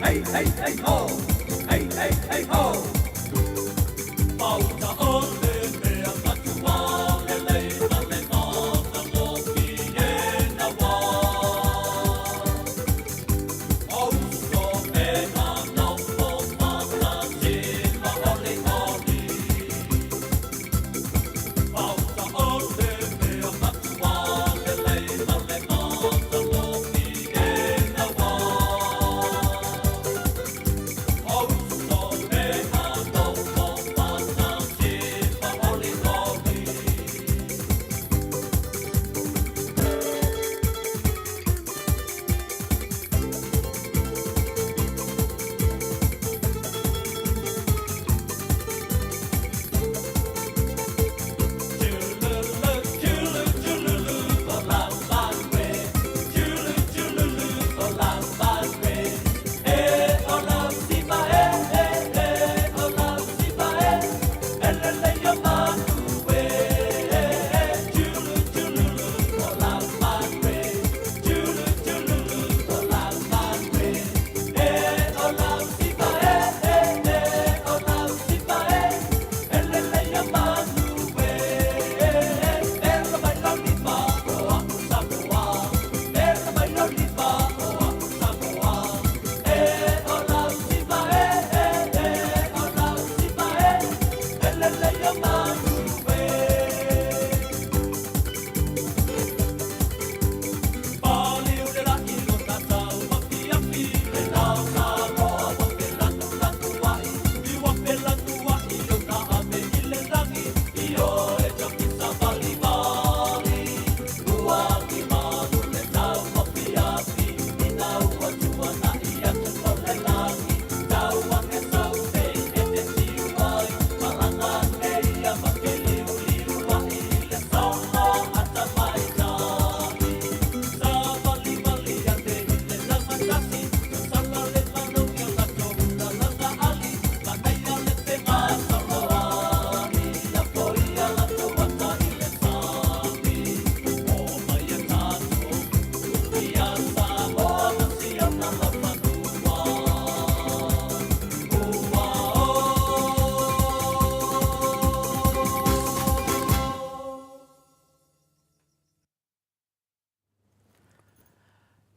hey, hey, hey, ho! Hey, hey, hey, ho! Pauta ole mea katua le leila le ngata moki e na wā. Auso e na nopo mata tima ole oli. Pauta ole mea katua le leila le ngata moki e na wā. Auso e na nopo mata tima ole oli.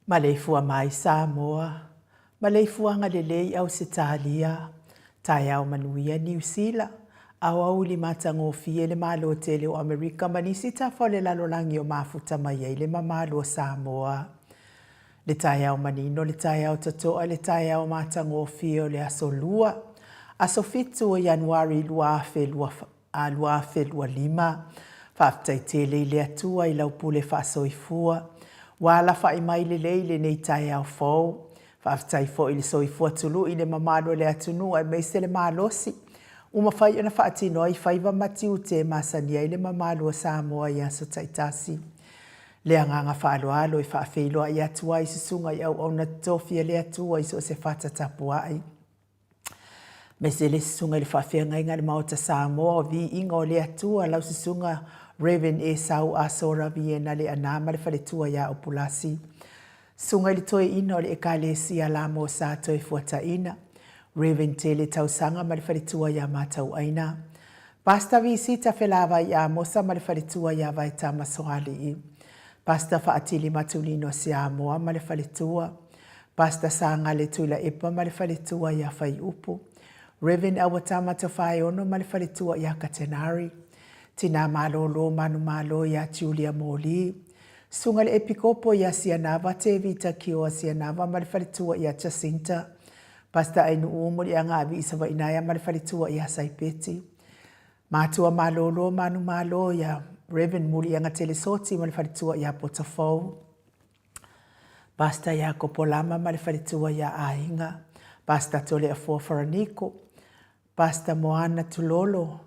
Maleifua mai Samoa, maleifua ngalelei au Sitalia, tai au manuia New Zealand, au li matangofie le malo tele o Amerika manisita fole lalolangi o mafuta mai le mamalo Samoa. Le tai au manino, le tai au tatoa, le tai au matangofie o le asolua, asofitu o Januari luafe lua lima, faaftaitele le atua i laupule faasoifua, wala fai mai le leile nei tai au fau. Whaftai fo ili soifua tulu i le mamalo le atunua e meise le malosi. Uma fai ona whaatino ai whaiva matiu te masania i le mamalo Samoa i aso taitasi. Le anganga whaaloalo i whaafeiloa i atua i susunga i au na tofia le atua i so se whata tapua ai. Meise le susunga i le whaafenga inga le maota Samoa o vi inga o le atua lau susunga Reverend Esau Asora Viena le anama le whaletua ia o Pulasi. Sunga li toi ina o le ekalesia la mo sa toi fuata ina. Reverend Tele tausanga ma le whaletua ia matau aina. Pasta visita whelava ia mosa ma le whaletua ia vai tamasoali i. Pasta whaatili matulino si Amoa ma le whaletua. Pasta sanga le tuila epa ma le whaletua ia whai upu. Reverend Awatama tawhai ono ma le whaletua ia Katenari. Tina malolo manu malo ya Julia Moli. Sunga le epikopo ya Sianava te vita kio Sianava malifalitua ya Jacinta. Pasta ainu umo li anga avi isawa inaya malifalitua ya Saipeti. Matua malolo manu malo ya Reverend Muli anga telesoti malifalitua ya Potafau. Pasta ya Kopolama malifalitua ya Ainga. Pasta tole afo Faraniko. Pasta Moana Tulolo.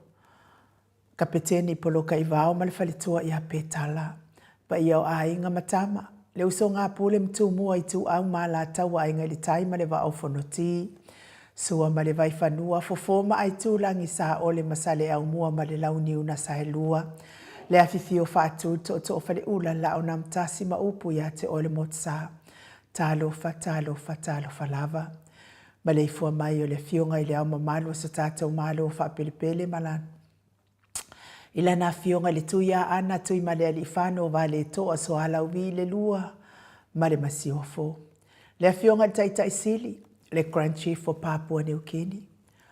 Kapeteni poloka ivao malifalitua ya Petala. Pa iau ainga matama. Le uso ngā pule mtu mua i tu au mala tawa ainga li taima le wa au fonoti. Sua male vai whanua fofoma ai tu langi sa ole masale au mua male launi una sahelua. Le afifio fatu to fale ula la o namtasi maupu ya te ole motsa. Talo fa lava. Ma le fua mai o le fionga i le au mamalo sa tātou malo whapelepele malana. Ila na fionga le tuia ana tui ma le alifano wa le toa so ala ui le lua ma le masiofo. Le fionga le taita isili, le Grand Chief o Papua New Guinea,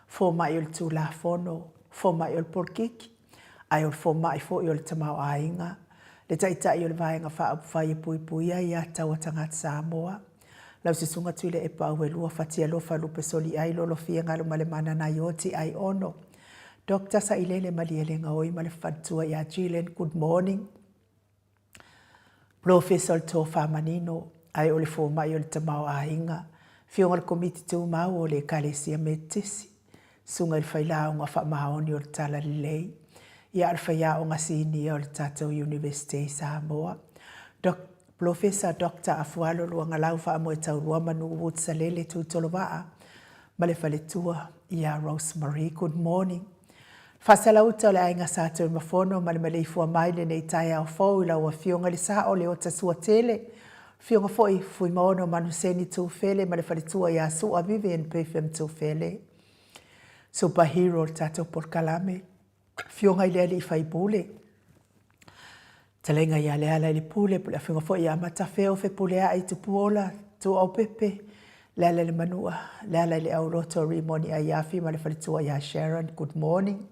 fo mai o le tula fono, fo mai o le porkiki, ai o fo mai fo o le tamau ainga, le taita i o le vaenga wha upwhai pui pui ai a taua tangata Samoa. Lau se sunga tui le epa ue lua fatia lofa lupe soli ai lolo fia ngalo ma le mana na ioti ai ono. Dr. Sailele Maliele oi ma le whantua i a Gilen, good morning. Professor Tofa Manino, ai o le fo mai o le tamau ainga, fionga le komiti tu mau o le kalesia metisi, sunga il whailao ngā whamaoni o le tala lei, ia al whaiao ngā sini o le Tatou University Samoa. Professor Dr. Afualo luanga lau wha e tau rua manu Wutsalele tu tolovaa, ma le whaletua i a Rosemary, good morning. Whasalauta o le ainga sātou i mafono ma le maleifua mai le nei tai au fau i lau a fionga le sa o le o tasua tele, fionga foi fui maono manu seni tu fele ma le whaletua i a sua Vivian PFM tu fele. Superhero le tatou porkalame, fionga i le ali i whaibule. Talenga ia le ala i le pule, pula fionga foi i a matafeo fe pule a i tupuola, tu au pepe, le ala le manua, le ala i le au roto rimoni a iafi ma le whaletua i a Sharon, good morning.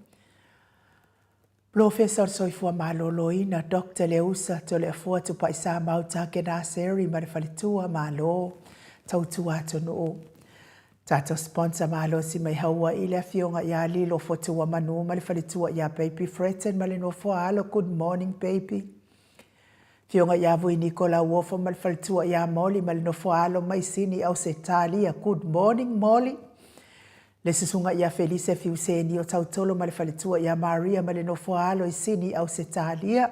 Professor soifua maloloina, Dr. Leusa, to le afua tu paisa mau take na seri ma le whaletua malo, tautu ato no. Tato sponsor malo si mai haua i le fionga i a lilo fotua manu ma le whaletua i a Baby Fretten ma le no fua alo, good morning baby. Fionga i a vui Nicola Wofa ma le whaletua i a Molly ma le no fua alo mai sini au se talia, good morning Molly. Le susunga ia Felice Fiuseni o tautolo ma le whaletua ia Maria ma le no foalo i sini au se talia.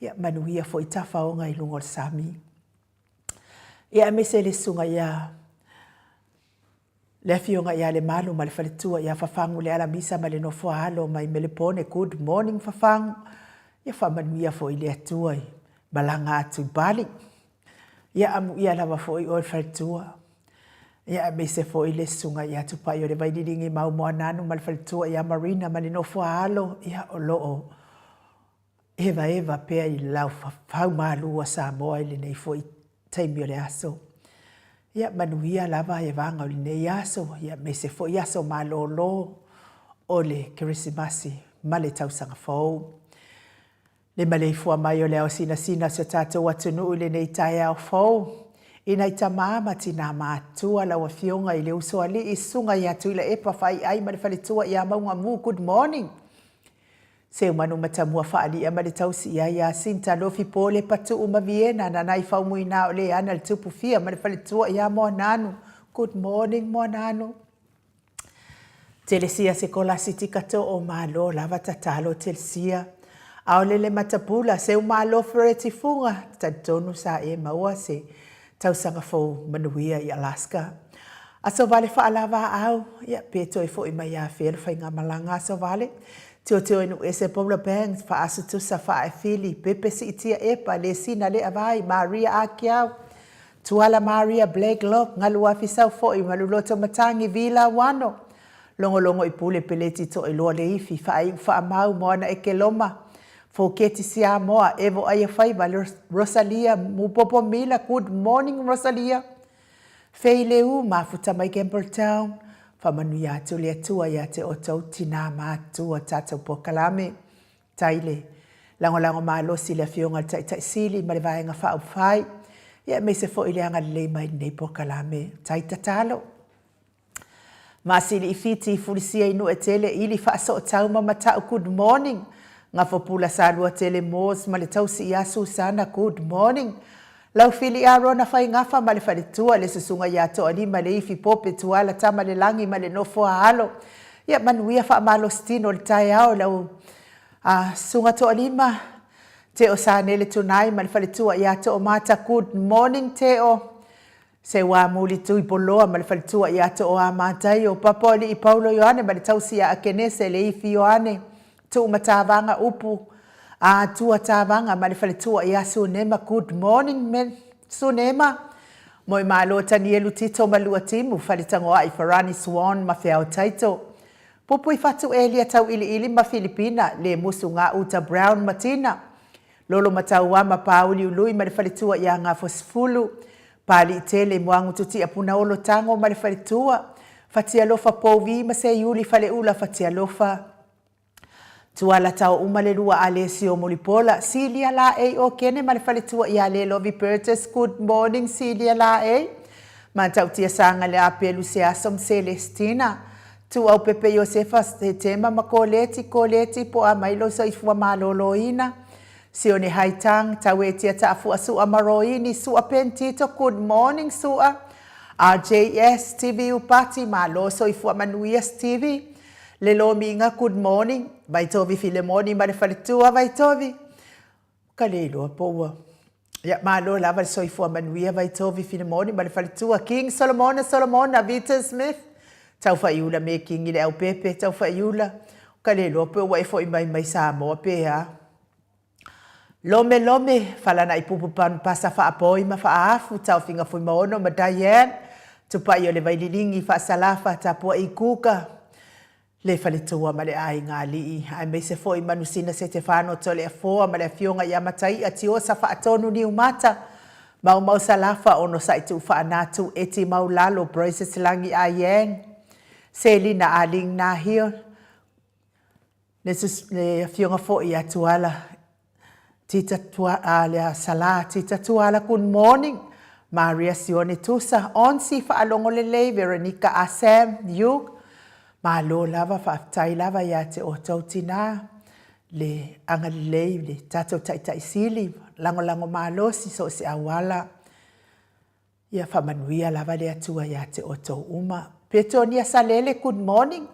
Ia manuia fo i tafaonga i lungo sami. Ia mese le sunga ia le fionga ia le malu ma le whaletua ia fafangu le ala misa ma le no foalo ma i melepone good morning fafangu. Ia whamanuia fo i le atua i balanga atu bali. Ia amu ia lava fo i o le whaletua. Ia me se fo i le sunga ia tupai o le vainiringi mau moa nanu ma le whaletua ia Marina ma le no fuaalo ia o loo. Eva pea i lau whau maalua Samoa i le nei fo i taimi o le aso. Ia manuia lava e vanga o le nei aso. Ia me se fo i aso malolo o le Kirisimasi ma le tausanga fau. Le maleifua mai o le au sina se tātou atunu i le nei tai au fau. Ina i tamama tina mātua lawa fionga i le usoali i sunga i atu i le epa whai ai ma le whaletua i a maunga mu, good morning. Se umanu matamua whaali a ma le tausi i a sinta lofi pole patu uma Viena na nai whaumui na o le ana le tupu fia ma le whaletua i a moa nanu, good morning moa nanu. Telesia se kola siti kato o malo lava tatalo telesia. Ao le matapula se umalo fereti funga tatonu sa e maua se tausanga fo manuia i Alaska. Aso vale whaalava au, ia peto e fo i mai a wheel whainga malanga aso vale. Teo inu ese Paula Banks wha asutusa wha e whili, pepe si itia epa le sina le avai, Maria Akiau. Tuala Maria Blakelock, ngalu afisau fo i maluloto matangi vila wano. Longo i pule peleti to i loa le ifi, wha mau moana e ke loma. Fo keti sia moa, evo aia whaiva, Rosalia, mupopo mila, good morning Rosalia. Fei leu, mafuta mai Campbelltown, whamanu ia atu le atua ia te otou tina mātua tātou pokalame. Taile, lango mālosi le fionga tai sili, ma le vaenga whau whai. Ia me se fo i leanga le mai nei pokalame, tai tatalo. Masili i fiti i fulisia inu e tele, ili whaaso o tauma matau, good morning. Nga fopula sa lua tele mos ma le tausi i asu sana, good morning. Lau fili a rona whai ngafa ma le whaletua le susunga i ato ani ma le ifi pope tuala tama le langi ma le nofo a halo. Ia manuia wha malo stino le tai au lau sunga to anima. Te o sa nele tunai ma le whaletua i ato o mata, good morning te o. Se wa muli tui poloa ma le whaletua i ato o a matai o papoli i Paulo Ioane ma le tausi a akenese le ifi Ioane. Tu matavanga upu tua tavanga ma le whaletua i a Sunema, good morning men Sunema. Moi malo tani elu tito malua timu whalitangoa I Farani Swan ma whiao taito. Pupui fatu elia tau ili ma Filipina le musu ngā uta Brown Matina. Lolo matau ma pauli ului ma le whalitua ia ngā fosfulu. Pali tele muangu tuti apuna olo tango ma le whalitua. Fatia lofa povi ma se yuli whale ula fatia lofa. Tuala tau umalelua Alessio Molipola, Celia la o kene ma le whalitua ia le Lovi Burgess, good morning Celia la Ma tau tia sanga le ape Luciasom Celestina. Tu au Pepe Josefa te tema ma koleti po a mailo sa ifua maloloina. Sione haitang tau e tia taafu su amaroini su a pentito, good morning sua. RJS TV upati malo so ifua manuias TV. Lelo minga good morning. Vai tovi Filemoni ma le whalitua vai tovi. Ka lelo apoua. Ia malo lava le soifua manuia vai tovi Filemoni ma le whalitua. King Solomona, Vita Smith. Tau whaiula me King ile au Pepe. Tau whaiula. Ka lelo apoua e fo mai Samoa pe ha. Lome, falana I pupu pasa wha apoi ma wha afu. Tau finga fui maono ma Diane. Tupai o le vaililingi wha salafa tapua I kuka. Le whalitua ma le ai ngā lii. Ai mei se foi manusina se te whāno to le afoa ma le fionga I amatai a tio sa whaatonu ni umata. Mau salafa ono sa itu whaanatu e ti mau lalo Braces langi a yang. Se lina a ling na hio. Le fionga foi a tuala. Tita tuala le sala. Tita tuala good morning. Maria Sione Tusa. Onsi whaalongo le lei. Veronica Asam. Yuk. Malo lava whaftai lava ia te o tautina le angalei le tatou taitai sili lango malosi so se awala ia whamanuia lava le atua ia te o tau uma. Petonia salele good morning.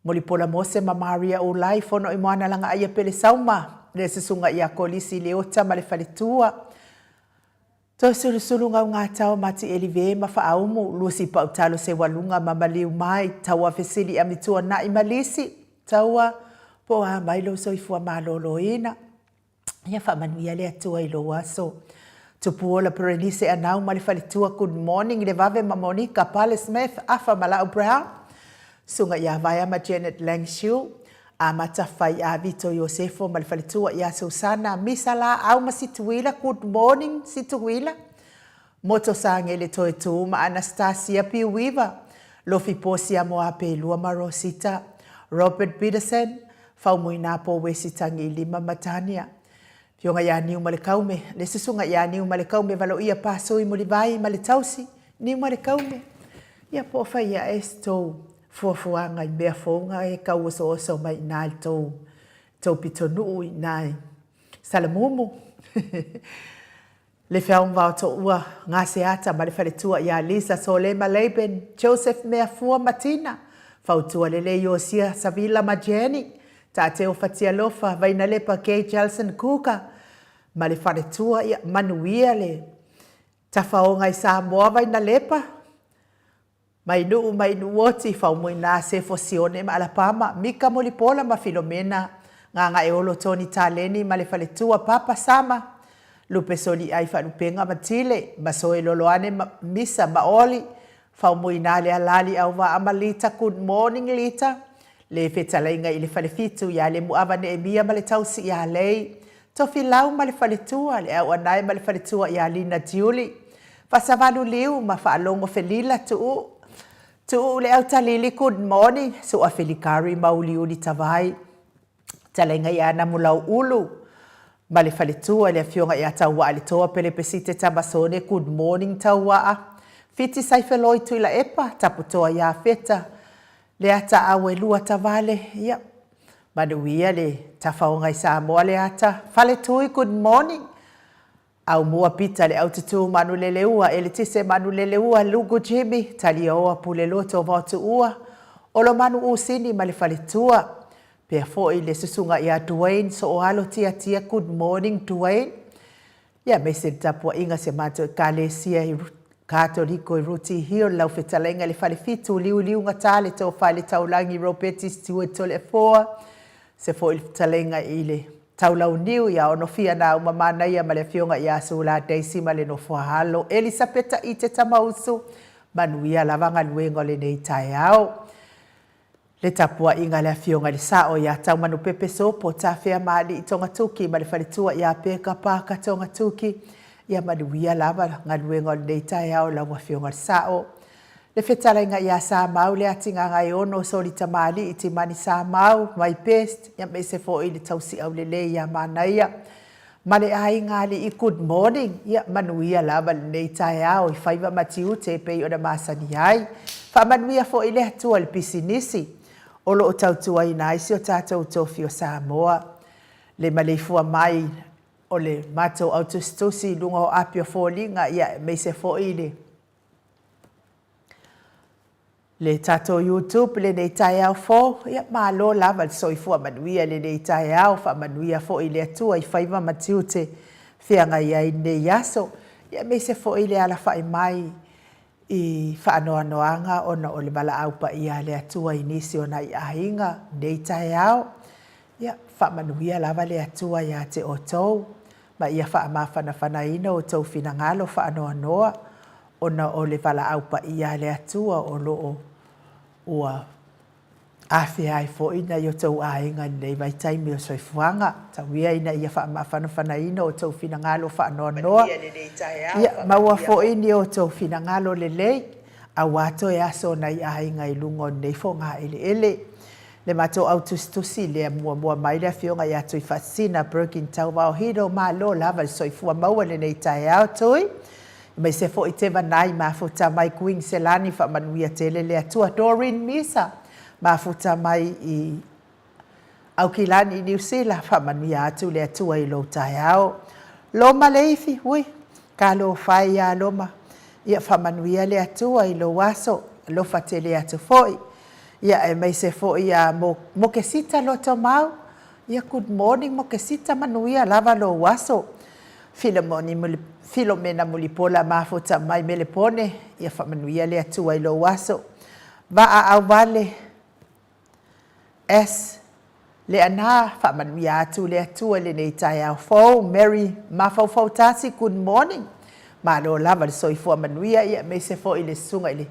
Molipola mose ma Maria o lai fono I moana langa aia pele sauma le sesunga ia kolisi le ota ma le whalitua. Tau sulu ngau ngā tau mati elive ma whaaumu, lusi pautalo se walunga ma maliu mai, taua fesili amitua na I malisi, taua po a mailo so I fua malolo ina. Ia whamanuia le atua I lo aso. Tupuola perenise anau ma le whalitua good morning, le vave ma Monica Pale Smith, afa Malau Brown. Sunga ia vaya ma Janet Langshu. A matawhai a Vito Iosefo ma le whalitua ia Susana misala au ma situila good morning situila. Moto sange le toe tu ma Anastasia Piuiva. Lofi posi a moa pe lua ma Rosita. Robert Peterson. Faumui na po wesitangi lima matania. Fionga ia niu ma le kaume. Le susunga ia niu ma le kaume valo ia paso I molivai ma le tausi. Niu ma le kaume. Ia po fai ia estou. Fuafuanga I mea fonga e kau oso mai nai tau pitonu I nai salamumu. Le whiaung wao to ua ngā seata ma le whaletua ia Lisa Solema Laban, Joseph Mea Fua Matina, whautua lele Iosia Savila Majeni, ta teo fatia lofa vaina lepa Kay Jelson Kuka, ma le whaletua ia manuia le ta whaonga I Samoa vaina lepa. Mai nu oti whaumui nā se fosione ma Alabama, Mika Molipola ma Filomena, ngā e olo Tony Taleni ma le whaletua Papa Sama, lupe soli ai whanupenga ma Tile, ma soe loloane ma Misa ma Oli, whaumui nā le alali au wa ama Lita, good morning Lita, le whetalainga I le whalefitu ia le muawane e mia ma le tausi ia lei, tofi lau ma le whaletua, le au anai ma le whaletua ia Lina Julie, whasavanu liu ma whaalongo felila tuu, Tu le au talili good morning, so a felikari mauli uli tawai. Talenga ia na mulau ulu. Ma le whaletua le fionga ia taua ali toa pele pesite tabasone good morning taua. Fiti saifeloi tuila epa, taputoa ia feta. Le ata awe lua tavale, ia. Manuia le tafaonga I Samoa le ata. Fale tui good morning. Au mua pita le au tutu manu leleua, ele tise manu leleua, lugu Jimmy, tali oa pule loto vautu ua, olo manu usini ma le whaletua. Pea foi le susunga ia Dwayne, so o halo tia, good morning Dwayne. Ia me se tapua inga se mato kalesia I Katoliko I Ruti Hill, lau whetalenga le whalefitu, liu ngatale tau whale taulangi Roberti Stewart tole foa, se foi talenga I le taulau niu ia ono fia na umamana ia male fionga ia sula Daisy male no fuahalo Elisabeta i te tamausu manuia lavanga luengo le nei tai au. Le tapua inga le fionga le sao ia tau manu pepe sopo ta fea mali i tonga tuki male falitua ia peka paka tonga tuki ia manuia lava ngaluengo le nei tai au la fionga le sao. Le fetala inga ia sa mau le atinga ngai ono soli tamali i ti mani sa mau mai pest ia me se fo i le tausi au le ia manaia. Male ai ngali i good morning ia manuia lava le nei tai au i faiva matiu te pe o na masani ai. Fa manuia fo i le atua le pisinisi. Olo o tautua i naisi o tātou tofi o Samoa. Le maleifua mai o le matou autostusi lunga o apio fōlinga ia me se fo i le tato YouTube le nei tai au fo ia malo lava le soifua manuia le nei tai au fa manuia fo i le atua i faiva matiu te whianga ia i nei aso ia me se fo i le ala fai mai i whaanoanoanga ona o le mala aupa ia le atua i nisi ona i ahinga nei tai au ia wha manuia lava le atua ia te o tou ma ia wha mawhana ina o tou finangalo whaanoanoa ona o le wala aupa ia le atua o loo ua awhi ai fo ina i o tau ainga nei vai taimi o soifuanga. Tauia ina ia whaamawhana ina o tau finangalo whaanoanoa. Ia maua fo ini o tau finangalo le lei a wato e aso na i ainga i lungo nei fo ngā ele. Le mato autostusi le mua mai le fionga i atu i fasina Birkin tau wao hiro ma lo lava i soifua maua le nei tai au tui. Mai se fo i te vanai mafuta mai kuing selani wha manuia tele le atua Doreen Misa. Mafuta mai i Aukilani i New Zealand wha manuia atu le atua i lo tai au. Loma leifi, ui, ka lo whai a loma. Ia wha manuia le atua i lo waso, lo fate le atu foi. Ia e mai se fo i a mokesita lo to mau. Ia good morning mokesita manuia lava lo waso. Filomena mulipola mafuta mai melepone ia whamanuia le atua i lo waso. Vaa au vale le ana whamanuia atu le atua le nei tai au fau. Mary mafau tasi good morning. Ma lo lava le soifua manuia ia me se fo i le sunga i le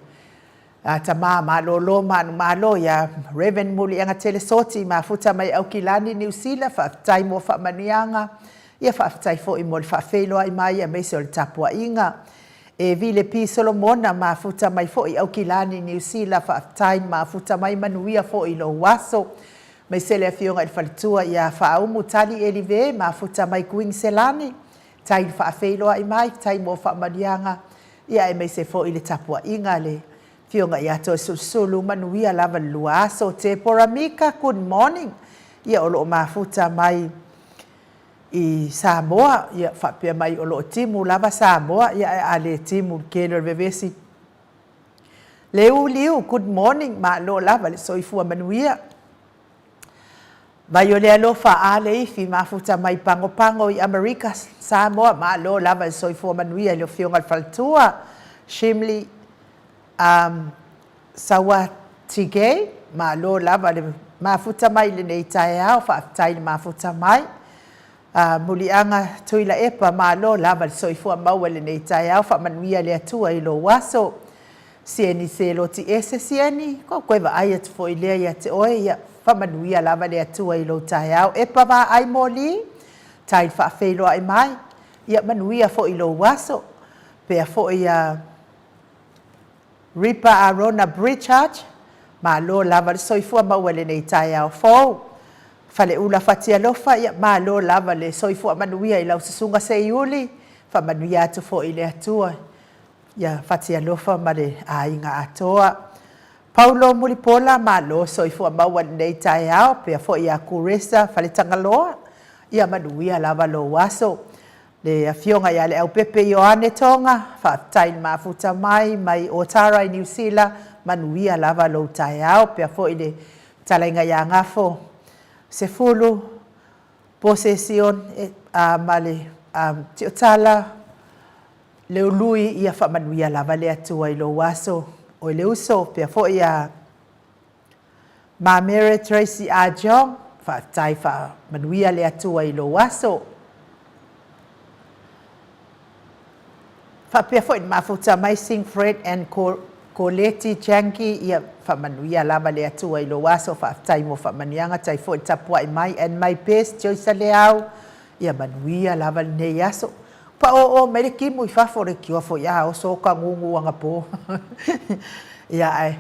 tama ma lo manu ia Reverend muli anga tele soti mafuta mai Aukilani New Zealand whaftai mo whamanianga. Ia whaafitai fo i mo le whaafeilo ai mai a meise o le tapua inga. E vile pi Solomona mafuta mai fo i Aukilani New Zealand whaafitai mafuta mai manuia fo i lo waso. Meise le fionga i whalitua ia whaaumu tali elive mafuta mai kuing selani. Tai whaafeilo ai mai, tai mo whaamanianga. Ia e meise fo i le tapua inga le fionga ia to susulu manuia lava luaso te poramika good morning. Ia o loo mafuta mai i Samoa, ia whapea mai o loo timu lava Samoa, ia a le timu kelo vevesi. Liu, good morning, ma lo lava le soifua manuia. Vai o le alofa a le ifi mafuta mai pango i Amerika Samoa, ma lo lava le soifua manuia le fionga faltua. Shimli Sawatige, ma lo lava le mafuta mai le nei tai au, whaafitai le mafuta mai. Mulianga tuila epa malo lava soifua maua le nei tai au whamanuia le atua i lo waso. Sieni se lo ti ese sieni, ko koe wa ai atu fo i lea ia te oe ia whamanuia lava le atua i lo tai au. Epa wa ai moli, tai whaafeilo ai mai, ia manuia fo i lo waso. Pea fo i Ripa Arona Bridge, ma lo lava soifua maua le nei tai au fo. Fale ula fatia lofa ia ma lo lava le soifua manuia i lau sasunga se iuli. Fa manuia atu fo i le atua. Ia fatia lofa ma le ainga atoa. Paulo Mulipola ma lo soifua maua nei tai au. Pea fo i a kuresa fale tangaloa. Ia manuia lava lo waso. Le fionga ia le au pepe Ioane Tonga. Fa tain mafuta mai Otara i New Zealand. Manuia lava lo tai au. Pea fo i le talainga ia ngafo. Se fulu posesion male tiotala le ului ia whamanuia lava le atua i lo waso o le uso pia fo ia ma Mary Tracy a Jong whaatai wha manuia le atua I lo aso. Whapea fo in mafuta mai Sing Fred and Coleti Janki ia whamanuia lava le atua I lo aso whaatai mo whamanianga tai fo I tapua I mai and my best Joyce Leao ia manuia lava nei aso. Pa o mere ki mui whafore ki wafo ia o so ka ngungu anga po. Ia ai.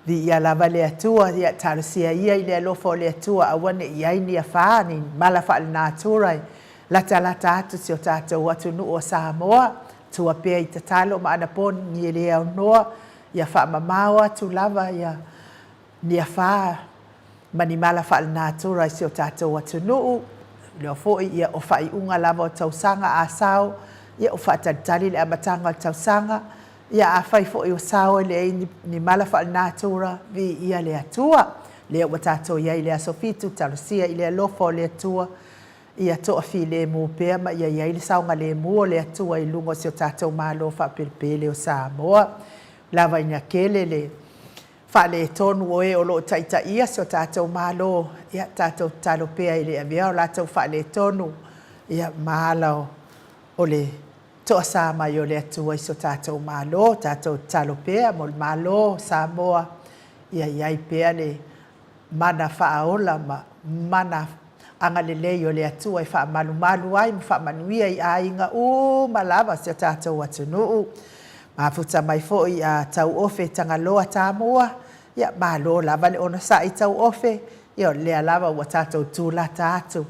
Di ia lava le atua, ia tarusia ia I le alofo le atua awane ia ini a whaani, mala wha na aturai. Lata atu si o tātou atu nu o Samoa, tua pia I tatalo ma ana pon ni e lea noa, ia wha mamao atu lava ia ni a wha mani mala wha na aturai si o tātou atu nu. Leo fo ia o wha I unga lava o tausanga a sao, ia o wha tatali le amatanga o tausanga, ia a whai fo I o sao le ni mala wha natura vi ia le atua. Lea wa tātou ia I le asofitu tarusia I le alofo le atua. Ia toa fi le mu pea ma ia ia I le saunga le mua le atua I lungo si o tātou malo wha perpele o Samoa. Lava ina kele le wha le tonu o e o lo taita ia si o tātou malo. Ia tātou talo pea I le avea o lātou wha le tonu. Ia mahalo o le toa sa mai o le atua I so tātou malo, tātou talo pea mo le malo, Samoa, ia iai pea le mana whaaola ma mana anga le lei o le atua I wha malu malu ai, ma wha manuia I a inga malawa si o tātou atunuu. Mafuta mai fo I a tau ofe tangaloa Samoa, ia malo lava le ona sa I tau ofe, ia lea lava ua tātou tūla tātou.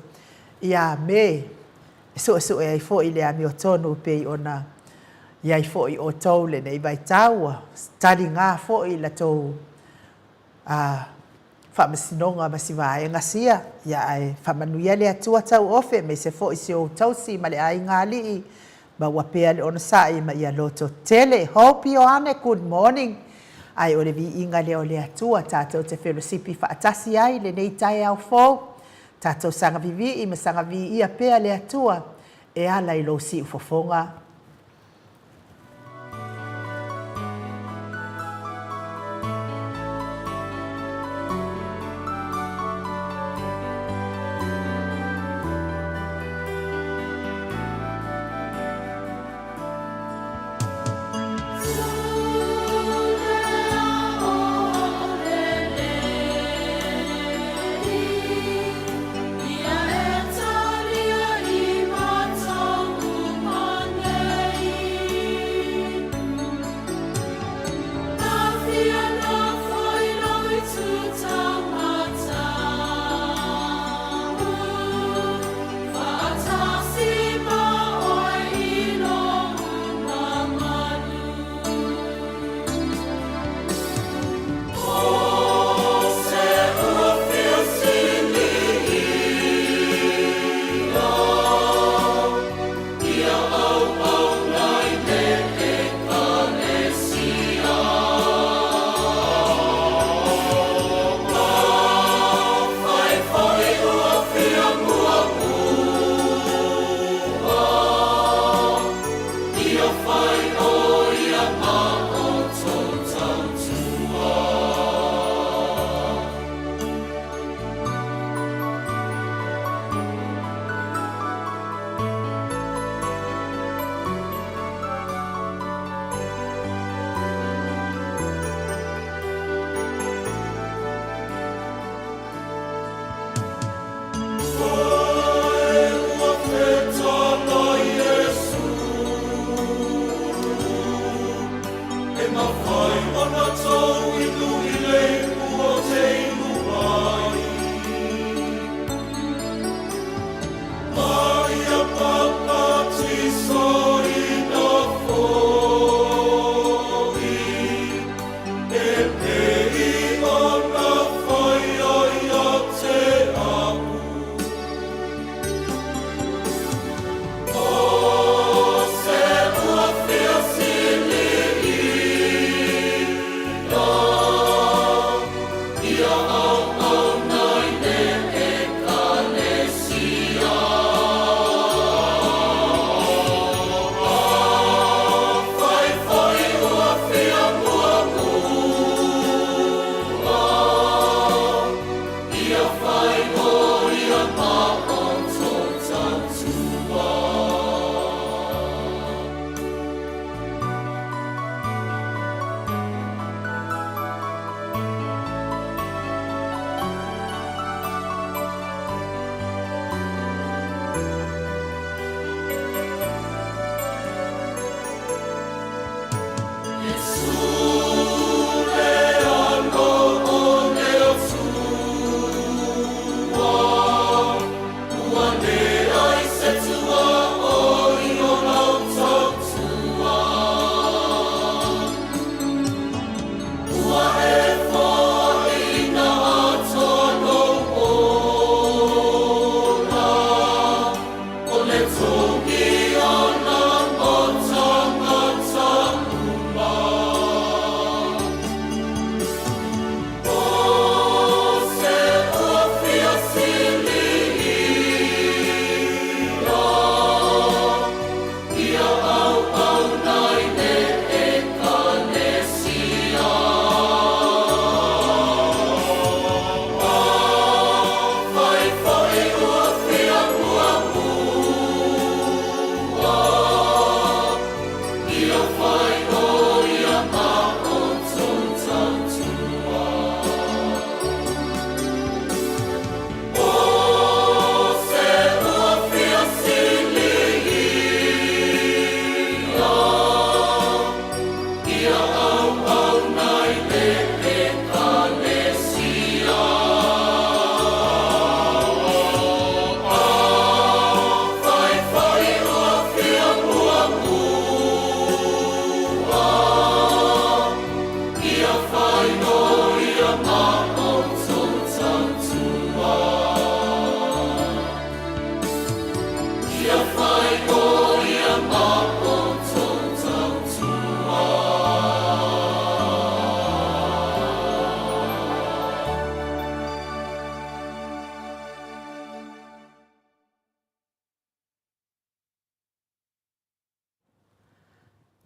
Ia me, so e ai fo I le ami o tonu pe I ona iai fo I o tau le nei vai taua tari ngā fo I la tau whamasinonga masiwae ngasia ia ai whamanuia le atua tau ofe me se fo I se o tau si ma le ai ngā lii ma wapea le ona sai ma ia loto tele. Hope you ane, good morning. Ai o le vi inga leo le atua tātou te whelosipi whaatasi ai le nei tai au fo. Tātou sanga vivi I ma sanga vi ia pea le atua e ala I lo si ufofonga. Ia e talia I matau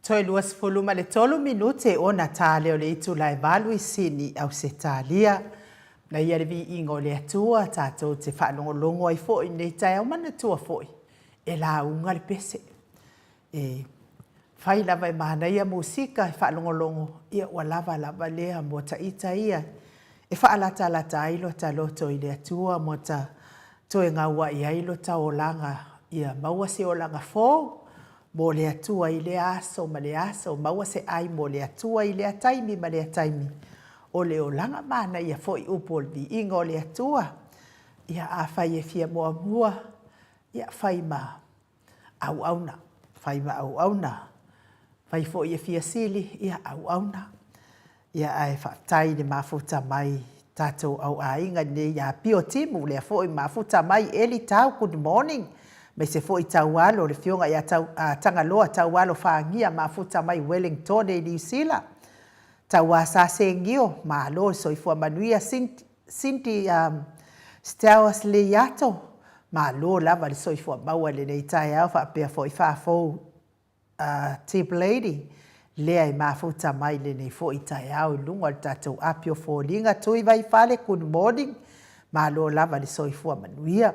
Toi luas fuluma le tolu minute o na tale o le itu lai valu I sini au se talia. Na ia le vi ingo le atua tātou te whanongolongo ai fo I nei tai au mana tua fo I. E la unga le pese. E whai lava I mahana ia musika e whanongolongo. Ia ua lava lea mo ta ita ia. E whaalata lata ailo ta loto I le atua mo ta toe ngā ua I ailo ta o langa. Ia maua se o langa fōu. Mo le atua I le aso ma le aso. Maua se ai mo le atua I le ataimi ma le ataimi. O le o langa mana ia fo I upo vi ingo o le atua. Ia a whai e fia mua mua. Ia whai ma au auna. Whai ma au auna. Whai fo I e fia sili. Ia au auna. Ia ai whaatai le mafuta mai. Tātou au a inga ne ia pio timu. Lea fo I mafuta mai eli tau good morning. Mai se fo I tau alo le fionga ia tangaloa tau alo whaangia mafuta mai Wellington e New Zealand. Tau a sa se ngio ma alo soifua manuia Cindy Stowers le yato. Ma alo lava le soifua maua le nei tai au whaapea fo I whaafou tip lady. Lea I mafuta mai le nei fo I tai au lunga le tatou apio fo linga tui vai fale good morning. Ma alo lava le soifua manuia.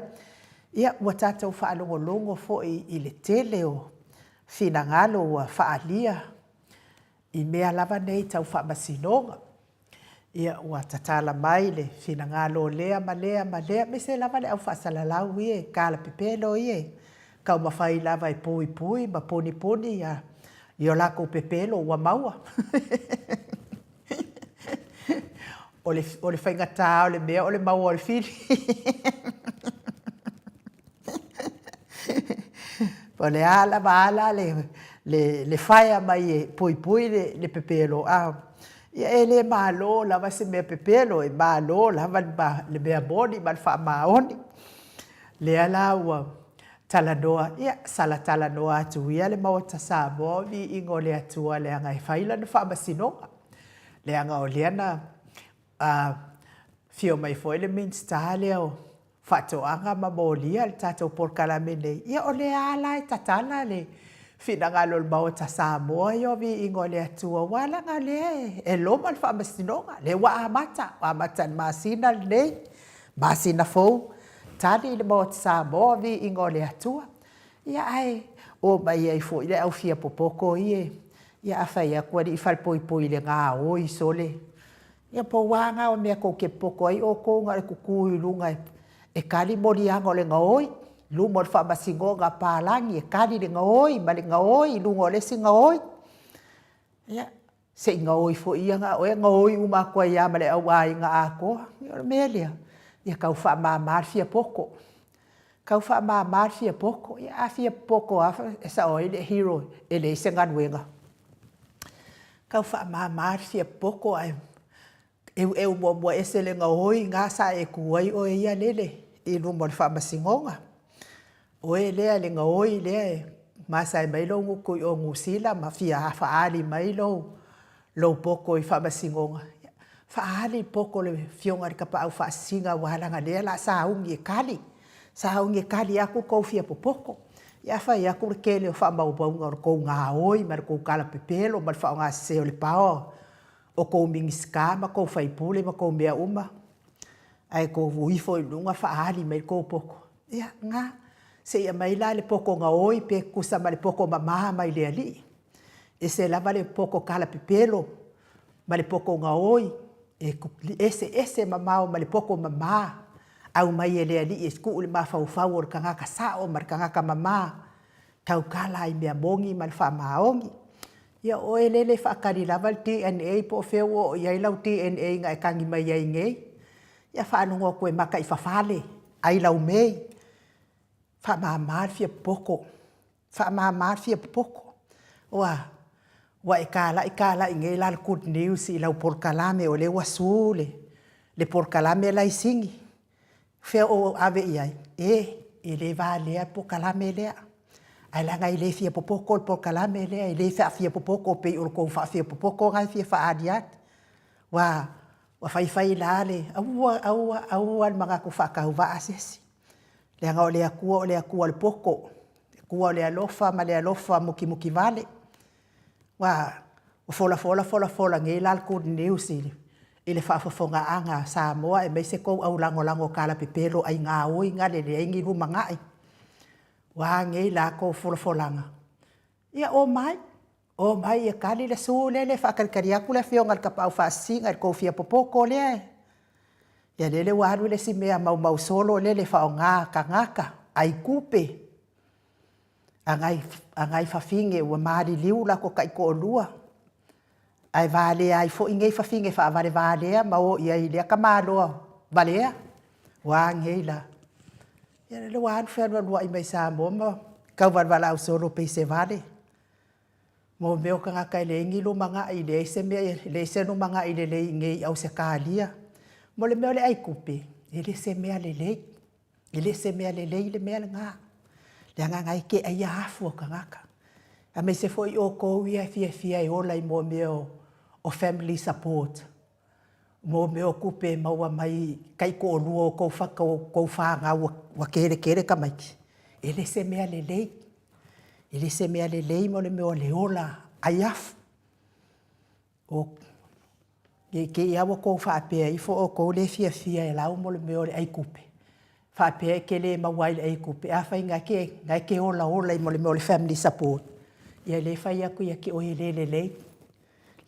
Ia ua tātou whaalongolongo fo I le tele o finangalo ua whaalia. I mea lava nei tau whaamasinonga. Ia ua tatala mai le finangalo lea ma lea. Me se lava le au whaasalalau ie, kāla pepelo ie. Kau mawhai lava I pui ma poni ia. Io lako pepelo ua maua. O le whaingata o le mea o le maua o le fili. Po le ala maala le whaia mai e pui le pepelo a. Ia e le malo lava se mea pepelo e malo lava le mea boni ma le wha maoni. Le ala ua talanoa. Ia sala talanoa atu ia le mawata Samoa vi ingo le atua le anga e whaila na wha masinonga. Le anga o leana fio mai foi le minsta leo. Whatoanga ma molia le tātou porkalame nei. Ia o le ala e tatana le finangalo le mawata Samoa io vi ingo le atua. Walanga le e loma le whamasinonga. Le wa amata le masina le nei. Masina fou. Tani le mawata Samoa vi ingo le atua. Ia ai o mai ai fo ile au fia popoko ie. Ia awhai a kua ni I pui le ngā oi sole. Ia po wanga o mea kou ke poko ai o kou ngā kukui lunga e kali mori anga o le ngaoi. Lumo le whamasingo ngā pālangi e kali le ngaoi, ma le ngaoi, lungo le si ngaoi. Ia, se ngaoi fo ia ngā oe ngaoi umakua ia ma le au ai ngā akoa. Ia le melia. Ia kau whamamar fia poko. Kau whamamar fia poko. Ia a fia poko afa e sa oi le hero e le se nganuenga. Kau whamamar fia poko ai. Eu mua ese le ngaoi ngā sa e kuai o ia lele. I lumo le whamasingonga. Oe lea le ngaoi lea e. Masa e mailo ngukui o ngusila ma fia whaali mailo. Lo poko I whamasingonga. Whaali poko le fionga rika au whaasinga wahalanga lea la sa haungi e kali. Sa haungi e kali aku kou fia popoko. Ia whai aku le kele o whamaupaunga o kou ngā oi ma kou kala pepelo ma whao ngā seo le pao. O kou mingiska ma kou whaipule ma kou mea uma. Ai kou uifo I lunga whaali mai kou poko. Ia ngā se ia mai la le poko ngā oi pe kusa ma le poko mamaha mai le ali. E se lava le poko kala pepelo ma le poko ngā oi. Ese mamao ma le poko mamaha. Au mai e le ali e sku le mawhauwhau o kangaka sao ma kangaka mamaha. Kau kala I mea mongi ma le whamaongi. Ia oe lele whaakari lava le DNA po feo o iai lau DNA ngā e kangi mai ai ngei. Ia whaanongo koe maka I whawhale. Ai lau mei. Whamamar fia poko. Whamamar fia poko. Wa e kala I ngei la good news I lau porkalame o le wasule. Le porkalame lai singi. Feo o ave iai. E le va lea porkalame lea. Ai langa I le fia popoko o porkalame lea. I le fia popoko pe o kou fia popoko ngai fia whaadiat. Wa whai la le. Aua mga ku whakau wa asesi. Leanga o le akua le poko. Kua o le alofa ma le alofa muki vale. o fola nge la ko news ile whaafafonga anga Samoa e meise kou au lango kala pepelo ai ngā oi ngā le ngi rumangai. Wā ngei la kou folanga. Ia o mai e kali le su le whakarikari aku le whionga ka pau whaasinga kou fia popoko le. Ia le waru le si mea mau solo le whao ngaka ai kupe. Angai whawhinge ua maari liu la ko kai ko lua. Ai vale ai fo ingei whawhinge wha vale ma o ia i lea ka māloa valea. Wā ngei la. Ia le waru whenua lua i mai Samoa ma kau wala au solo pe se vale. Mo meo ka ngaka i le ingi lumanga i le se mea le se lumanga i le ngei au se kālia. Mo le meo le ai kupe. I le se mea le lei. I le se mea le lei le mea le ngā. Le anga ngai ke ai afu o ka ngaka. A me se foi o kou ia fia i ola i mo meo o family support. Mo meo kupe maua mai kai ko o lua o kou whanga wa kere ka maiki. I le se mea le lei. I le se mea le lei mo le meo le ola ai afu. O ke ia wa kou whaapea i fo o kou le fia e lau mo le meo le ai kupe. Whaapea ke le mawai le ai kupe. A whai ngai ke ola i mo le meo le family support. Ia le whai aku ia ke oe le lei.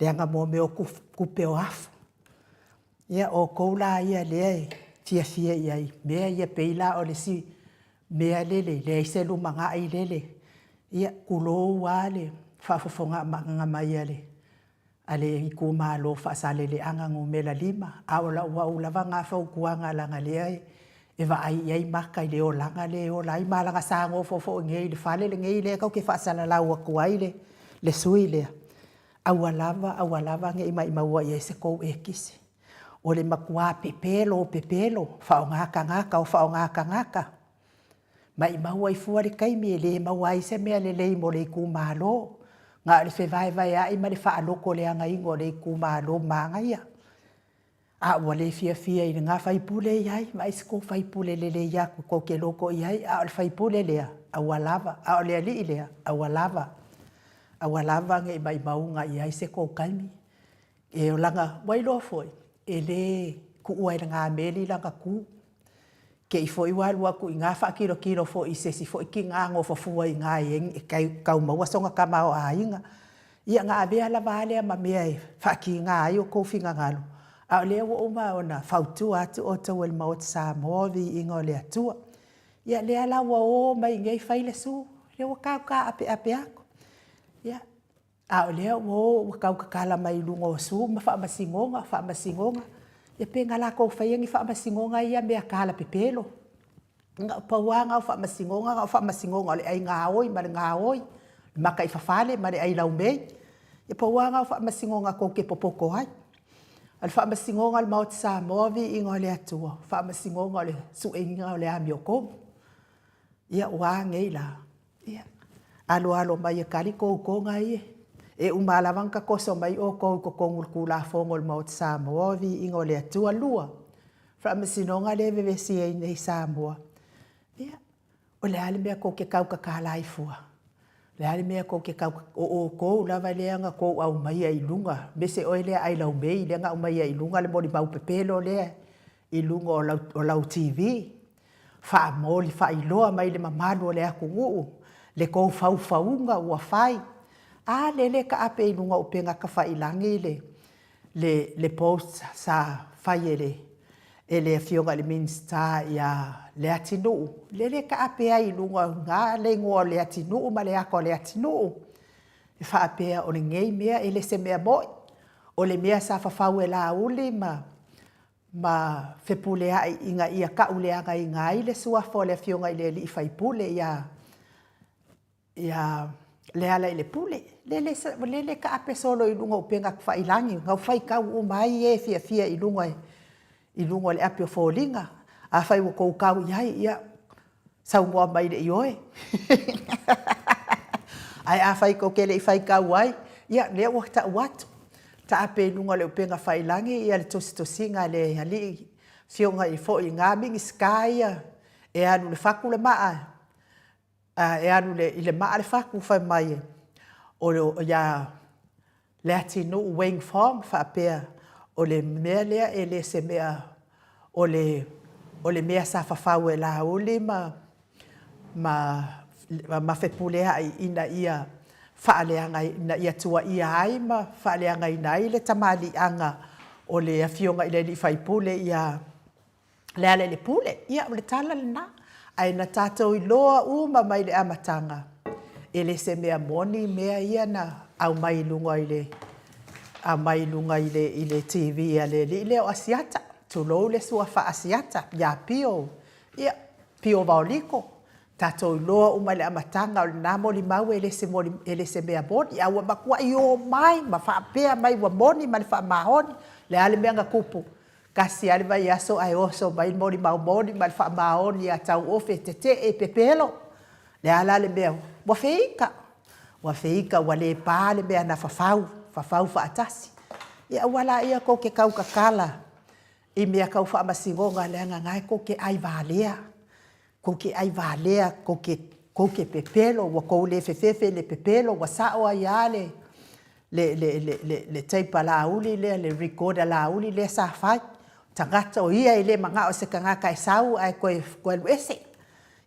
Le anga mo meo kupe o afu. Ia o kou la ia le fia iai. Mea ia peila o le si mea lele. Le se lumanga ai lele. Ia kulo wale. Whaafafonga maanga mai ale. Ale i ku malo whaasale le anga ngu mela lima. Aola ua ulawa ngā whaukuanga langa le ai. E wa ai iai maka i le o langa le o lai malanga sango fofo ngei le whale le ngei le kau ke whaasala lau aku ai le sui lea. Awalava ngei mai maua i se kou e kisi. O le makua pepelo, whao ngaka o whao ngaka. Mai maua i fua le kaimi e le maua i se mea le lei mo le ku malo. Ngā le whewai ai ma le whaaloko le anga ingo le ku malo maanga ia. A ua le fia i ngā whaipule iai, ma isi kou whaipule le iaku kou ke loko iai, a o le whaipule lea, a ua lava, a o le ali lea, a ua lava. A ua lava nge mai maunga iai se kou kaimi. E o langa, wailo foi, e le ku ua i ngā meli langa ku. Ke i foi walu aku i ngā whakiro fo i se si fo i ki ngā ngofafua i ngā iengi, e kau maua songa ka mao a inga. Ia ngā avea lava alea ma mea e whaki ngā ai o kou whinga ngalo. A lea wa uma ona whautua atu o tau el maot Samoa vi ingo lea tua. Ia lea la wa o mai ngei whaile su. Lea wa kau ka ape ako. Ia. A lea wa kau ka kala mai lungo su. Ma whaamasingonga. Ia pe ngala kou whaiangi whaamasingonga ia mea kala pepelo. Nga pauanga o whaamasingonga le ai ngā oi, ma le ngā oi. Maka i whawhale, ma le ai lau mei. Ia pauanga o whaamasingonga kou ke popoko ai. Al whaamasingonga le maot Samoa vi ingo le atua. Whaamasingonga le suenga o le amioko. Ia wā ngei la. Ia. Alo mai e kari kou ngai e. E umalawanga koso mai o kou kongul kula fongo le maot Samoa vi ingo le atua lua. Whaamasingonga le vevesi e nei Samoa. Ia. O le ale mea kou ke kau kakala i fua. Le ale mea kou ke kau o kou lava leanga kou au mai ai lunga. Mese oe lea ai lau mei leanga au mai ai lunga le mori mau pepelo lea. I lunga o lau TV. Wha moli wha iloa mai le mamanu o lea kunguu. Le kou faufaunga ua whai. A le ka ape i lunga o penga ka wha ilangi le post sa whai ele. E le fionga le minsta ia le atinu. Le ka apea i lunga ngā le ngoa le atinu ma le ako le atinu. E wha apea o le ngei mea e le se mea moi. O le mea sa whawhau e la uli ma whepule ai inga ia ka uleanga i ngā i le suafo le fionga i le li whaipule ia le ala i le pule. Le ka ape solo i lunga o penga kwa ilangi. Ngau whai kau umai e fia i lunga i lunga le ape o fōlinga. A whai o kou kau iai ia saungoa mai le i oe. Ai a whai kou ke le i whai kau ai. Ia lea ua ta watu. Ta ape lunga le upenga whailangi ia le tosinga le hali. Fionga i fo i ngā mingi skai e anu le whaku le maa. E anu i le maa le whaku whai mai. O ia le atinu wing form whaapea o le mea lea e le se mea o le mea sa whawhau e la uli ma whepulea ai ina ia whaaleanga ina ia tua ia ai ma whaaleanga ina i le tamali anga o le awhionga i le li whaipule ia le ale le pule ia o le tala le na ai na tātou i loa uma mai le amatanga e le se mea moni mea ia na au mai lunga i le TV a le o asiata tu lo le sua fa asiata ya pio ia pio vaoliko tātou i loa uma le amatanga o le nā moli mau e le se mea moni ia ua makua i o mai ma whaapea mai wa moni ma le wha mahoni le ale mea nga kupu kasi ale vai aso ai oso mai moni mau moni ma le wha mahoni a tau ofe te e pepelo le ala le mea wa feika wa le pā le mea na fafau atasi ia wala ia ko ke kau kakala i mea kau wha amasingonga le anga ngai ko ke ai valea ko ke pepelo wa ko le fefefe le pepelo wa sao ai ale le teipa la uli le recorder la uli le sa fai tangata o ia ile manga o se kanga kai sau ai ko ese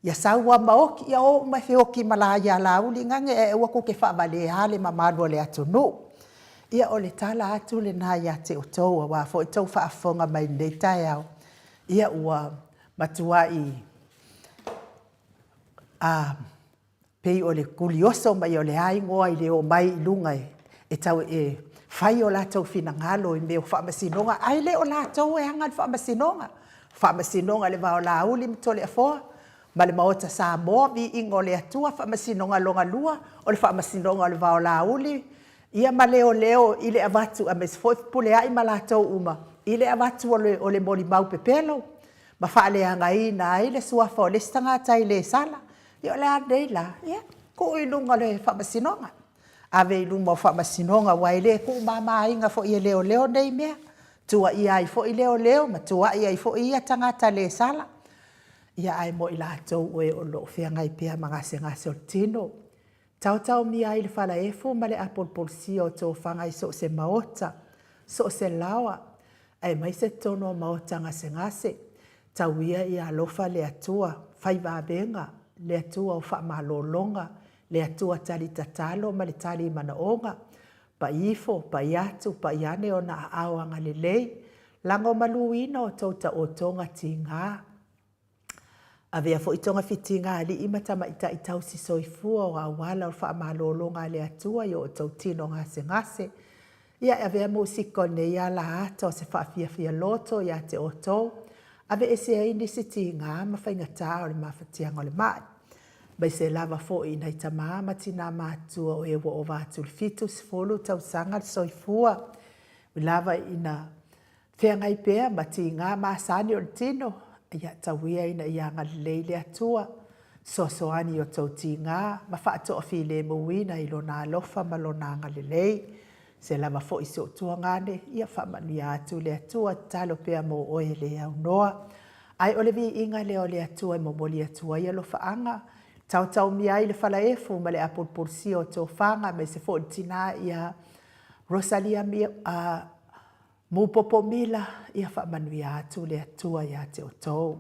ia sau wa maoki ia o mai feoki mala ia la uli ngange e wa ko ke fa vale hale mamado le atunu ia o le tala atu le na ia te otou wa fo to fa afonga mai nei tai au ia ua matua i pei o le kulioso mai o le ai ngoa i le o mai lunga e tau e fai o lātou finangalo i meo whaamasinonga ai le o lātou e hanga whaamasinonga le vao la uli mto le afoa ma le maota sa moa vi ingo le atua whaamasinonga longa lua o le whaamasinonga le vao la uli ia ma leo i le avatu a mes foi pule ai ma lātou uma i le avatu o le moli mau pepelo ma whaaleanga i na ai le suafa o le stangata i le sala ia le adei la ia ko i lunga le whaamasinonga ave i lunga whaamasinonga wai le ku mama inga fo i leo nei mea tua i ai fo i leo ma tua i ai fo i a tangata le sala ia ai mo i lātou oe o lo whiangai pia mangase ngase o tino tau mi ai le whala efo ma le apol polisi o tō whangai so se maota so se lawa ai mai se tono maota ngase tau ia i alofa le atua whai vābenga le atua o whaamalolonga le atua tali tatalo ma le tali manaonga pa ifo, pa iatu, pa iane o na aawanga le lei lango maluina o tauta o tonga tinga avea fo itonga fitinga ali imatama ita itau si soifua o awala o whaamalolonga le atua i o tautino ngase ia avea musiko ne ia la ata o se whaafiafia loto ia te oto ave ese aini si tinga ma whaingata o le mawhatianga o le mai Bai se lava fo i nei tamama tina mātua o ewa o vātu le fitu sifolu tau sanga le soifua. Mi lava ina whengai pēr ma ti ngā māsani o le tino. Ia tauia ina i anga leile atua. Sosoani o tau ti ngā. Ma whaato o while muina i lona alofa ma lona anga le lei. Se lava fo i so tua ngane. Ia whamanu i atu le atua talo pēr mo oe le au noa. Ai ole vi inga le o le atua i momoli atua i alofa anga. Tau mi ai le whala efu ma le apol porsi o tō whanga me se fo tina ia Rosalia mi mupopo mila ia whamanu i atu le atua i ate o tō.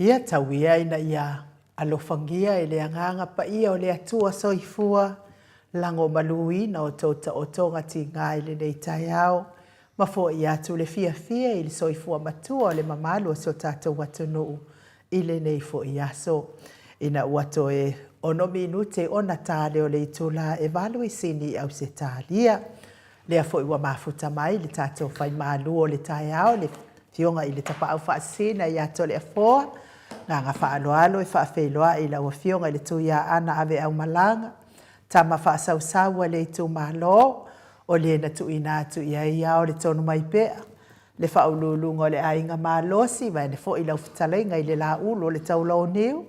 Ia tauia ina ia alofangia e le anganga pa ia o le atua soifua lango maluina o tota o tonga ti ngā i le nei tai au. Ma fo i atu le fia i le soifua matua o le mamalu o so tātou watunu i le nei fo i aso. Ina uato e ono minute ona tāle o le itula e valu i sini au se tālia. Lea fo i wa mafuta mai le tātou whai malu o le tai au le fionga i le tapa au whaasina i ato le afoa. Ngā whaaloalo e whaafeiloa i la ua fionga i le tuia ana ave au malanga. Tama whaasausaua le itu malo o le na tuina atu ia ia o le tonu mai pea. Le whaululunga o le ainga malosi vai le fo i lau fitalenga i le la ulo o le taulau niu.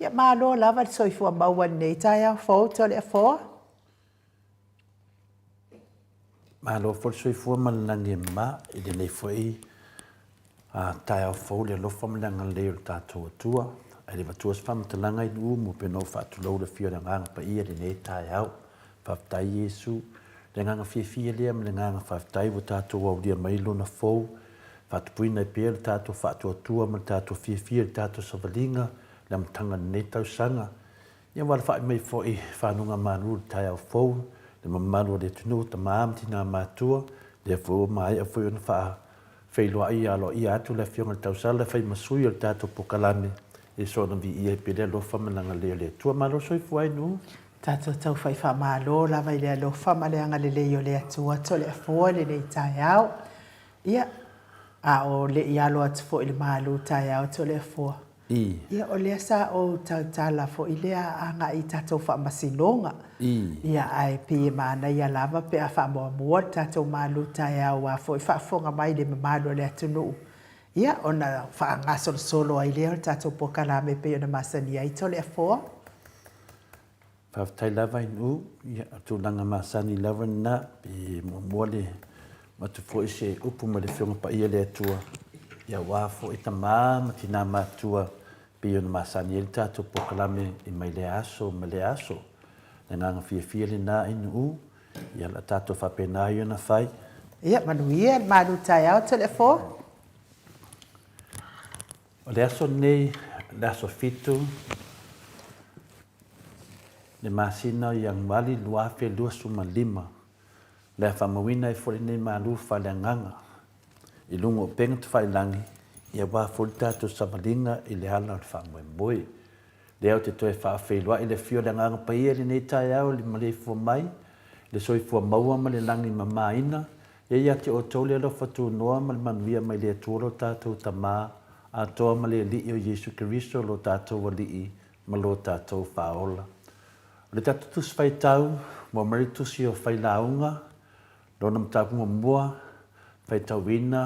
Ia malo lava le soifua maua nei tai au fauto le afoa. Malo fo soifua malangi ma i le nei fo i tai au fau le lofa malanga leo tātou atua. Ai le matua sa whamatalanga i nuu mo peno whaatulau le fio le nganga pa ia le nei tai au. Whaftai Yesu. Le nganga fia lea ma le nganga whaftai wa tātou au lia mailo na fau. Whatupuina i pia le tātou whaatu atua ma le tātou fia le tātou savalinga. Le matanga nei tau sanga. Ia wala whaai mai fo i whanunga manu le tai au fau. Le mamanu le tunu ta maamti nā mātua. Le fau mai a fau na whaa. Whailoa i alo i atu le fionga tau sala whai masui o le tātou pokalame. E so na vi ia pere lofa malanga leo le tua malo soifua nu. Tātou tau whai wha malo lava i le alofa ma le anga le leo le atua to le afoa le nei tai au. Ia a o le i alo atu fo i le malu tai au to le afoa. Ia o lea sa o tautala fo i lea anga i tātou wha masinonga. Ia ai pie maana ia lava pe a wha mua mua tātou malu tai au a fo i wha fonga mai le mamalo le atunu. Ia ona wha ngā solo ai lea o tātou pokalame pe ona masani ai to le afoa. Whaftai lava inu, ia tūlanga masani lava na pe mua le matu fo i se upu ma le whionga pa ia le atua. Ia wafo i ta māma tina mātua pe ona masani ele tātou pokalame i mai le aso ma le aso. Le nganga fia le nā inu ia la tātou whapena i ona whai. Ia manuia malu tai au to le afoa. O le aso nei, le aso fitu, le masina i angwali luafe lua suma lima. Le whamawina i fori nei malu whale nganga. I lungo penga tu whailangi, ia wā fori tātou savalinga i le hala o le whamawemboi. Le au te toe whaafeilua i le fio le nganga pa ia le nei tai au le malefua mai, le soifua maua ma le langi mamaina, ia te o tole alo fatu noa ma le manuia mai le tuolo tātou tamaa, a toa ma le li'i o Yesu Keristo lo tātou wali'i ma lo tātou whaola. O le tātou tusi whai tau, mo mari tusi o whai launga, lo nam tāpunga mua, whai tau wina,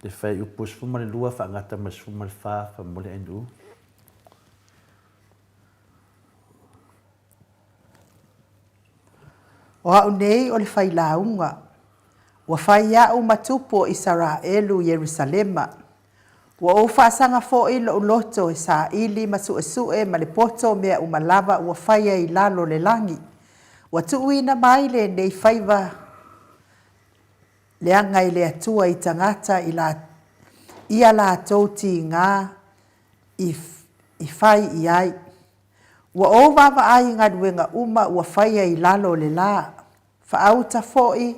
le whai upus fuma le lua whaangata mas fuma le wha mole enu. O au nei o le whai launga, wa whai au matupo i Saraelu Yerusalema, wa o whaasanga fo i lo loto e sa ili masu esue ma le poto mea umalava wa whaia i lalo le langi. Wa tuuina mai le nei whaiva le anga i le atua i tangata ia la tauti ngā i whai i ai. Wa o wawa ai ngā duenga uma wa whaia i lalo le la. Whaauta fo i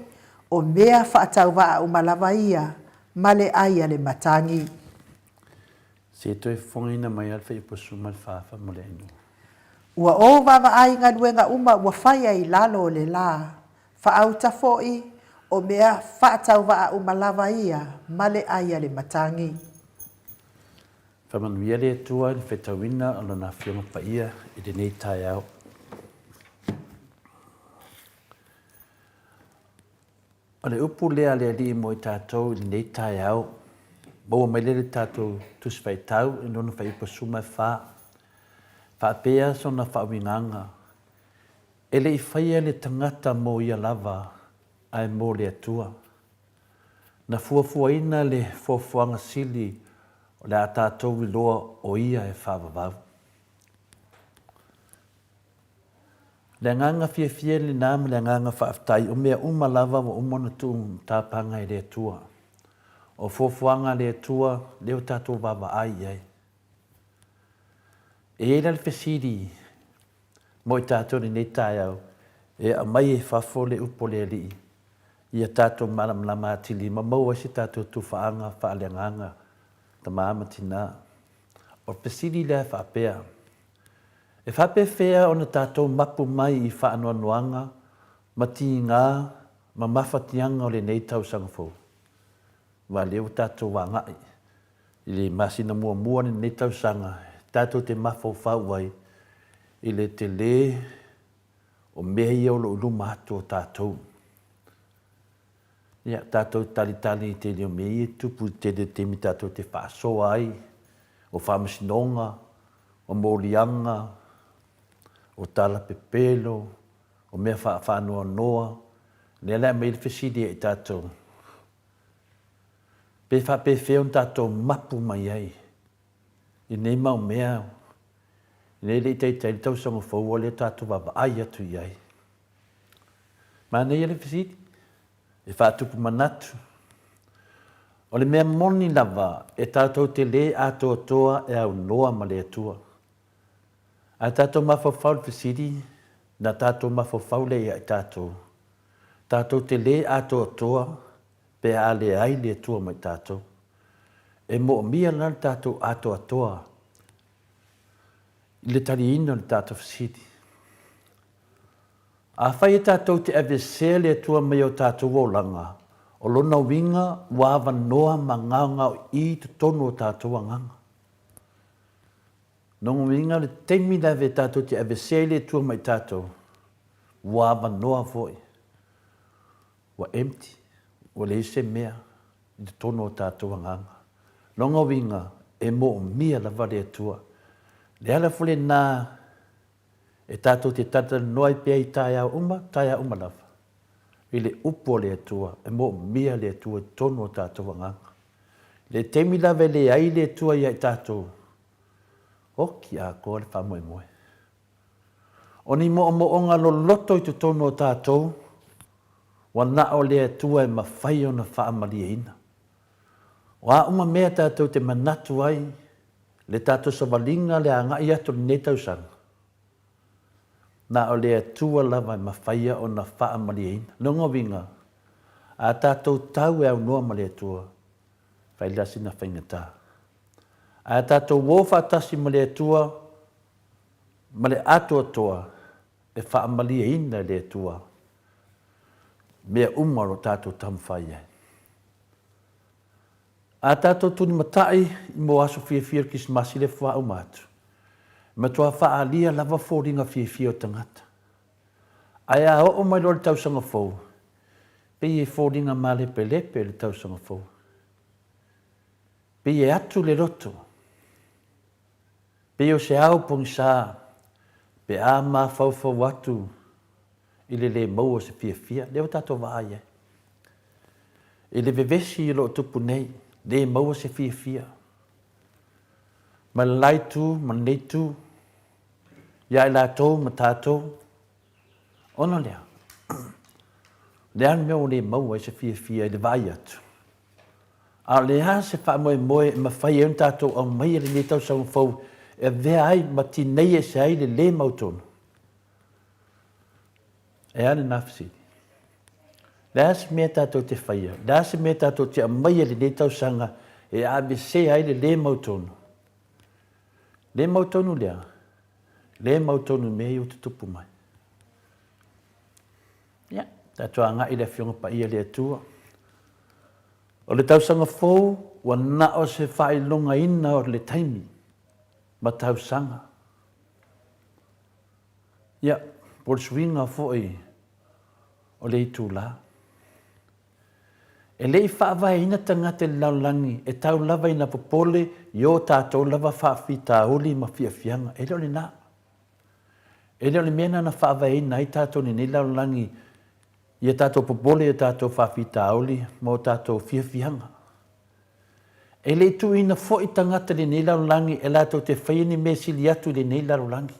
o mea whaatau waa umalava ia ma le aia le matangi. Se toi whongina mai alfa i posuma le whaafa mole enu. Ua o wawa ai ngā duenga uma ua whaia i lalo le la. Whaauta fo i o mea whaatau waa umalava ia ma le aia le matangi. Whamanuia le tua ni whetawina o lona whionga pa ia i le nei tai au. O le upu lea lea li mo i tātou i le nei tai au. Maua mai lele tātou tusi whai tau i nona whai pasuma e wha. Wha pēa sona whawinganga. E le i whaia le tangata mo ia lava ai mo le atua. Na fuafuaina le fuafuanga sili o le a tātou i loa o ia e whawawau. Le nganga fia le nāma le nganga whaaftai o mea lava wa umona tu tāpanga i le atua. O fofuanga le tua leo tātou wawa ai ai. E la le fesiri, mo i tātou ni nei tai au, e a mai e whafo le upo le li. Ia tātou malam lama atili, ma maua si tātou tu whaanga, whaaleanganga, ta maama tina. O fesiri le whaapea. E whape whea o na tātou mapu mai i whaanoanuanga, ma ti ngā, ma mawhatianga o le nei tau sangafo. Wa leo tātou wangai. I le masina mua mua ni nei tau sanga, tātou te mafau whauai, i le te le o mea i o lo uluma atu o tātou. Ia tātou tali te leo mea i tupu te le temi tātou te whaasoa ai, o whamasinonga, o morianga, o tala pepelo, o mea whaanoa noa, le lea mea le whesidi e tātou. Pe whape whion tātou mapu mai ai. I nei mau mea. I nei le tei tau songa whaua le tātou wawa ai atu i ai. Ma nei le whisiti. E whaatupu manatu. O le mea moni lava e tātou te le ato toa e au noa ma le atua. A tātou mawhawhau le whisiti. Na tātou mawhawhau le ia i tātou. Tātou te le ato toa. Pe a le ai le tua mai tātou. E mo mia lan tātou ato atoa. I le tari ino le tātou whasiti. A whai e tātou te avesea le tua mai o tātou o langa. O lona winga wawa noa ma nganga o i te tono o tātou a nganga. Nongo winga le teimi lawe tātou te avesea le tua mai tātou. Wawa noa foi. Wa empty. O le se mea, i te tono o tātou anganga. Longa winga, e mo mia la vale atua. Le ala fule nā, e tātou te tata noai pia i taia uma lava. I le upo le atua, e mo mia le atua, i tono o tātou anganga. Le temi lave le ai le atua i tātou. Oki a koa le whamoe moe. O ni mo onga lo loto i te tono o tātou, wa na o le tua e mawhai o na whaamalia ina. Wa uma mea tātou te manatu ai, le tātou sawalinga le anga i atu ne tausanga. Na o le tua lava e mawhai o na whaamalia ina. Nonga winga, a tātou tau e au noa ma le tua, whai lasi na whaingata. A tātou wofa atasi ma le tua, ma le atua toa, e whaamalia ina le tua. Mea umaro tātou tamwhai ai. A tātou tuni matai i mo aso fia kis masi le wha o mātu. Ma toa wha alia lava fōringa fia o tangata. Ai a o mai lori tausanga fōu. Pe e fōringa ma lepe le tausanga fōu. Pe e atu le roto. Pe o se au pongisā. Pe a ma fau atu. I le maua se fia, leo tātou vāia. I le vevesi i lo tupu nei, le maua se fia. Ma lai tu, ma nei tu, ia i lātou, ma tātou, ono lea. Le anu mea o le maua se fia i le vāia atu. A le ha se wha moe, ma whai eun tātou au mai le ne tau saung fau, e vea ai, ma ti nei e se ai le mautonu. E ane nafsi. Le ase mea tātou te whaia. Le ase mea tātou te amaia le ne tau sanga e ABC ai le mautonu. Le mautonu lea. Le mautonu mea i o te tupu mai. Ia, tātou anga i le whionga pa ia le atua. O le tau sanga fōu, wa na o se whai longa ina o le taimi. Ma tau sanga. Ia, por swinga fōi. O le itu la. E le i whaawai ina tangata le laulangi, e tau lava ina popole, yo tātou lava whaafi tāuli ma fiafianga, e leo le nā. E leo le mena na whaawai ina i tātou ni laulangi, i tātou popole, i tātou whaafi tāuli, ma o tātou fiafianga. E le itu ina fo i tangata le laulangi, e lātou te whaini me sili atu le laulangi.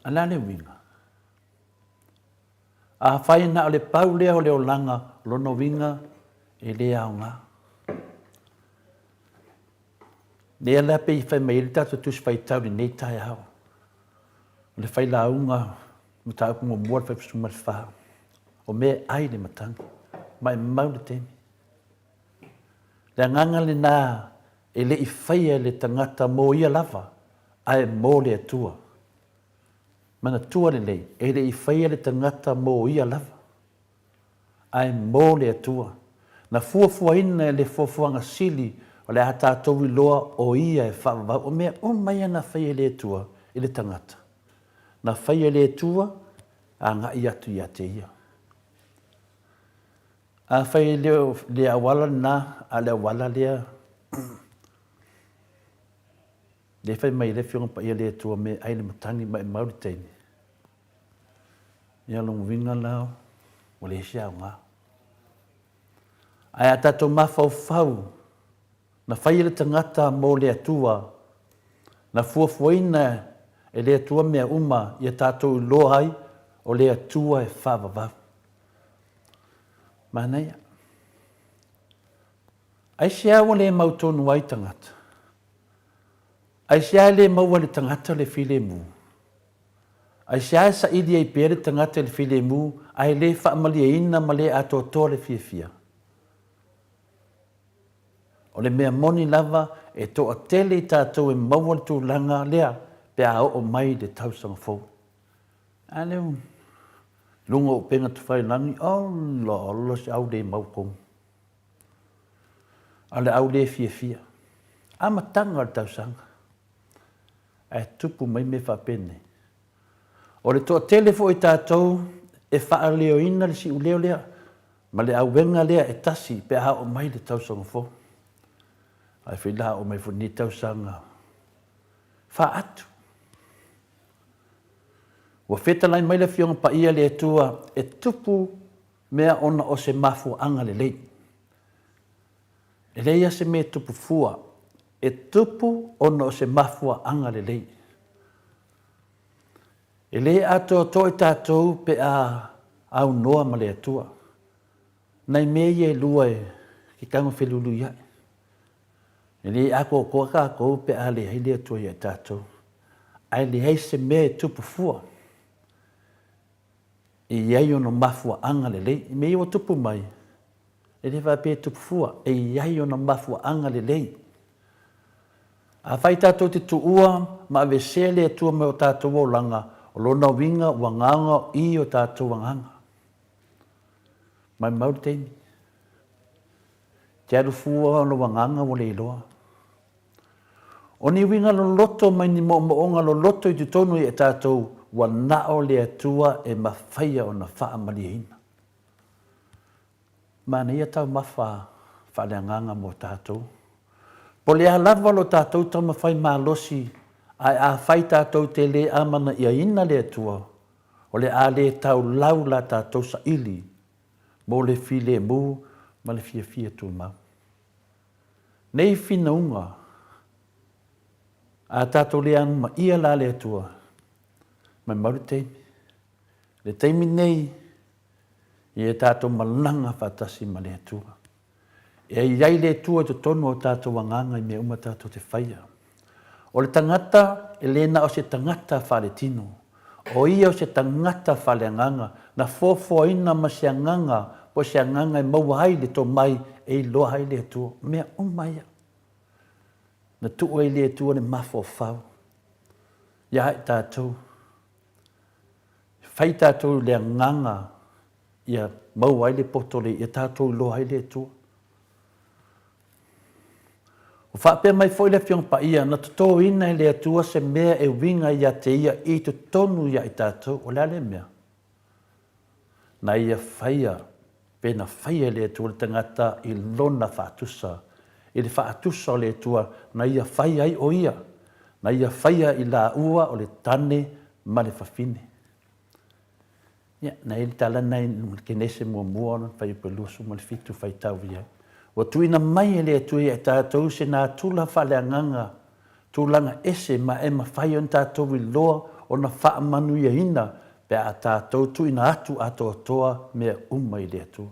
Ala le winga. A whai na o le pau lea o leo langa, lono winga e lea o ngā. Lea la pe i whai mai le tātou tus whai tau ni nei tai hao. Le whai la unga mo tā upu mo mua whai psu mari wha. O mea ai le matangi. Mai mau le temi. Le nganga le nā e le i whaia le tangata mō ia lava. Ai mō le atua. Mana tua le lei. E le i whaia le tangata mō ia lava. Ai mō le atua. Na fuafua ina le fuafuanga sili o le hata towi loa o ia e whaava. O mea o mai na whaia le atua i le tangata. Na whaia le atua a ngā i atu i ate ia. A whaia le awala na a le awala lea. Le whai mai le whionga pa ia le atua me aile matangi mai mauri teini. Ia longu winga lao o le hisia o ngā. Ai a tatou mawhau na whai le tangata mō le atua, na fuafuaina e le atua mea uma i a tatou lohai o le atua e whawawau. Mānaia. Ai sea o le mautonu ai tangata. Ai sea le maua le tangata le file mu. Ai sea sa ili ai pere tangata le file mu, ai le whaamalia ina ma le ato toa le fia. O le mea moni lava e toa tele i tātou e maua le tūlanga lea pe a o mai le tausanga fau. A leo, lunga o penga tu whai langi, lo si au le mau kong. A le au le fia. A matanga le tausanga. A tupu mai me whapene. O le toa tele fo i tātou e wha leo ina le si u leo lea. Ma le au wenga lea e tasi pe a o mai le tausanga fau. Ai whila o mai funi tausanga. Wha atu. Wa wheta lai mai le whionga pa ia le atua e tupu mea ona o se mafu anga le lei. E leia se mea tupu fua. E tupu ona o se mafua anga le lei. E le ato to i tātou pe a au noa ma le atua. Nei mea ie lua e ki kanga whelulu iai. E le ako koa kako pe a le hei le atua i tātou. Ai le hei se mea tupu fua. E iai ono mafua anga le lei. Me iwa tupu mai. E le whape tupu fua. E iai ono mafua anga le lei. A whai tātou te tuua ma ave se le atua me o tātou o langa. O lona winga wanganga i o tātou wanganga. Mai mauri teimi. Te aru fua o wanganga o le iloa. O ni winga lo loto mai ni mo onga lo loto i te tonu i e tātou wa nao le atua e mawhaia o na wha malihina. Mana ia tau mawha whaleanganga mo tātou. Po le halawa lo tātou tau mawhai mālosi ai a whai tātou te le amana ia ina le atua. O le a le tau lau la tātou sa ili. Mo le file mu ma le fia tu mau. Nei fina unga. A tātou le anu ma ia la le atua. Mai mauri teimi. Le teimi nei. I e tātou malanga whatasi ma le atua. E iai le atua te tonu o tātou wanganga i mea uma tātou te whaia. O le tangata, e lena o se tangata whale tino. O ia o se tangata whale anganga. Na fōfō ina ma se anganga. Po se anganga e maua hai le tō mai e loa hai le atua. Mea umaia. Na tua i le atua ne mafo whau. Ia hai tātou. Whai tātou le anganga. Ia maua hai le potole. Ia tātou loa hai le atua. O whapea mai foi le whiong pa ia. Na tuto ina i le atua se mea e winga ia te ia i tu tonu ia i tātou. O lea le mea. Na ia whaia. Pena whaia le atua le tangata i lona whaatusa. I le whaatusa o le atua na ia whaia i o ia. Na ia whaia i la ua o le tane ma le whawhine. Ia, na ili tala nei kenese mua whai pelua suma le fitu whai tau ia. Wa tuina mai le atua i tātou se nā tula whaleanganga. Tūlanga ese ma e ma whai on tātou i loa o na whaamanu ia ina. Pe a tātou tuina atu ato atoa mea uma i le atua.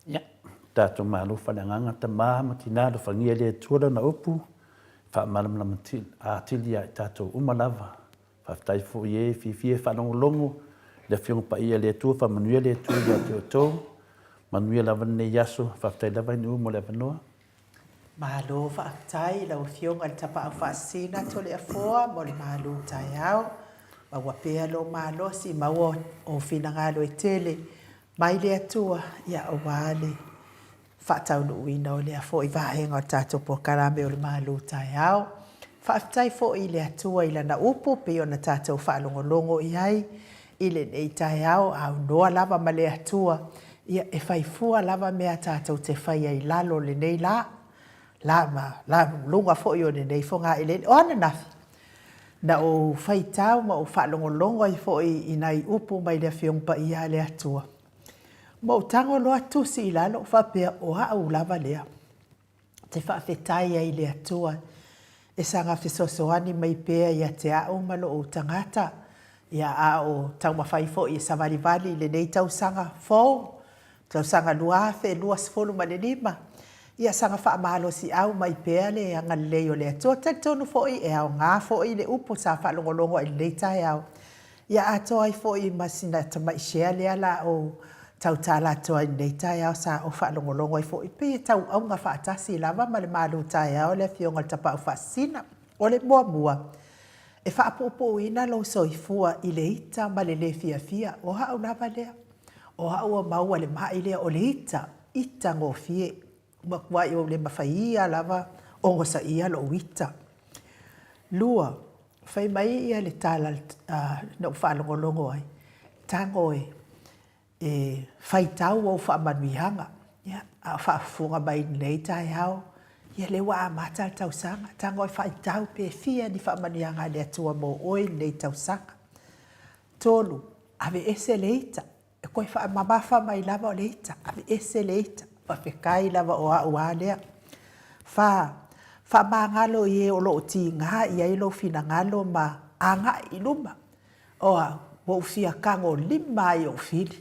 Ia, tātou mālo whananganga ta māma tina lo whangia le tuara na upu, wha malamlama ātili a tātou umalava, whaftai fo ie fifie whanongolongo, le whiongo pa ia le tua, whamanuia le tua ia te o tō, manuia lava nei yaso, whaftai lava inu mo le wanoa. Malo whaatai lau whionga le tapa au whaasina to le afoa mo le malo tai au. Ma wapea lo malo si maua o whinangalo e tele. Mai le atua ia o wale. Whaatau no uina o le afo i vahenga o tātou po karame o le malo tai au. Whaatai fo i le atua i lana upo pe o na tātou whaalongolongo i ai. I le nei tai au noa lava ma le atua. Ia e whaifua lava mea tātou te whai ai lalo le nei la. La lunga fo i o le nei fonga i le ona nafi. Na o whaitau ma o whaalongolongo i fo i nai upo mai le whiongpa i a le atua. Mo tango loa tusi i lalo whapea o hau lava lea. Te whaafetai ai le atua. E sanga whisosoani mai pea i a te au malo o tangata. Ia a o tau mawhai fo i Savali Valley le nei tau sanga fo. Tau sanga luafe, luas folu ma le lima. Ia sanga wha mahalo si au mai pea le anga leo le atua. Te tonu fo i e au ngā fo i le upo sa wha longolongo i le tai au. Ia atoa i fo i masina tamai shea le ala o tau tala atoa i le tai au sa o wha longolongo i fo i pe tau au ngā wha atasi lava ma le malu tai au le fionga tapa au wha sina. O le mua mua. E wha apopo ina lo so i fua i le ita ma le fia fia. O hau lava lea. O hau o maua le maa i lea o le ita ngō fie. Makwai o le mawhaia lava o ngosa ia lo wita. Lua, whai mai ia le tala no whaalongolongo ai. Tango e whai tau o whaamanuihanga. A whaafunga mai nei tai hao. Ia le waa mata tau sanga. Tango e whai tau pe fia ni whaamanuihanga le atua mo oi nei tau sanga. Tolu, ave ese leita. E koe whaamamafa mai lava o leita. Ave ese leita. Whawhekai lava o au alea. Wha mangalo i e o lo ti ngā i ai lo fina ngalo ma anga i luma. Oa, wo fia kango lima i o fili.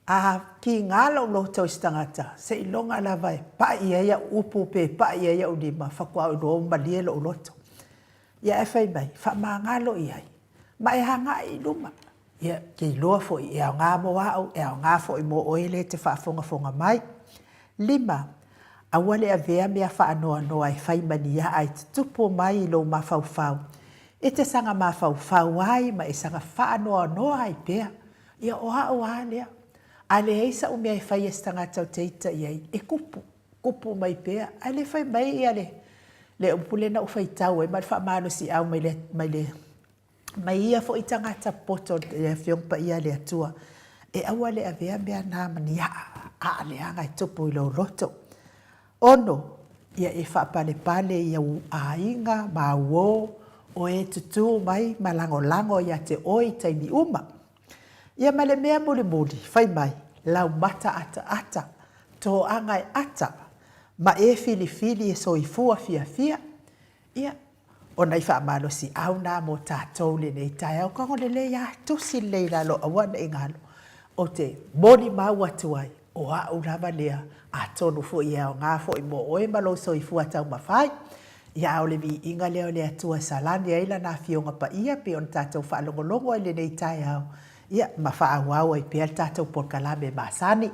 A ki ngalo lo tau stangata, se ilonga lava e pa i eia upu pe pa i eia o lima, whakua o lo malie lo loto. Ia e whai mai, wha mangalo i ai. Ma e hanga i luma. Ia, ki loa fo i eo ngā mo au, eo ngā fo i mo oele te whaafonga mai. Lima, awale a vea mea whaanoa noa e whaimania ai te tupo mai i lo mawhauwhau. E te sanga mawhauwhau ai ma e sanga whaanoa noa ai pea. Ia oha o alea. Ale eisa o mea e whai e stanga tau teita i ai. E kupu mai pea. Ale whai mai i ale. Le upule na ufai tau e mara whaamano si au mai le. Mai ia fo i tangata poto e whiongpa ia le atua. E awale a vea mea nā mani a leanga i tupu i lo roto. Ono, ia e whaapale ia a inga, ma uo, o e tutu mai, ma lango ia te oi taimi uma. Ia male mea muli, whai mai, lau mata ata, tō anga e ata, ma e fili e so i fua fia. Ia, o nei whaamalo si au nā mo tātou le nei tai au, kango le ia tusi leila lo awana i ngalo. O te moni mau atu ai, o au lava lea, a tonu fo i au ngā fo i mo oe malo so i fua tau mawhai. Ia au le vi inga leo lea tua salani aila nā fionga pa ia pe on tātou whaalongolongo ai le nei tai au. Ia ma whaau ai pe al tātou porkalame masani.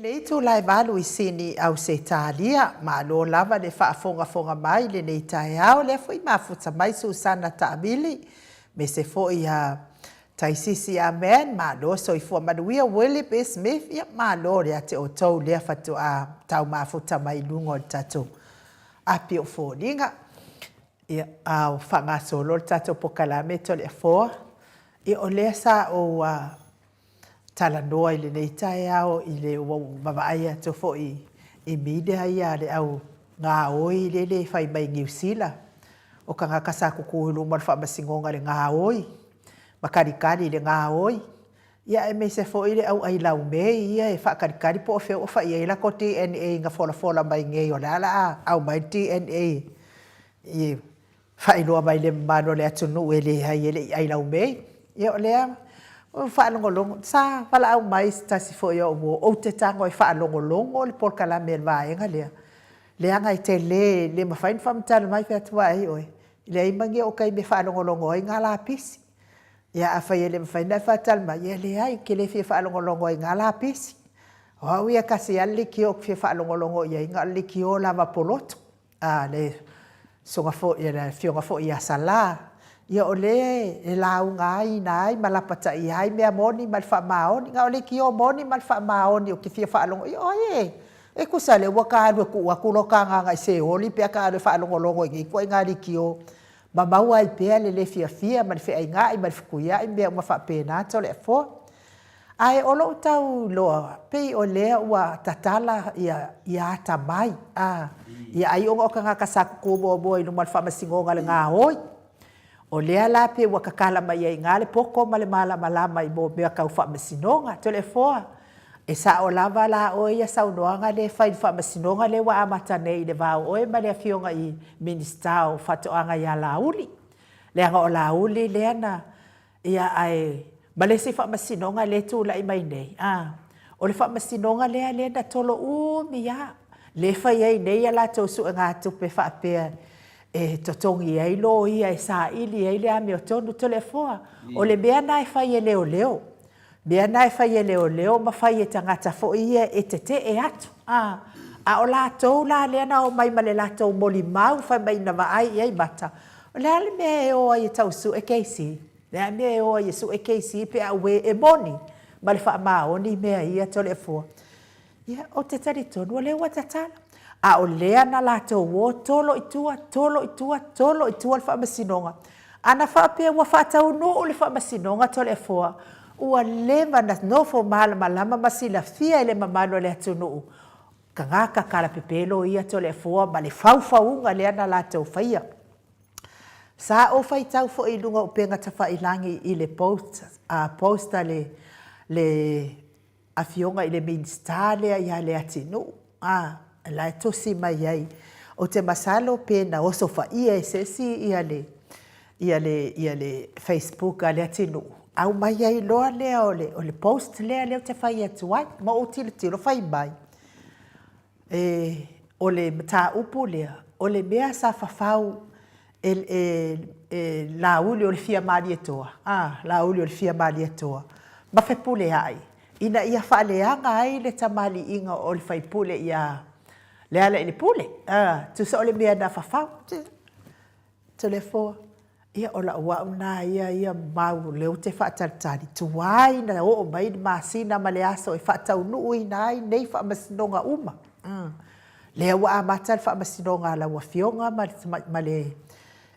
le itu lai valu I sini au se talia ma lo lava le whaafonga mai le nei tai au le fo I mafuta mai Susana Taabili me se fo I taisisi a men ma lo so I fo manuia Willie B. Smith ia ma lo le ate o tau le fatu a tau mafuta mai lungo tatu api o fo linga ia au whanga solo tatu pokalame to le fo I o le sa o tala noa I le nei tai au I le wawaia to fo I media ia le au ngā oi le whai mai ngiusila o ka ngaka sa kukuhulu mar wha masingonga le ngā oi makarikari le ngā oi ia e me se fo I le au ai lau mei ia e wha karikari po o wheo o wha ia ila ko DNA ngā fola mai ngei o le ala au mai DNA I wha iloa mai le mano le atunu e le hai ele ai lau mei ia o lea o whaalongolongo, sa wala au mai tasi fo ia o te tango I whaalongolongo le polka me vaenga lea. Lea ngai te le mawhain whamtana mai whea tua ai oe. Lea imangi o kai me whaalongolongo ai ngā la pisi. Ia a whai ele mawhain nai whaatala mai, ia lea ai ke le whia whaalongolongo ai ngā la pisi. O au ia kasi ali ki o whia whaalongolongo ia ngā ali ki o lava poloto. Le songa fo ia le fionga fo ia sala. Ia o le lau ngai nai malapata I ai mea moni mal wha maoni. Nga o le ki o moni mal wha maoni o ki whia whaalongo. Ia oe, e kusale waka alu ku wakuloka ngai se oli pia ka alu whaalongolongo I kua ngari ki o. Ma maua I pia le fia mal whi ai ngai mal whikuia I mea uma wha pēnā to le fo. Ai o lo tau loa, pei o lea ua tatala ia tamai. Ia ai onga o ka ngaka saku kubo I lumal wha masingonga le ngā hoi. O lea la pe ua kakala mai ai ngale poko male malama I mo mea kau wha masinonga to le foa. E sa o lava la o ia saunoanga le whai wha masinonga le wa amata nei le vau oe ma le fionga I minista o whatoanga ia lauli. Lea nga o lauli lea na ia ai malesi wha masinonga le tūla I mai nei. O le wha masinonga lea na tolo umi ia. Le whai ai nei ala tau su ngā tupe wha apea. E totongi ai lo ia e sa ili ai le ame o tonu tole foa. O le mea nai whai e leo. Mea nai whai e leo ma whai e tangata fo ia e te e atu. A o la tau la lea na o mai ma le la tau moli mau whai mai na vaai i ai mata. O le ale mea e oa i tau su e keisi. Lea mea e oa i su e keisi pe a ue e moni. Ma le wha maoni mea ia tole foa. Ia o te tari tonu o le ua tatala. A o lea na lātou o tolo I tua le whaamasinonga. Ana whaapea ua whaatau no o le whaamasinonga to le foa. Ua lewa na nofo malama masila fia le mamalo le atu no. Ka ngaka kala pepelo ia to le foa ma le whauwhaunga lea na lātou whaia. Sa o whai tau fo I lunga o penga ta whailangi I le posta le afionga I le minsta lea ia le ati no. La e tosi mai ai o te masalo pena o sofa ia e sesi ia le Facebook a le atinu au mai ai loa lea o le post lea leo te whai atu ai ma o tilo whai mai o le mata upu lea o le mea sa whawhau la uli o le fia mali etoa la uli o le fia mali etoa ma whepule ai ina ia whaaleanga ai le tamali inga o le whaipule ia le ala I le pule. Tu sa o le mea na whawhau. Te le fōa. Ia o la ua una ia mau leo te whaataritari. Tuai na o mai masina ma le aso e whaatau nui na ai nei whaamasinonga uma. Lea ua amata le whaamasinonga la ua fionga ma le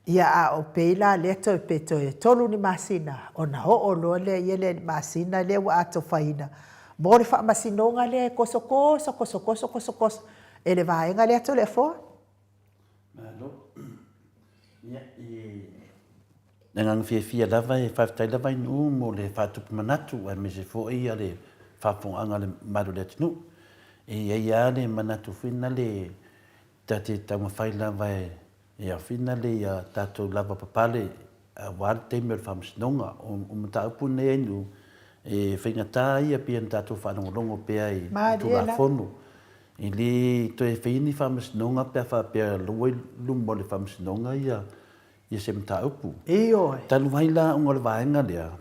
ia a o peila le to pe to tolu ni masina. O na o lo le ia le masina le ua ato whaina. Mo le whaamasinonga le koso. Ele vaenga le atu le foa? Malo. Ia ngang fia lava e whaftai lava I nu mo le whatupu manatu a me se fo ia le whafonga le maru le atinu. Ia le manatu whina le tate taunga whai lava e a whina le ia tatou lava papale a wāle teime le whamsinonga o mataupu ne enu e whaingata ia pia tatou whanongolongo pia I tua whonu. I li to e whini whamasinonga pia whapea luai lumo le whamasinonga ia se mataupu. Io. Tanu mai la unga le vaenga lea.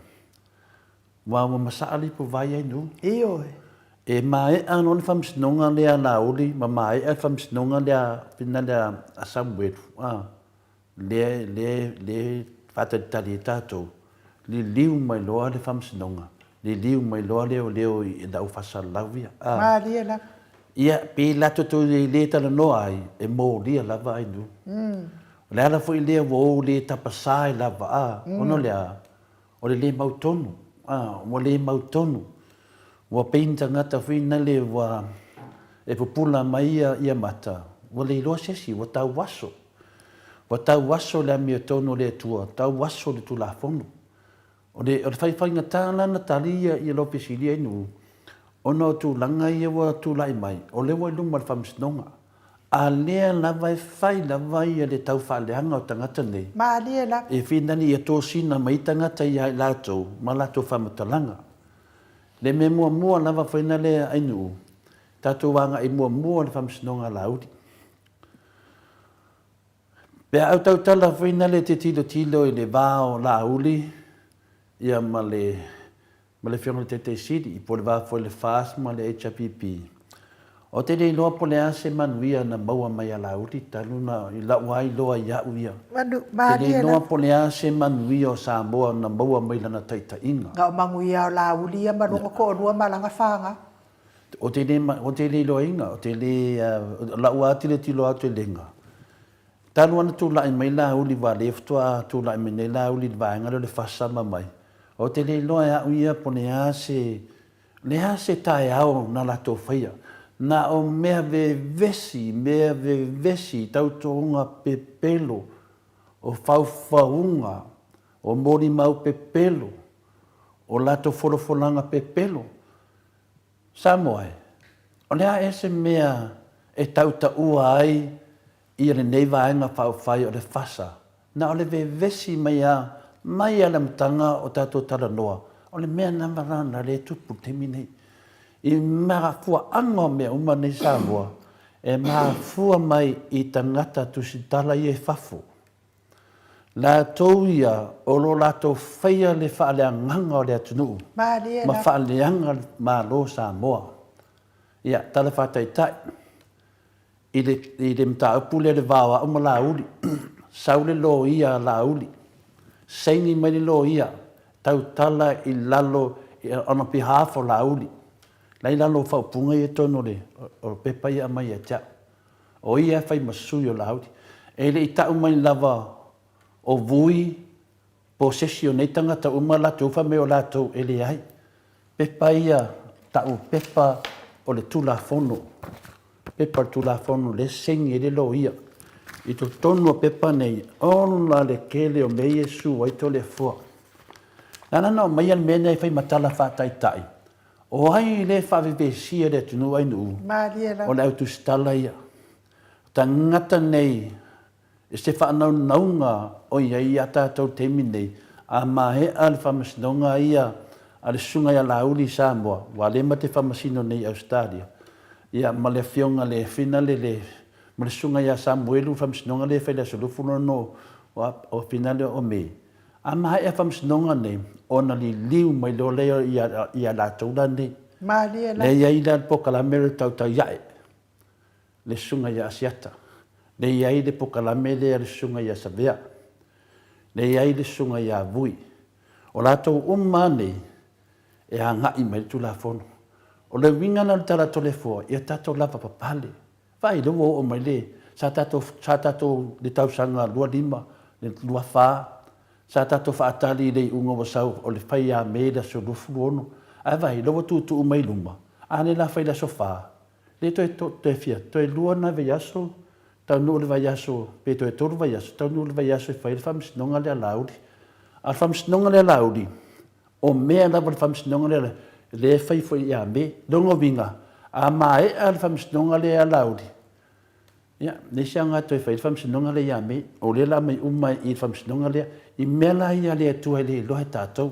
Wa masaali po vai ai nu. Io. E mai ano le whamsinonga lea lauli, ma mai e whamsinonga lea pina lea a Samuel. Le whatatari tātou. Li liu mai loa le whamsinonga. Li liu mai loa leo i lau whasalawia. Malia la. Ia, pe lato tu le tala noa ai, e mō lia lava ai nu. Le ala fo i lea wo le tapasai lava, ono lea, o le mautonu, o le mautonu. Wa peinta ngata whina le wa e pupula mai ia mata. Wa le loa sesi, wa tau waso. Wa tau waso le amia tono le tua, tau waso le tu la fono. O le whaiwhainga tāna na tali ia lope silia inu. Ono tu langa ia wa tu lai mai. O le wa ilunga le whamsinonga. A lea lava e whai lava ia le tau whaaleanga o tangata nei. Ma lea la. E whinani ia tō sina mai tangata ia i lātou, ma lātou whamatalanga. Le me mua lava whaina le ainu. Tātou wanga i mua le whamsinonga laudi. Pea au tau tala whaina le te tilo i le vāo lauli. Ia ma le whionga te te siri. I po le vāo le fast ma le HPP. O te le loa po le ase manuia na maua mai a laudi. Taluna i lauai loa i au ia. Te le loa po le ase manuia o Samoa na maua mai lana taita inga. Ngau manguia o lauli ia marunga ko rua malanga whanga. O te le loa inga, o te le lauati le tilo atu e lenga. Talu ana tu lai mai lauli wa leftua, tu lai mai ne lauli vaenga le whasama mai. O te le loa ia uia po le ase tae au na lato whaia. Na o mea vesi, tautounga pepelo, o whauwhaunga, o mori mau pepelo, o lato wholofolanga pepelo. Samoe, o lea ese mea e tauta ua ai i le neivaenga whauwhai o le whasa. Na o le vesi mai a lamtanga o tato tala noa. O le mea namarana le tupu temi nei. I mara fua ango mea uma nei Samoa, e mara fua mai i tangata tusitala i e whafo. La tau ia o lo lato whaia le whaaleanganga o le atunu. Ma whaaleanga ma lo Samoa. Ia, tala whataitai. I le mta upule le wawa uma lauli. Saule lo ia lauli. Saini mai lo ia. Tau tala i lalo on behalf o lauli. Lai lalo whaupunga i tono le, o pepa ia mai a tia. O ia whai masui o laudi. E le i tau mai lava o vui, posesio nei tangata uma lato uwha me o lato e le ai. Pepa ia tau pepa o le tula fono. Pepa tula fono le sengi e le lo ia. I to tono pepa nei, ona le kele o me Yesu ai to le fua. Nana mai al mena e whai matala whatai tai. O ai le whawewesia le tunu ai nuu. O le autu stala ia. Tangata nei, e se whanau naunga o iai a tātou temi nei. A mahe a le whamasinonga ia, a le sunga ia lauli Samoa. Wa le ma te whamasino nei Australia. Ia ma le fionga le fina le, ma le sunga ia Samuelu whamasinonga le whaile solufuno no o fina le o me. A mahe a whamasinonga nei, ona li liu mai lo leo ia la taula ni. Le ia ila pokalame le tau iae. Le sunga ia asiata. Le ia le pokalame le sunga ia savea. Le ia le sunga ia vui. O la tau umane e a ngai mai tu la fono. O le winga na tala tole fo, ia tato lava papale. Vai lo o mai le, sa tato le tau sanga lua lima, le lua fa. Sa tato whaatali lei unga wasau o le whai a meida so lufu ono. A vai, loa tu umai luma. Ane la whai la sofa. Le toi fia, toi lua na veiaso, tau nu le veiaso, pe toi toru veiaso, tau nu le veiaso i whai le whamsinonga le laudi. A whamsinonga le laudi, o mea lava le whamsinonga le whai fwai a me, longo vinga, a mae a le whamsinonga le laudi. Ia, ne sianga toi whai le whamsinonga le a me, o le la mai umai i whamsinonga le i mela ia le atua le lohe tātou.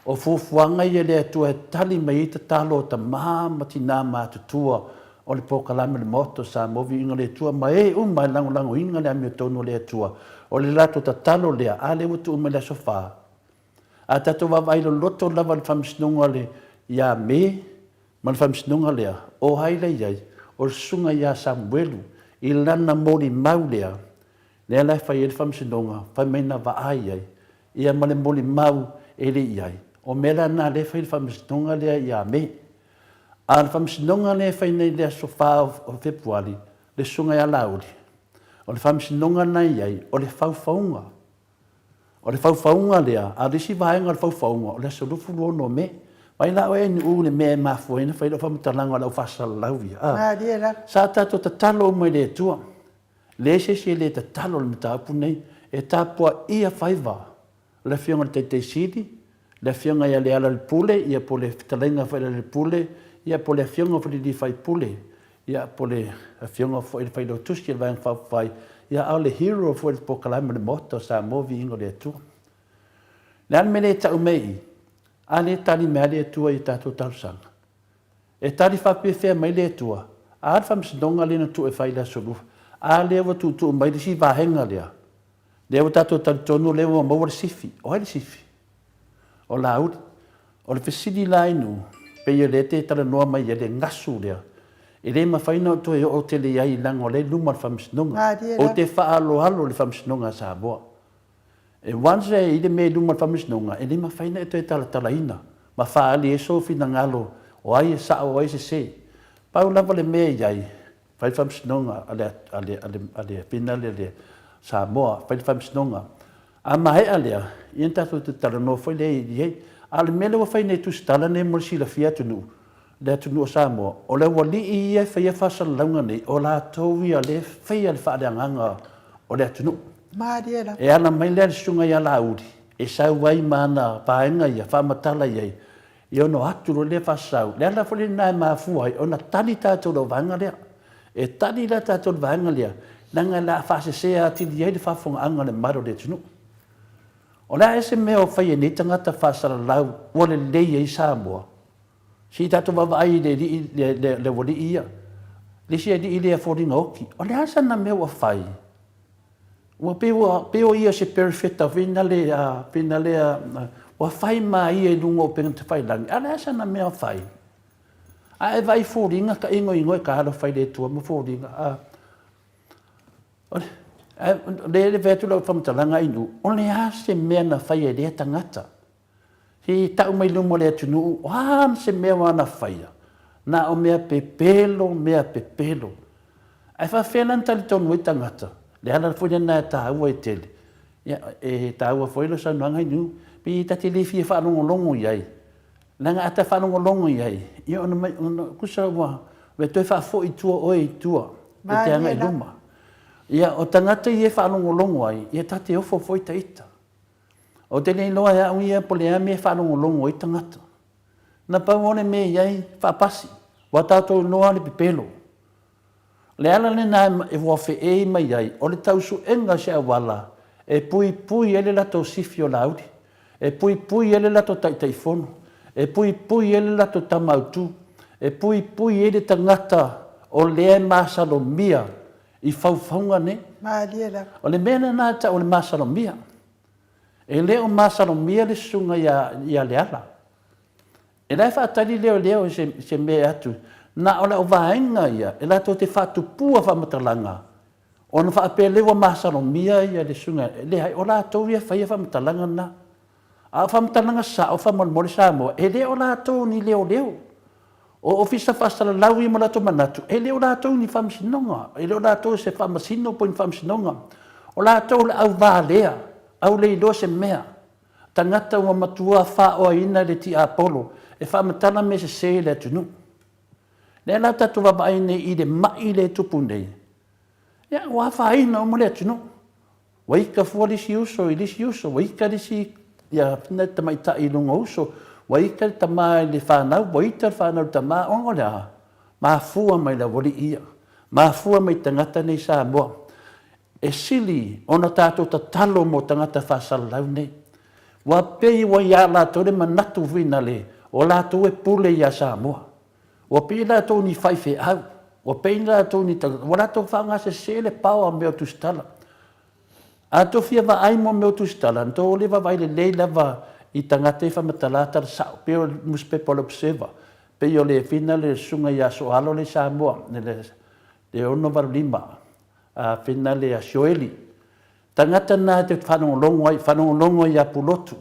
O fufuanga ia le atua tali mai ta talo ta mahamati nā mātutua o le pokalame le moto sa movi inga le atua ma e umai lango inga le amio tono le atua o le lato ta talo lea a le utu umai le sofa. A tato wawailo loto lava le whamsinonga le ia me Ma le whamsinonga lea, o haile iai, o le sunga ia Samuelu, I lana mori mau lea, lea lai whai e le whamsinonga, whai meina wa ai ai, ia ma le mori mau e le iai. O mera nā le whai le whamsinonga lea ia me. A le whamsinonga lea whai nei lea sofa o Februari, le sunga ia lauri. O le whamsinonga nei iai, o le whauwhaunga. O le whauwhaunga lea, a risi vaenga le whauwhaunga, o le salufu lono me. Vai la oe ni ule me mafuena, whai lo whamutalanga lau whasala lauia. Sa tato ta talo mai le tua. Le se le ta talo le matapu nei, e tapua ia whaiva. Le fionga le teitei siri, le fionga ia le ala le pule, ia po le fitalenga whai le pule, ia po le fionga whai li whai pule, ia po le fionga whai lo tuski le vang whai, ia au le hero whai le pokalama le moto sa movi ingo le tua. Le an mele tau mei, ane tali mea le tua I tātou tausanga. E tali whapea whea mai le tua. A ar whamsinonga le na tu e whaila solu. A lewa tu mai le si vahenga lea. Lewa tātou tali tonu lewa maua le sifi. O hai le sifi. O la auri. O le whesidi la inu. Pe ia le te tala noa mai ia le ngasu lea. E le mawhaina o tu e o te le iai langa o le luma le whamsinonga. O te whaalo halo le whamsinonga sa boa. E wanse I le me luma whamisnonga, e le mawhaina e toi tala ina. Ma whaali e sofi na ngalo, o ai e saa o ai se. Pau lava le mea iai, whai whamisnonga ale pina le Samoa, whai whamisnonga. A mahe alea, ian tatu te tala no whai le iei, a le mele wa whai ne tu stala ne morsi la fia tunu, le tunu o Samoa. O le wali I ia whai e whasala launga nei, o la towi a le whai a le whaaleanganga o le tunu. E ana mai lea sunga ia lauri. E sau wai mana paenga ia, whamatala iai. I ono aturo le whasau. Lea la whole nai mafua ai, ona tani tātou lo vanga lea. E tani la tātou lo vanga lea. Nanga la whasesea ati li ei le whafonga anga le maro le tunu. O lea ese mea o whai e ni tangata whasara lau, o le lei ei Samoa. Si tātou wawai le wali ia. Lisi e li i lea whoringa oki. O lea sana mea o whai. Wa peo ia se perfecta vina le wa fai mai e lungo penga te fai langi. Ala asa na mea fai. A e vai fōringa ka ingo e ka halo fai le tua ma fōringa. Le vetu lau whamatalanga inu. O le se mea na fai e lea tangata. Hi tau mai lumo le atunu. Waan se mea wana fai. Na o mea pepelo. Ai fa whelan tali tonu I tangata. Le ala foi na tāua e tele. E tāua foi lo sa nuanga inu. Pi ta te le fia whanongolongo iai. Nanga ata whanongolongo iai. I ona kusa wa. We toi whafo I tua oe I tua. E te anga I luma. Ia o tangata I e whanongolongo ai. Ia ta te ofo foi ta ita. O te le loa ia ui e pole a me whanongolongo I tangata. Na pauone me iai whapasi. Wa tātou noa le pipelo. Le ala le nā e wafe e mai ai, o le tausu enga se awala, e pui ele lato sifi o lauri, e pui ele lato taitaifono, e pui ele lato tamautu, e pui ele tangata o le masalomia I faufaunga ne. O le mena nata o le masalomia. E leo masalomia le sunga ia le ala. E lai whaatari leo se me atu, na ola o vaenga ia, e lato te whatupua whamatalanga. O na whaapelewa masalomia ia le sunga, le hai o lato ia whaia whamatalanga na. A whamatalanga sa o whamalmore Samoa, e leo lato ni leo. O ofisa whasala lau I malato manatu, e leo lato ni whamsinonga, e leo lato se whamasino po ni whamsinonga. O lato le au vālea, au le ilo se mea. Tangata ua matua wha o ina le ti Apollo, e whamatala me se le tunu. Le la tatu wa vai nei I le mai le tupu nei. Ia wa whaina o mo le tunu. Waika fua lisi uso, waika lisi ia pina tamaita I lunga uso, waika tama le whanau, waita whanau tama ongo lea. Mafua mai la wali ia. Mafua mai tangata nei Samoa. E sili ona tātou ta talo mo tangata whasalau nei. Wa pei wa ia lātou le manatu vina le, o lātou e pule ia Samoa. Wa pei lātou ni whaife au. Wa pei lātou ni taga. Wa lātou whangase se le pao a meo tustala. A to fia wa aimo meo tustala. Nto lewa vai le leila wa I tangate whamatalata sao. Pero muspe polo pseva. pe yo le fina le sunga ya so alo le Samoa le ono varlima a fina le a Soeli tangata na te whanongongo ia pulotu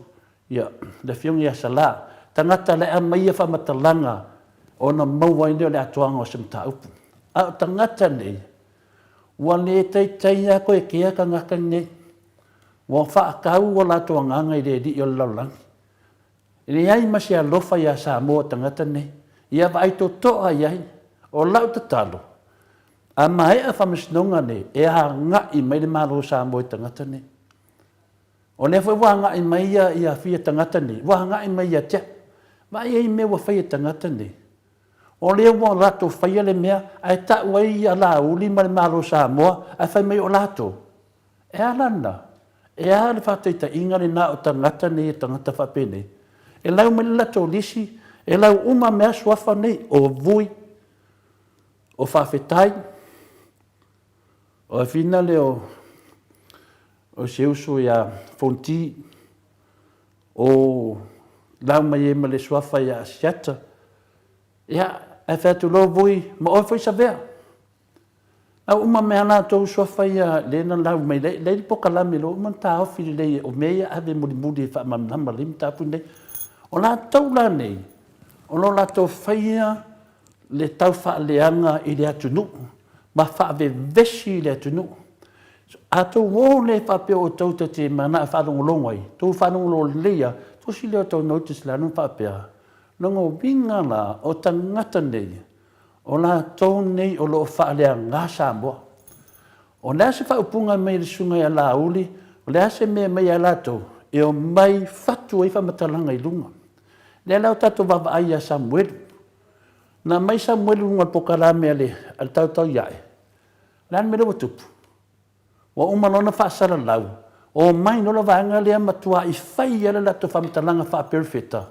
ia le fiong ia sala tangata le a mai fa matalanga ona maua inde le atuanga o semta upu a tangata nei wa le tai ya ko e kia ka ngaka nei wa fa kau wala to nganga ide di yo lalang ini ai masi alofa ya Samoa tangata nei ia vai to ai o lau te talo a mai a whamisnonga ne e ha ngai mai le malo Samoa tangata nei o ne foi wa ngai mai ia fia tangata nei wa ngai mai ia te mai ai me wa fia tangata nei o le wa lato fia le mea ai ta wai ia la uli mai le malo Samoa ai fai mai o lato e alana e ale whataita inga le na o tangata nei tangata whapene e lau mai lato lisi e lau uma mea suafa nei o vui o whawhetai o fina le o se uso ia fonti o lau mai e le suafa ia asiata ia e whatu lo vui ma o fwisa vea a uma mea na tau suafa ia lena lau mai le poka lami lo uma ta ofi le o mea ave muli wha mamnama lim tapu nei o la tau la nei o lo la tau whaia le tau wha leanga i le atunu ma wha ave vesi le atunu a tau wō le whape o tau te mana whanongolongoi tau whanongolo lea tau si leo tau notice la nu whapea nongo winga la o tangata nei o la tau nei o lo wha leanga Samoa o lea se whaupunga mai le sunga ia la uli o lea se mea mai a lato e o mai whatu i whamatalanga i lunga le lau tato wawa ai a Samuel na mai Samuel unga pokalame ale al tau iae lan mele watupu wa umalona whaasara lau o mai nola vanga lea matua i whai ala lato whamatalanga wha perfecta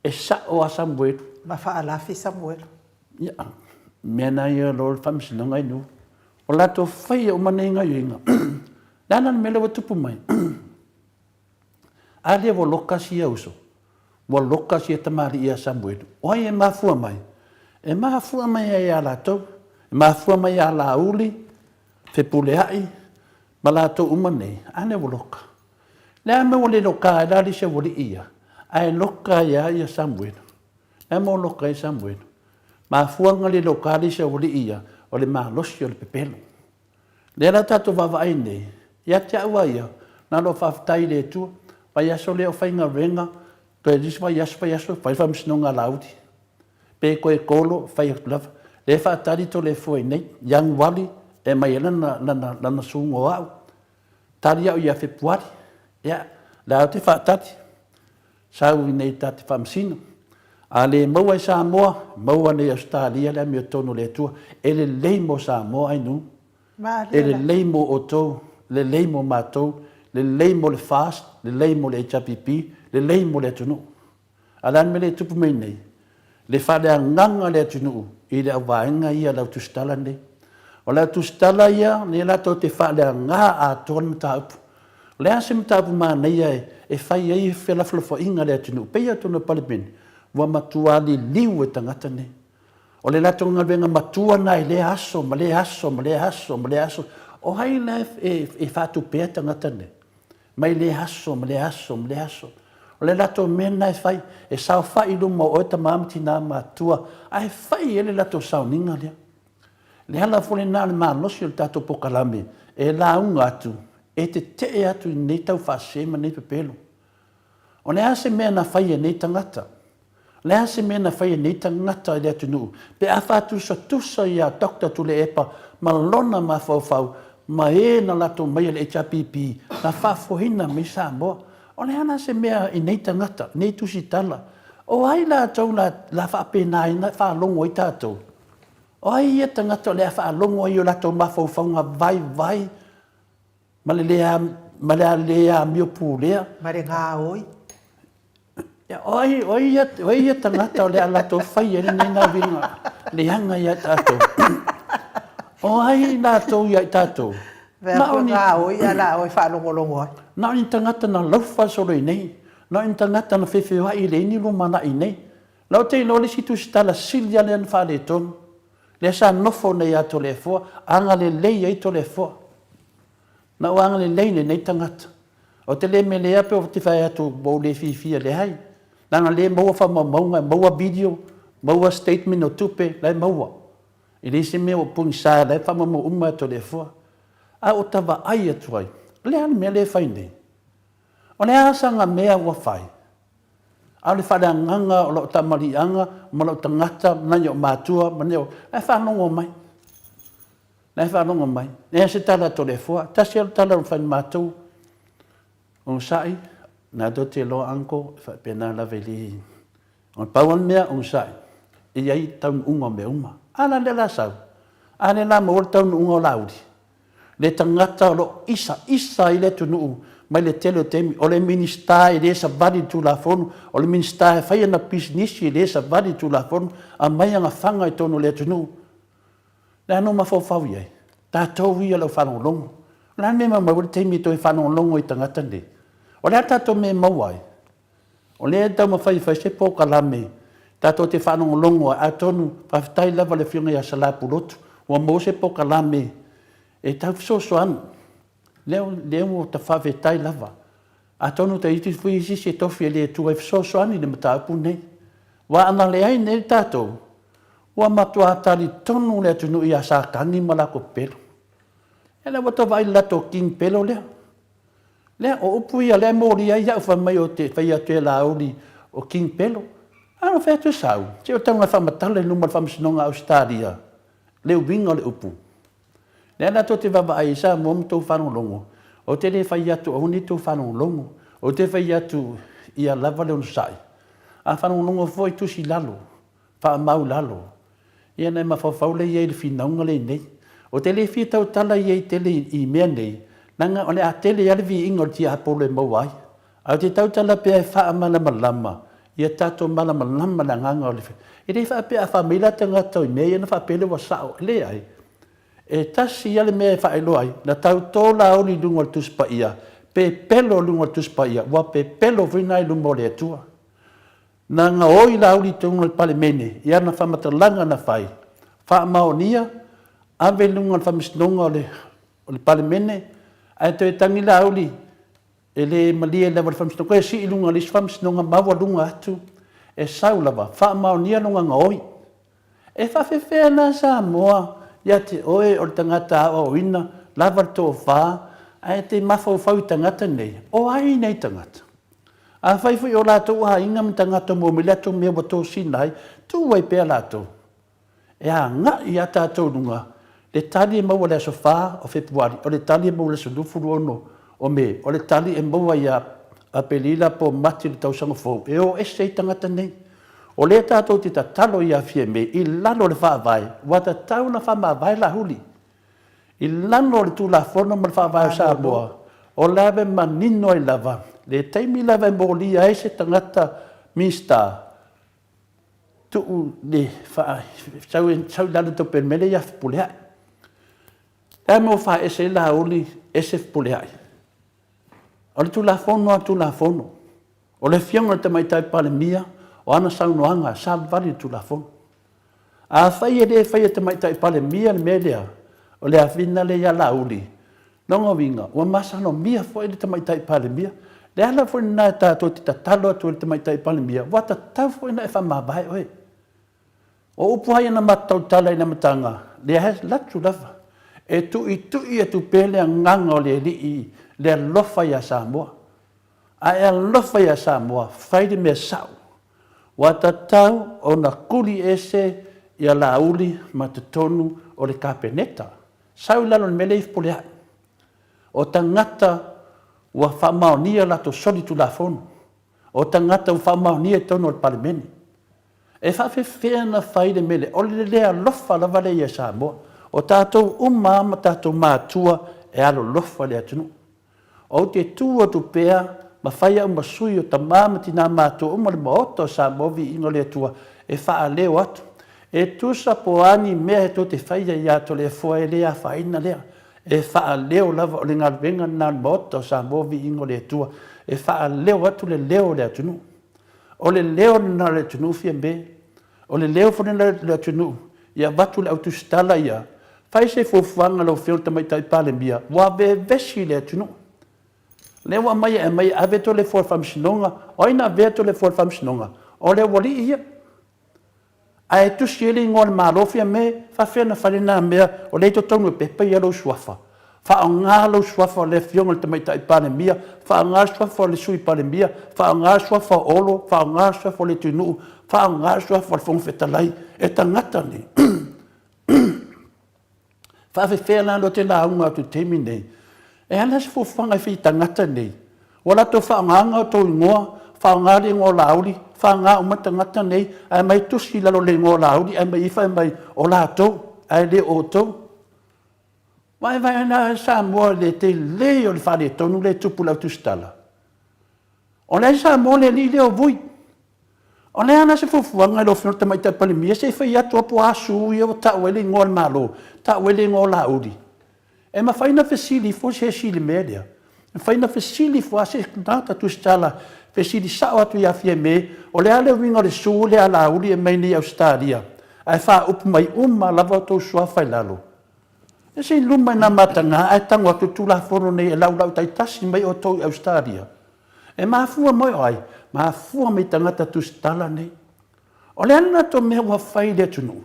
e sa o a Samuel Ma whaalafi Samuel. ia mena ia lor whamisinanga inu o lato whai o manenga inga lanan mele watupu mai alia wo loka si uso wa loka si tamari ia Samuel oi e mafua mai ai a latou e mafua mai a la uli fe puleai ma latou uma nei ane wa loka le ame o le loka e lali se wali ia ai loka ia Samuel e mo loka i Samuel mafua nga le loka li se wali ia o le malosi o le pepelo le la tato vava ai nei ia te awa ia na lo whaftai le tua vai aso leo whainga renga Pe dis vai aso, vai whamsinonga lauti. Pe koe kolo, whai lava. Le whaatari to le fwoi nei, yang wali, e mai lana sungo au. Tari au ia whepuari. Ia, lao te whaatari. Sau i nei tate whamsino. A le maua i Samoa, maua nei Australia, le mi o tono le tua. E le leimo Samoa ai nu. E le leimo o tau, le leimo mātou, le leimo le fast, le leimo le HPP, le leimo le tunu. Alan me le tupu mei nei. Le whare nganga le tunu, i le awaenga ia lau tustala nei. O lau tustala ia, ne lato te whare ngā a tōna mtaupu. Le ase mtaupu maa nei e whai ei whelaflofo inga le tunu. Peia tōna palimeni, wa matua li liu e tangata nei. O le lato ngā venga matua nai le aso, ma le aso, ma le aso, ma le aso. O hai le e whātu pēa tangata nei. Mai le aso, ma le aso, ma le aso. O le lato mena e whai, e sao whai luma o e ta mamati nā matua. Ai whai e le lato sao ninga lea. Le hala fole nā le mālosi o le tato pokalame. E la unga atu. E te e atu i nei tau whaasema nei pepelo. O le ase mea na whai e nei tangata. Le ase mea na whai e nei tangata i le atu nuu. Pe a whātu sa tusa i a dokta tu le epa. Ma lona ma whau. Ma e na lato mai le HPP. Na whafohina mi Samoa. O le ana se mea i nei tangata. Nei tusi tala. O ai la tau la whapena i na whalongo i tātou. O ai e tangata le whalongo i o lato ma whauwhaunga vai. Ma le lea mio pūlea. Ma re ngā oi. Oi e tangata o le alato whai e nei ngā vinga. Le hanga i a tātou. O ai nātou i a tātou. Vea ko ngā oi, ala oi whalongolongo ai. Nā ni tangata na lauwha soro i nei. Nā ni tangata na whewhewa i le ini luma na i nei. Lau te ino le situ stala silia le an whale tonu. Le sa nofo nei ato le fua, anga le lei aito le fua. Na o anga le lei le nei tangata. O te le me le ape o te whai atu bau le fifia le hai. Nanga le maua wha maunga, maua video, maua statement o tupe, lai maua. I le se mea o pungi sa, lai wha mamu uma ato le fua. A o tawa ai atu ai. Le an mea le whai nei. O le asanga mea ua whai. A le whare anganga o lau tamarianga, ma lau tangata, nai o mātua, ma neo, lai whanongo mai. Lai whanongo mai. Nea se tala to le fua, tasi alu tala o whai mātou. O sai, nā do te loa anko, whai pēnā lawe li. O pauan mea, o sai. I ai taun unga me uma. Ana le la sau. Ana la mo taun unga o lauri. Le tangata o lo isa i le tunuu. Mai le tele o temi, o le minista i le sa vadi tu la fonu, o le minista e whaia na pisnisi i le sa vadi tu la fonu, a mai anga whanga i tono le tunu. Le anu ma fawhau iai, tātou ia lau whanau longo. Le anu me mawari teimi to e whanau longo i tangata ne. O le tātou me mawai. O le tau ma whai se po kalame, tātou te whanau longo a tonu, whawhitai lava le whiunga i a salapu lotu, o mo se po kalame, e tau so anu. Leo o ta whawhetai lava. A tonu te iti fui isi se tofi e le tua e fsosoani le mataapu nei. Wa ana le ai nei tātou. Wa matua atari tonu le atunu i a sākani malako pelo. E le wata vai lato king pelo lea. Lea o upu ia lea mōri ai au whamai o te whai atu e la auri o king pelo. Ano whai atu sau. Te o tanga whamatala i lumar whamsinonga Australia. Leo winga le upu. Le ana to te vava ai sa mo to whanau longo. O te le whai atu o ni to whanau longo. O te whai atu i a lava leo sai. A whanau longo foi tusi lalo. Wha mau lalo. Ia nei ma whawhaule i e le whinaunga le nei. O te le whi tau tala i e tele i mea nei. Nanga o le a tele alvi ingo ti a pole mau ai. A te tau tala pia e wha malama lama. Ia tato malama lama na nganga o le whi. I re wha pia a whamila tanga tau i mea i na wha pele wa sao. Le ai. E tasi ale mea e whaelo ai, na tau tōla oni lungo al tuspa ia, pe pelo lungo al tuspa ia, wa pe pelo vinai lungo le atua. Na nga oi la uli tungo al pale mene, ia na whamatalanga na whai. Wha maonia, ave lungo al whamisnonga o le pale mene, ai te tangi la uli, e le malia lewa le whamisnonga, e si i lungo alis whamisnonga mawa lungo atu, e saulawa, wha maonia lunga nga oi. E whawhewhea na sa moa, ia te oe o tangata o ina, lava tō whā, ai te mawhau tangata nei, o ai nei tangata. A whaiwhi o lātou a inga mi tangata mō mi lato mea wa tō sinai, tū wai pēr lātou. E a ngā i a tātou nunga, le tali e maua le aso whā o Februari, o le tali e maua le aso lufuru ono o me, o le tali e maua i a pelila po mati le tausanga fōu, e o ese i tangata nei. O le tātou te tatalo i a fie me, i lano le whaavai, wata tau na whaavai la huli. I lano le tū la whono ma le whaavai o Samoa, o lawe manino i lava, le teimi lawe mōli a ese tangata mista, tuu le sau lalo to permele i a whipulehai. Ea mo wha ese la huli, ese whipulehai. O le tū la whono a tū la whono, o le whianga te maitai pale mia, o ana saunoanga, sa vali tu la fon. A whai e whai te mai tai pale mia le melea, o le awhina le ia lauli. Nonga winga, ua masano mia whai le te mai tai pale mia. Le ala whai nai tātou te tatalo atu le te mai tai pale mia, wata tau whai nai whamawai oe. O upuhai na matau tala i na matanga, le has latu lava. E tu i tu pele a nganga o le li i, le lofa ia Samoa. A e lofa ia Samoa, whai de mea sau. Wata tau o na kuli ese i a lauli ma te tonu o le kapeneta. Sau lalo ni mele ifpulea. O tangata ua whamaonia lato soli tu la fonu. O tangata ua whamaonia tonu o le palemene. E whawhewhea na whaide mele. O le lea lofa la vale i a Samoa. O tātou umama tātou mātua e alo lofa le atunu. O te tua tu pea ma whaia umasui o ta māmati nā mātua umare maoto sa movi ingo le tua e wha leo atu. E tusa po ani mea he to te whaia i ato le fua e lea whaina lea. E wha leo lava o le ngalwenga nā maoto sa movi ingo le tua e wha leo atu le leo le atunu. O le leo na le tunu fia be. O le leo fone le tunu. Ia watu le autu stala ia. Fai se fufuanga lo fio tamai tai pale bia. Wa be vesi le tunu. Le wa mai e mai ave to le for fam sinonga. Oina ve to le for fam sinonga. O le wali ia. Ai tu sieli ngol malofia me fa fena falina mea o le to tonu pepe ia lo suafa. Fa nga lo suafa le fio ngol tamai tai pale bia. Fa nga suafa le sui pale bia. Fa nga suafa olo. Fa nga suafa le tunu. Fa nga suafa le fong fetalai. E tangata ni. Fa fe fena lo te la unga tu temi nei. E ana se fofanga fi tangata nei. Wala to fa nga to ngoa. Fa nga le ngo lauli. Fa nga o matangata nei. Ai mai tusi lalo le ngo lauli. Ai mai ifa mai o la to. Ai le o to. Vai na sa mo le te le o le fa le tonu le tupu la tu stala. O le sa mo le li le o vui. O le ana se fufuanga lo fino tamai ta palimia se fai atu apu asu ia o ta wele ngol malo. Ta wele ngol lauli. E ma fai na fesili fo se sili media. E fai na fesili fo se nata tu stala. Fesili sa atu ia fie me. O le ale wingo le su le ala uli e mai ni Australia. Ai fa upu mai lava to sua fai lalo. E se luma na matanga ai tango atu tula fono nei e lau tai tasi mai o to Australia. E mafua moi ai. Mafua mai tangata tu stala nei. O le ana to me wa fai le tunu.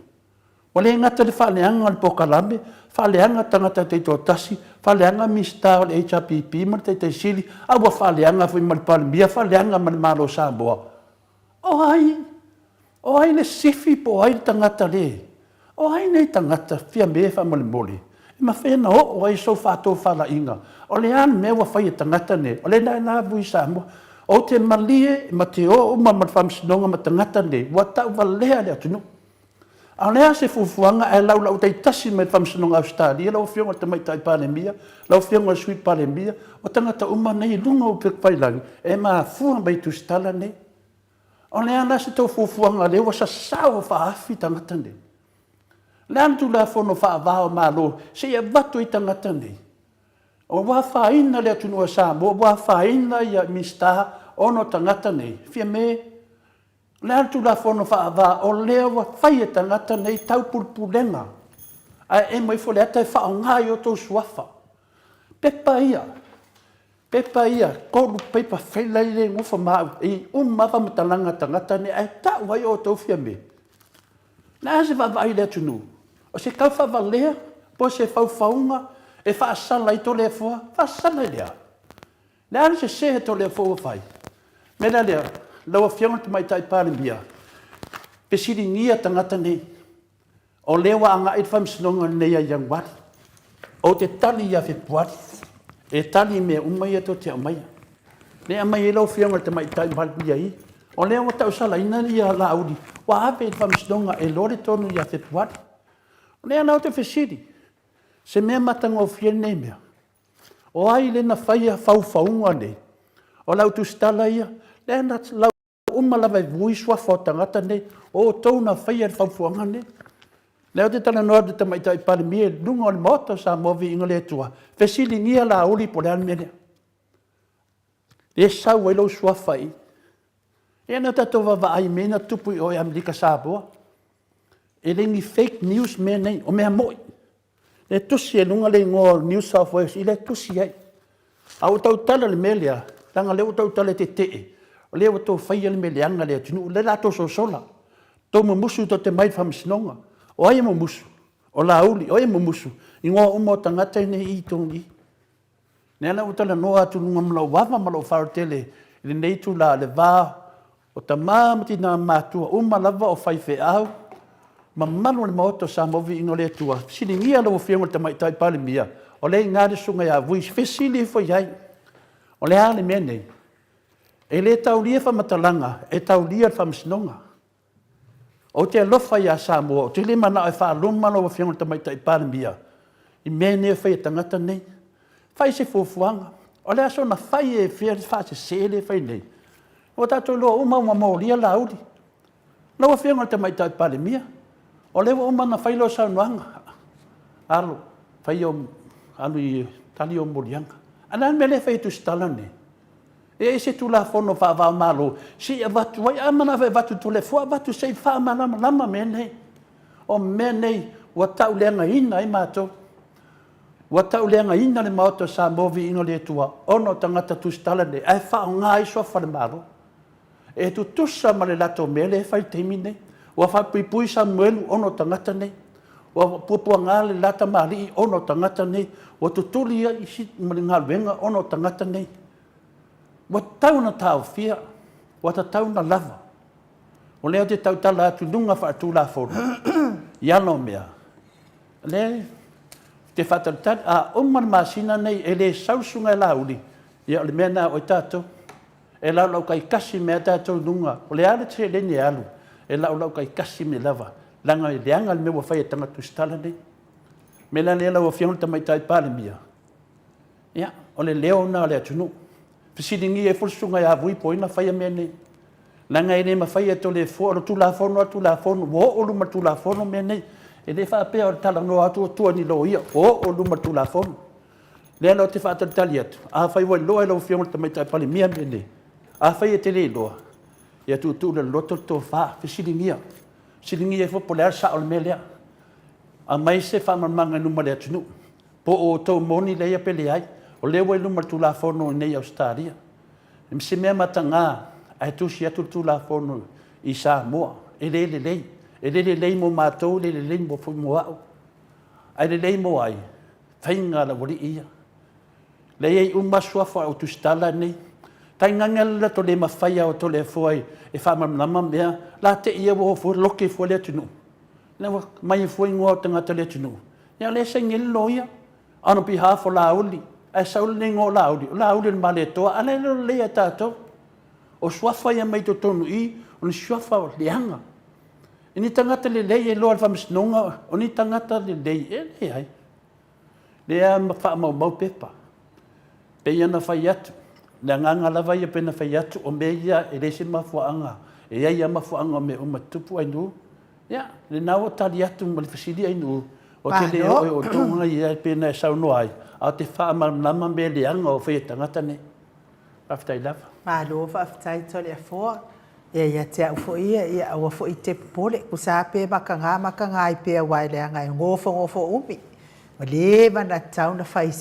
O le ngata le whaleanga le pokalame, whaleanga tangata te to tasi, whaleanga mista o le HRPP, ma te sili, awa whaleanga fui malpalimia, whaleanga malo Samoa. O ai le sifi po ai tangata le. O ai nei tangata fia me whamole mole. Ma whena o ai so whato whala inga. O le an me wa whai tangata ne. O le na vui Samoa. O te malie, ma te o ma whamsinonga ma tangata ne. Wa tau walea le atunu. A lea se fufuanga e lau tai tasi me whamsinonga Australia. Lau whionga te mai tai palemia. Lau whionga sui palemia. O tangata uma nei lunga o pekpailangi. E maa fua mai tu stala ne. O lea na se tau fufuanga le wa sa sao whaafi tangata ne. Lea tu la fono whaavao malo. Se ia watu i tangata ne. O wa whaina lea tunua Samoa. Wa whaina ia mista ono tangata ne. Fia me. Lea tu la fono whaava o lea wa whai e tangata nei tau pulpulenga. Ai e mai fo lea tai whaongai o tau suafa. Pepa ia. Pepa ia. Kolu pepa whailai le ngufa mau. I umawa matalanga tangata nei. Ai tau wai o tau fia me. Nea se wawai lea tunu. O se kau whawa lea. Po se whauwhaunga. E whaasala i to lea fua. Whaasala lea. Lea se sehe to lea fua whai. Mena lea. Lawa whionga te mai tai parimia. Pesiri ngia tangata nei. O lewa anga i whamsinonga nei a yang wari. O te tali ia whepuari. E tali mea umai ato te amaya. Ne amai e lau whionga te mai tai parimia i. O lewa tau sala ina ia la audi. Wa ape i whamsinonga e lore tonu ia whepuari. O lea nao te pesiri. Se mea matanga o whien nei mea. O ai le na whaia whauwhaunga nei. O lau tu stala ia. Lea na lau umalawa i vui swafa o tangata nei, o tau na whaia i whaufuanga nei. Leo te tala noa te tamaitai palimia, lunga o le moto sa movi inga le tua. Fesili ngia la uli po lean mene. Le sau e lau swafa i. E na tato wawa ai mena tupu i oi Amerika Samoa. E lengi fake news mea nei, o mea moi. Le tusi e lunga le ngō New South Wales, i le tusi ai. Au tau tala le melea, tanga leo tau tala te tee. O leo tō whaia le meleanga lea tunu, le la tō so sola. Tō mamusu tō te mai whamisinonga. O ai mamusu, o la uli, o ai mamusu. I ngō umo tangata nei i tōngi. Nea la utala noa atu nunga malau wawa malau wharatele. Le nei tu la le wā, o ta māmati nā mātua, uma lava o whaiwhe au. Ma manu le maoto sa movi ingo le tua. Sini ngia lau whionga te mai tai pale mia. O le ngāre sunga ia vui, whesili fo iai. O le hale mea nei. E le taulia whamatalanga, e taulia whamsinonga. O te alofa ia Samoa, o te le mana e whaalumana o whionga te mai tai pale mia. I mene e whai tangata nei. Whai se fufuanga. O le aso na whai e whia wha se sele whai nei. O tato loa uma maulia la uri. Laua whionga te mai tai pale mia. O lewa uma na whai lo saunuanga. Alo, whai o, alo i tali o morianga. Anan mele whai tu stala nei. E se tulafono faavamalo si avatu ai amana vatu tulefua vatu sei faamalama lama menei o menei ua tauleagaina ai matou ua tauleagaina le maoto sa movi'iga le atua ono tagata tusitala nei ae faaogā ai soafa le malo e tutusa ma le latou mea le faitaimi nei ua faapuipui samuelu ono tagata nei ua puapuagā le lata mali'i ono tagata nei ua tutuli ai ma le galuega ono tagata nei ua tauna taofia ua tatauna lava o lea te tautala atunuga faatulafono ialo mea le te fatalatali a uma le masina nei e lē sausuga e lauli ia o le mea na o i tatou e laulau kaikasi mea tatou nuga o le a le teleni e alu e laulau kaikasi me lava laga i leaga le mea ua fai e tagatusitala nei me la lea lau afiaga le tamaitai palemia ia o le leo ona o le atunuu fesiligi e folosuga e avui poina faia mea nei laga e lē mafai e tolefua o le tulafono atulafono ua o'o luma tulafono mea nei e lē faapea o le talanoa atu o tuanilo ia o o'o luma tulafono lea lau te faatalitali atu afai ua iloa e lau afiaga le tamaitai palemia mea nei afai e tele iloa ia tuutuu le loto le tofā fesiligia siligia e fopo le asa o le mea lea a mai se faamalamaga i luma le atunuu po o tou moni leia pele ai o lea ua i luma le tulafono i nei australia se mea matagā ae tusi atu le tulafono i Samoa e lē lelei e lē lelei mo matou lē lelei mo moa'u ae lelei mo ai faiga lauali'i ia leiai uma suafa o tusitala nei taigaga le tole mafaia o tole afua e faamamalama mea la te ia ua ofua loke fua le atunuu leua mai fua igoa o tagata le atunuu ia le saigililo ia on behalf o lauli ae saule nei go lauli o lauli le maletoa a le lelei a tatou o suafa ia mai totonu'i o le suafa o leaga i ni tagata lelei e loa le faamasinoga o ni tagata lelei e leai lea faamaumau pepa peia na fai atu le agaga lava ia pena fai atu o mea ia e lē se mafuaaga e ai ia mafuaaga o me uma tupu ainuu ia lenā ua tali atu ma le fasili ainuu o te lē oe o touga ia pena e saunoa ai a te faamamalama me leaga o fai e tagata nei faafetai lava malo faafetai toleafoa ia te a'u fo'i ia aua fo'i te popole kusā pe makagā i pea ua e leaga e gofogofo umi ma lē manatau na fai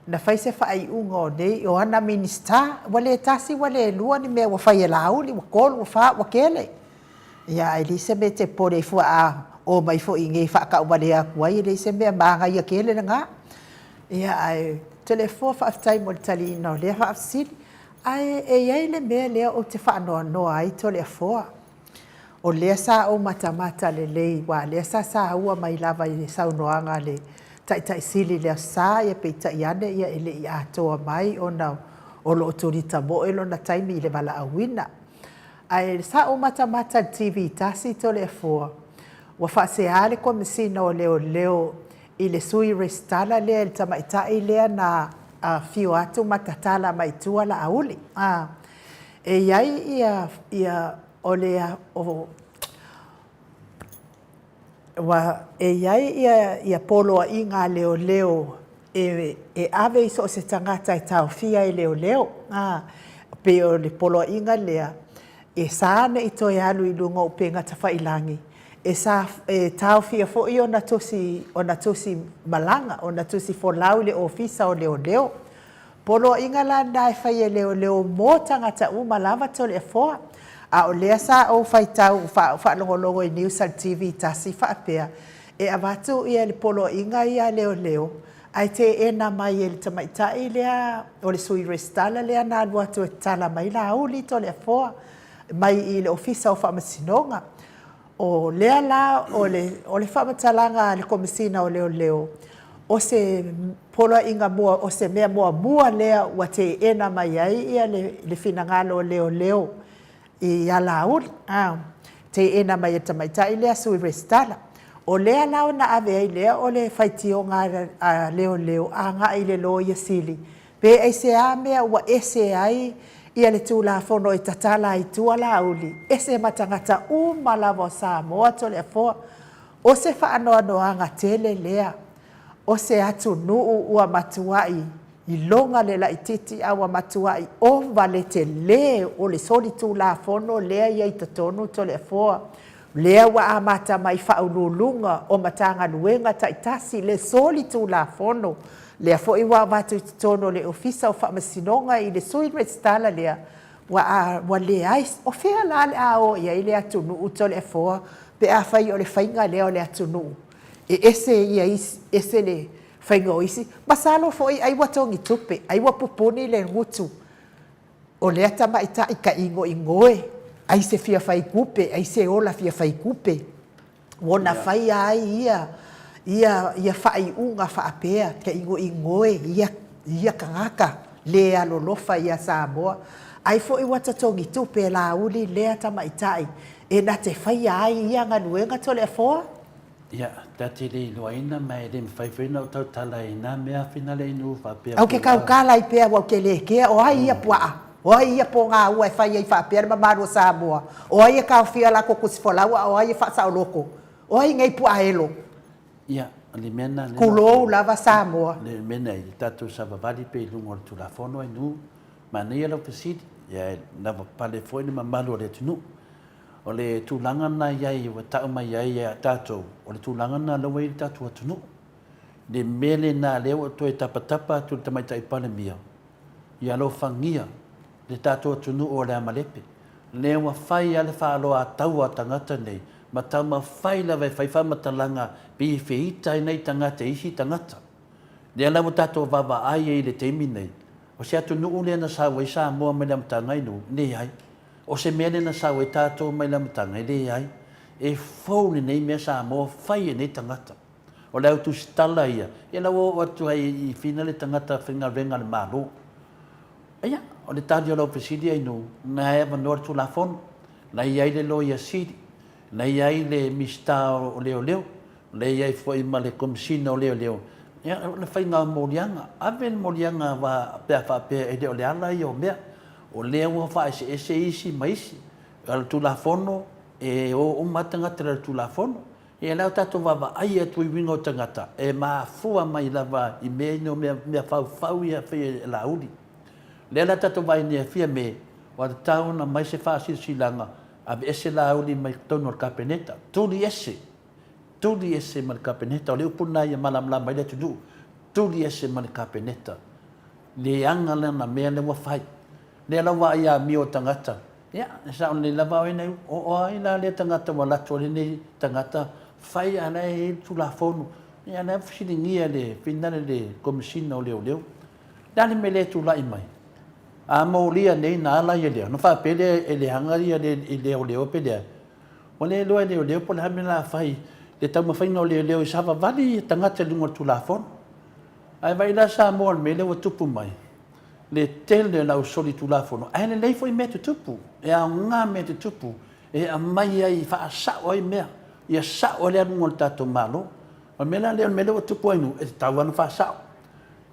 na fai se fa'ai'uga o nei o ana minista ua lē tasi ua lē lua ni mea ua fai e lauli ua kolu ua fā ua kele ia ai lise me te pole i fua'a o mai fo'i gei fa'aka'umale aku ai lei se mea magaia kele lagā ia ae telefua faafetai mo le tali'ina o lea fa'afesili ae e iai le mea lea o te whaanoanoa ai toleafoa o lea sa o matamata lelei ua lea sa ua mai lava i le saunoaga le taʻitaʻisili lea sa ia peitaʻi ane ia e leʻi atoa mai ona o loo tulitamoʻe lona taimi i le valaauina ae sa o matamata le tv tasi toleafoa ua faaseā le komisina o leoleo i le sui restala lea i le tamaʻitaʻi lea na fio atu matatala maitua laauli e iai ia o lea o wa e iai ia poloaʻiga leoleo e ave iso o se tagata e taofia i leoleo pe o le poloaʻiga lea e sa neʻi toe alu i luga o pe gata faʻilagi e sa taofia foʻi ona tosi malaga ona tosi folau i le ofisa o leoleo poloaʻiga lana e fai e leoleo mo tagata uma lava toleafoa a o lea sa ou faitau faalogologo i Newsal TV tasi faapea e avatu ia le poloaʻiga ia leoleo ai te ena mai e le tamaitaʻi lea o le sui restala lea na alu atu e tala mai lauli toleafoa mai i le ofisa o faamasinoga o lea la o le faamatalaga le komisina o leoleo o se poloaʻiga mua o se mea muamua lea ua te ena mai ai ia le finagalo o leoleo i alauli te ena mai e tamaitaʻi lea sui restala o lea la ona ave ai lea o le faitioga a leoleo agaʻi le lo ia sili pe ai seā mea ua ese ai ia le tulafono i tatala aitua lauli ese matagata uma lava o Samoa toleafoa o se faanoanoaga tele lea o se atunuu ua matuaʻi I longa le la ititi awa matua I ova le te le o le soli tu la fono lea ia I tatonu to le foa. Lea wa amata mai whaululunga o matanga nuenga taitasi le soli tu la fono. Lea fo I wa watu I tatono le ofisa o whamasinonga I le sui restala lea. Wa le ais o fea la le ao ia I le atunu uto le foa. Pe a whai o le whainga lea o le atunu. E ese ia ese le whainga o isi. Masalo fo I aiwa tongi tupe. Aiwa pupuni le ngutu. O lea tama ita I ka ingo ingoe. Ai se fia whai kupe. Ai se ola fia whai kupe. Wona whai ai ia whai unga whaapea. Ka ingo ingoe. Ia kangaka. Lea lolofa ia Samoa. Ai fo I wata tongi tupe la uli lea tama itai. E na te whai ai ia nganuenga tole foa. Ia, tati le loaina mai le mwhaiwhina o tau tala I nā mea whina le inu whapea. Au ke kau kāla I pēa wau ke le kea, o ai ia pua. O ai ia po ngā ua e whai ai whapea ma maru Samoa. O ai ia kau whia la koko sifolaua, o ai ia wha sao loko. O ai ngai pua elo. Ia, le mena. Kulou lava Samoa. Le mena I tatu sa wawari pe lungo le tula whono inu. Ma nei alo pesidi. Ia, nawa pale fwene ma malu o le tunu. O le tūlanga na iai, o tau mai iai a tātou, o le tūlanga na lawa I tātou atunu. Le mele na leo o toi tapatapa tu le tamaita I pane mia. I alo whangia, le tātou atunu o le amalepe. Leo a whai ale whaalo a tau a tangata nei, ma tau ma whai lawe whaiwha matalanga pi I whiita I nei tangata isi tangata. Le alamu tātou wawa ai e le teimi nei. O se atunu ule na sawa I sa mua mai lam tangai nu, nei ai. O se mea na sawe tātou mai lamatanga I le ai, e whaune nei mea sa moa whai e nei tangata. O leo tu stala ia, e lau o atu ai I whina le tangata whinga renga le malo. Eia, o le tādi o lau pesidi ai nu, na ea manora tu la fono, na iai le loia sidi, na iai le mista o leo leo, na iai fwoi ma le komisina o leo leo. Ia, le whainga o morianga, ave le morianga wa pea whapea e leo le ala I o mea, o leo fa ese isi maisi al tulafono e o matanga tra tulafono e leo tato va ai atu wingo tangata e ma fua mai lava I me no me fau ia fe la uli le la tato vai ne fia me wa tau na mai se fa silanga a ese la uli mai tono kapeneta tuli ese mal kapeneta le puna ia malam la mai le tu tuli ese mal kapeneta le anga na me le wa fai le lawa ia mi o tangata. Ia, sa on le lawa o nei o ai la le tangata wala tole nei tangata fai ana e tu la fono. Ia na fisilingia le finale le komisina o leo. Dale me le tu la mai. A molia nei na la ia le. No fa pele e le hangari le leo pele. O le lo leo po la me la fai. Le tama fai no leo sa va vali tangata lungo tu la fono. Ai vai la sa mo me le o tupu mai. Le tele la soli tu la fono ai le foi metu tupu e a nga metu tupu e a mai ai fa sa oi me ia sa o le ngol tato malo o me la le me le tupu ai no e tau ana fa sa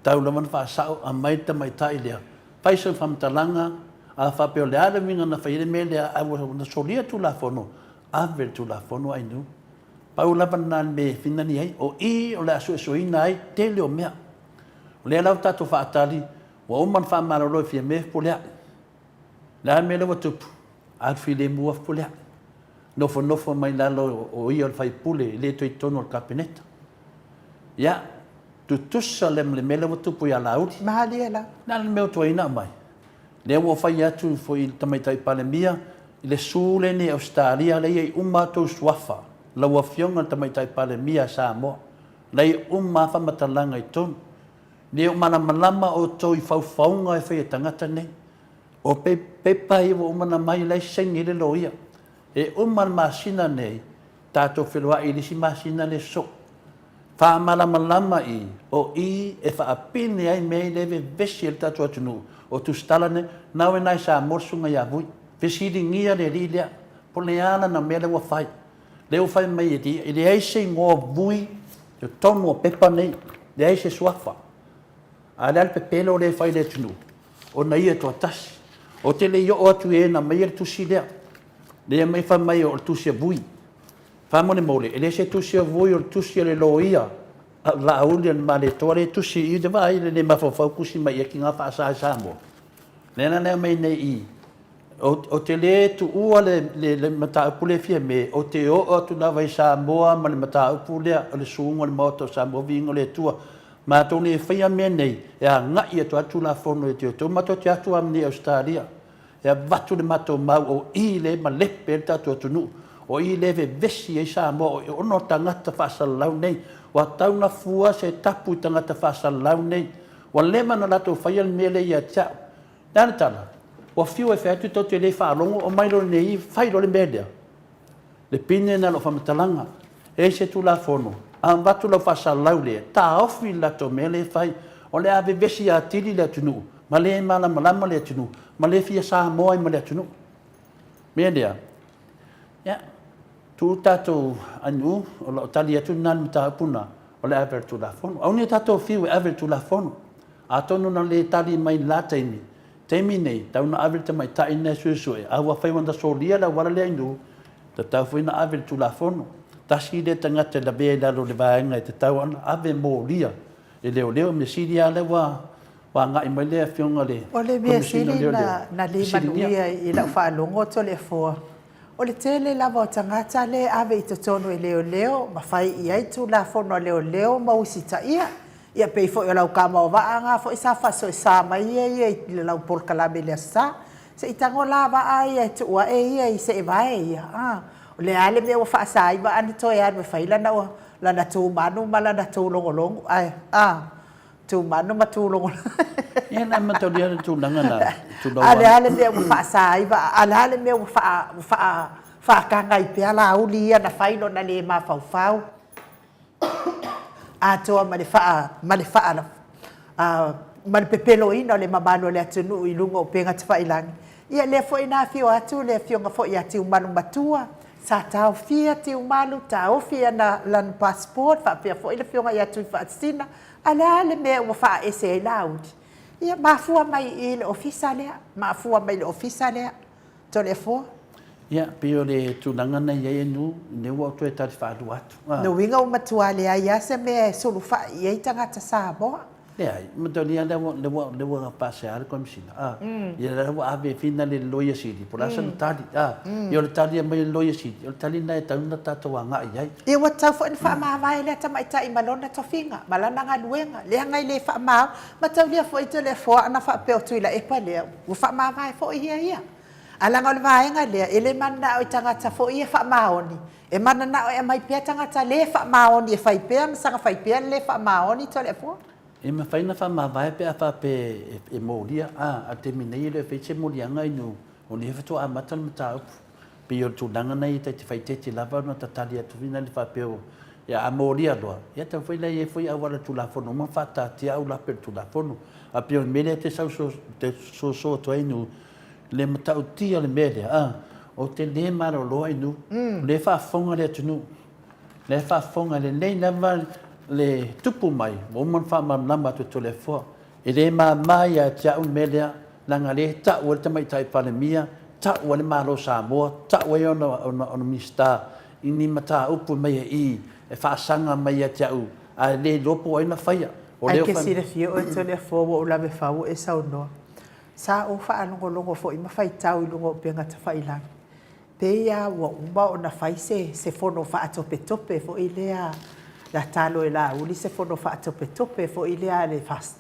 tau la man fa sa a mai ta mai tai le fai so fam talanga a fa pe le ala minga na fa ile me le a na solia tu la fono a ver tu la fono ai no paula banan me finani ai o o la so ina ai tele o me le la tato fa tali wa umman fa mala lo fi me polea la me lo tup al fi le mu of polea no fo mai la lo o io fai pule le to tono il capinetto ya tu salem le me lo tup ya la uti Mahali la. na le me to ina mai le wo fai ya tu fo il tamaitai palemia le sule ni Australia le umma to swafa la wa fionga tamaitai palemia sa mo le umma fa matalanga I ton Leo malama o toi faufaunga e whai tangata nei. O pepa I wo umana mai lai sengi le loia. E umana masina nei, tātou whelua I lisi masina le so. Wha malama I, o I e wha apine ai mei lewe vesi el tātou atunu. O tu stalane, nau e nai sa morsunga ia vui. Vesiri ngia le rilea, po le ana na mele wa whai. Leo whai mai e di, e le eise ngō vui, e tonu o pepa nei, le eise suafa. Ale al pepelo le fai le tunu. O na ia to tasi. O te le o atu e na mai tu si lea. Le mai fa mai o tu si vui. Fa mo le mole. E le se tu si vui o tu si le loia. la uli ma le tore tu si I de vai le mafofau kusi mai ki nga fa sa mo nena ne mai nei I o te le tu ua le mata pule fia me o te o tu na vai sa moa ma le mata pule le sungo le moto sa mo vingo le tua ma to ne fia me nei ya nga I to atu la fono e te to ma to te atu am ni Australia ya vatu le mato mau o I le ma le pe ta to tu o I le ve vesi e sa mo o no tangata fa sa lau nei wa tauna fua se tapu tangata fa sa lau nei wa le mana la to fia me le ya cha dan tala o fiu e fetu to te le fa longo o mai lo nei fai lo le media le pine na lo fa matalanga e se tu la fono an vatu lo fa sa lau le ta ofi la to mele fai o le ave vesi a tili le tunu ma le mala malama le tunu ma le fia sa mo ai ma le tunu media ya tu tato anu o lo tali atu nan mata puna o le ave tu la fono o ni tato fiu e ave tu la fono a tonu na le tali mai lata ini Temi nei, tau na avil te mai ta ina suesue. Awa whai wanda solia la wala le ainu. Ta tau whai na avil tu la fono. Tasi le tangata la bea lalo le vaenga te tau ana ave mo lia. E leo leo me siri ale wa ngai mai lea fionga le. O le mea siri na le manuia I lau whaalongo to le fua. O le tele lava o tangata le ave I te tonu e leo leo. Ma whai I aitu la fono leo leo mausita ia. Ia pei fo lau kama o vaanga fo isa fa so sa mai ia le lau por kala bele sa se itango la va ai tu wa ia se vai ia le ale me fa sa i va an to ia me faila na la na tu manu mala na tu longo ai tu manu ma tu longo ia na ma to dia tu langa na tu do ale me fa sa i va ale me fa ka ngai pe ala uli na failo na le ma fau atoa ma le faa ma le pepelo ina le mamano le atunu I lunga o penga te whailangi. Ia le fo ina fio atu le fio nga fo ia te umanu matua. Sa tau fia te umanu, tau fia na lan passport, fa pia fo ina fio nga ia tu I whaatsina. Ala le mea ua wha ese e laudi. Ia mafua mai I le ofisa lea, mafua mai le ofisa lea. To le fo. Ia, pio le tunanga na ia nu, ne wa tu e tari whaadu atu. No winga o matua lea ia se mea sulu wha ia I tangata sa moa. Lea, matolia le wa pase ar komisina. Ia le wa ave fina le loia siri, por asa no tali. Ia le tali mai loia siri, ia le tali na e tauna tato wa ngai ai. Ia wa tau fo fa ma vai le ta mai ta I malona tofinga, malana nga luenga, le ngai le fa ma, matau lia fo I te le fo ana fa pe o tuila e pa le, wa fa ma vai fo ia. Ala ngol vaenga le ele mana o tangata fo ia fa maoni e mana na o mai pe tangata le fa maoni e fai pe sanga fai pe le fa maoni to le fo e ma fai na fa ma vai pe fa pe e molia a te minei le fe che molia ngai no o le fa a matan mata pe yo tu danga nei te fai te lava no tatalia tu vina le fa pe o ya a molia do ya te foi le e foi a wala tu la fo no ma fa ta ti au la per tu la fo no a pe mele te so to ai no le matau tia le mele o te le maro loa inu le fa fonga le tunu le fa fonga le nei lava le tupu mai o man fa mam lamba to le fo e le ma mai a tia un mele langa le ta o te mai tai palemia ta o le maro sa mo ta o ono mista ini mata upu mai I e fa sanga mai a tia u a le lopo ai na faia o le fa ke fio o to le fo o la me fa o e sa no sa o fa longo fo I ma fai tau I lungo penga te whailang. Peia wa umba o na fai se fono fa atope tope fo I lea la talo e la uli se fono fa atope tope fo I lea le fast.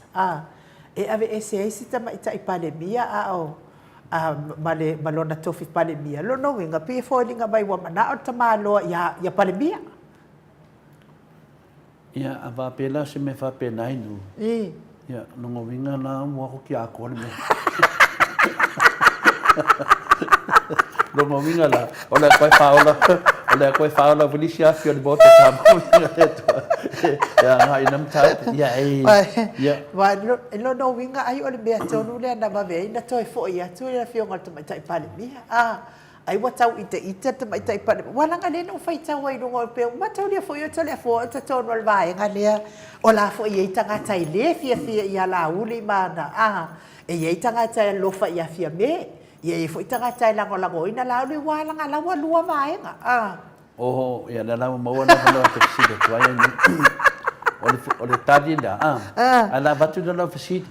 E ave ese ta mai ta I palemia malona tofi palemia. Lo no winga pe fo linga mai wa mana o tamalo ya palemia. Ia ava pela se me fa pena inu. Ya, nungo winga na mo ko ki ako le. Nungo winga la, ola koi faula Felicia fio de bota tamu. Ya, ngai nam ta. Ya, ya. Wa no winga ai ole be tonu le na ba be na toi fo ia tu le fio ngal mai tai pale mi. Ai wa tau ite mai tai pale. Wala nga le no fai tau ai no pe ma tau le fo ia tele fo ta tonu al vai nga le. Ola fo ia tanga tai le fia ia la uli mana e ia tanga tai lo fa ia fia me ia fo tanga tai la ngo ina la uli wala nga la wa lua vai nga ia la mo na no te sile tu ai o le tali la ala vatu la fasiti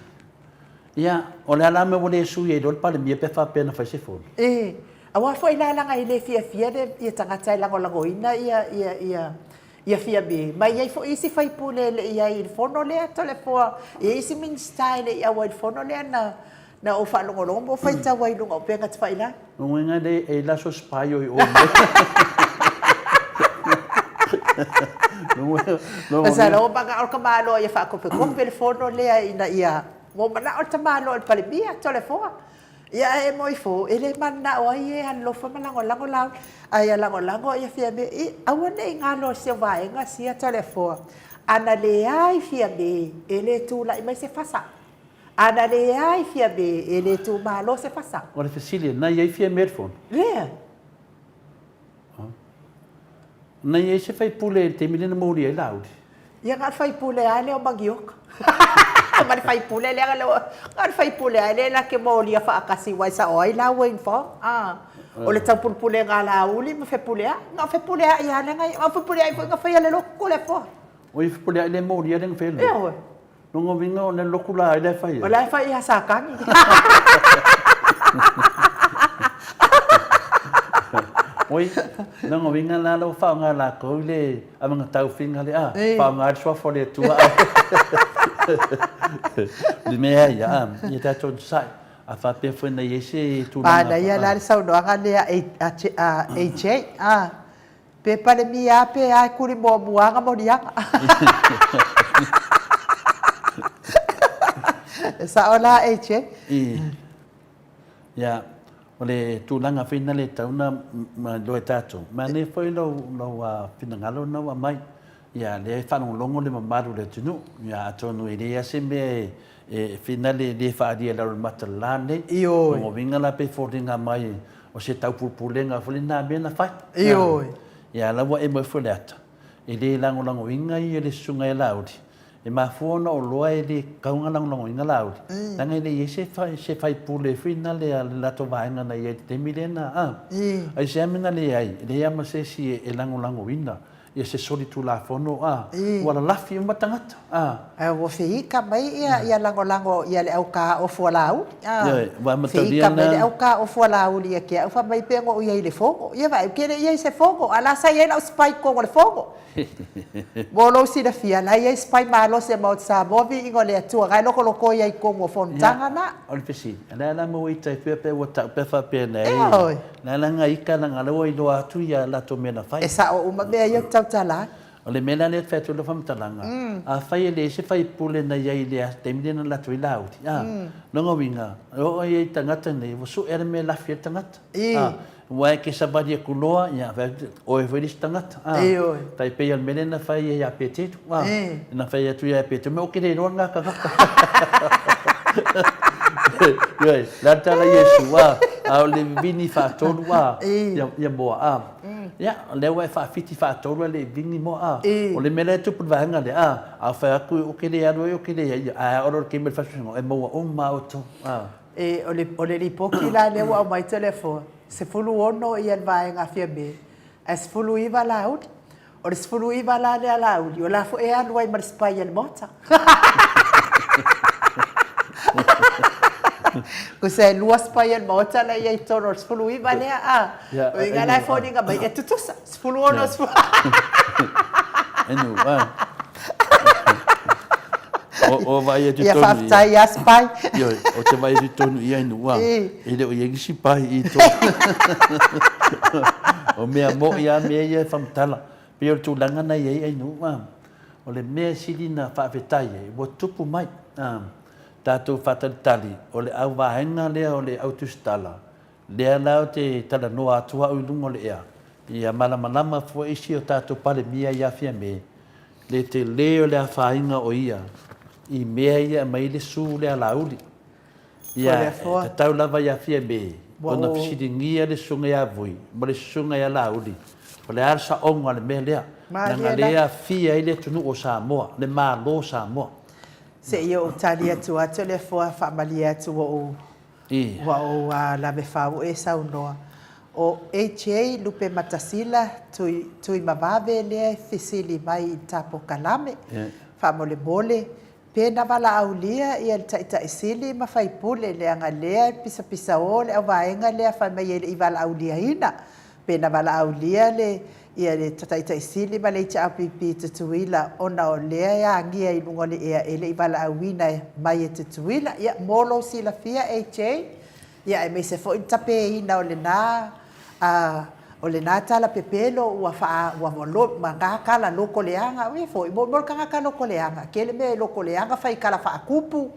ia o le ala me wole su ye dol pale mia pe fa pena fa se fon awa fo ila la ngai le fia de ia tangata ila ngo ina ia fia be mai ia fo isi fai pule le ia il fono le to le fo isi min style ia wa il fono le na o fa longo fai ta wa ilunga pe ka tfa ila no nga de e la so spaio o no sa lo baga o kamalo ia fa ko pe il fono le ina ia mo mana o tamalo al pale bia to le fo ia e moi fo ele mana o ie an lo fa malango lango la ai lango ia fia be awa nei ngalo se vai nga sia to le fo ana le ai fia be ele tu la mai se fasa ana le ai fia be ele tu malo se fasa o le fasilia na ia fia medfon le na ia se fai pule te milena mo ri laudi ia ngal fai pule ale o magiok Mari fai pule le ngalo ngal fai pule ale la ke mo lia fa kasi wai sa oi la wen fo o le tau pule ngala uli ma fe pule nga fe pule ia le ngai ma fe pule ai nga fe le lo ko le fo o i pule le mo lia le fe le no ngo vinga o le lokula le fai o la fai ia sa kan oi no ngo vinga la lo fa nga la ko le amanga tau finga le fa nga so fo le tua le mea ia ta ton sai a fa pe fo na yese tu na da ia la sa no nga le a che pe pa le mi a pe a kuri mo buanga mo dia sa ola e che ia ole tu langa fina le tauna ma do tato ma ne foi lo fina ngalo no mai ia le fa no longo le mamaru le tunu ia tonu ile se me fina le fa dia la matalane io mo vinga la pe fordinga mai o se tau pulenga folina bena fa io ia la wa e mo folata ile lango winga ia le sunga laudi e ma fono o loa e le kaunga lango inga laudi tanga ile se fai pule fina le la to vainga na ia te milena ai se amina le ai le ia ma se si e lango winga ia se soli tu la fono wala lafi uma tangata wo fei ka mai ia lango ia le au ka o folau wa fei ka mai le au ka o folau ia ke au fa mai pengo ia le fogo ia vai ke ia se fogo ala sa ia au spai ko le fogo bolo si da fia la ia spai malo se mo sa movi ingo le tu ga loko ia ko mo fon tanga na o le pesi ala mo i tai pe wa ta pe fa pe nei la nga ika nga lo i do atu ia la to mena fai esa o uma be ia tala o le mena le fetu le fam talanga a fai le se fai pule na ia ile te mena la to lauti no ngo winga o ia tangata nei wo su er me la fia tangata wa ke sabadi kuloa ia o e velis tangata tai pe al mena fai ia pete na fai tu ia pete me o ke no nga ka Yoi, la tala Yesu wa, au le vini fa tolu wa, ya boa ya le wa fa fiti fa tolu le vini mo o le mele tu put vanga le a fa ku o ke le ado o ke le a o ke me fa so e mo o ma o to o le ripoki la le wa mai telefo se fulu ono ia vai nga fia be es fulu iva laud o le fulu iva la le laud o la fo e anu ai mar spai el mota ko se luas pa yan mo tala ya itono spulu iba le o inga la foni nga mai etutusa spulu ono enu o vai tu ya fafta ya spai yo o te vai tu tonu ia enu ele o yegi si pai i to o me mo ia me ia famtala pe tu langa na ia enu o le me silina fa vetai o tupu mai Tatu fataltali o le au vahenga lea o le autostala. Lea lao te tala noa atua ulungo le ea. Ia malamalama fua isi o tatu pale mia ia fia me. Le te leo le awhainga o ia. I mea ia mai le su le alauli. Ia te tau lava ia fia me. Ona fisiri ngia le sunga ia vui. Mo le sunga ia lauli. O le arsa onga le mea lea. Nanga lea fia ile tunu o Samoa. Le maa lo Samoa. Se io tali atu atu le foa whaamali atu wa o la me whau e saunoa. O HA lupe matasila tui mawave lea fisili mai i tapo kalame. mole pena wala aulia ia ta isili ma fai pule le anga lea pisa o le avaenga le fa mai le iwala aulia ina pena wala aulia le ia le ta isili ma le cha pipi tutuila ona o lea ia ngia i lunga le ia ele iwala auina mai tutuila ia molo sila fia HA ia e me se fo tape ina o le na o le nata pepelo ua lo manga kala loko leanga we foi mo kanga kala loko leanga kele me loko leanga fai kala fa kupu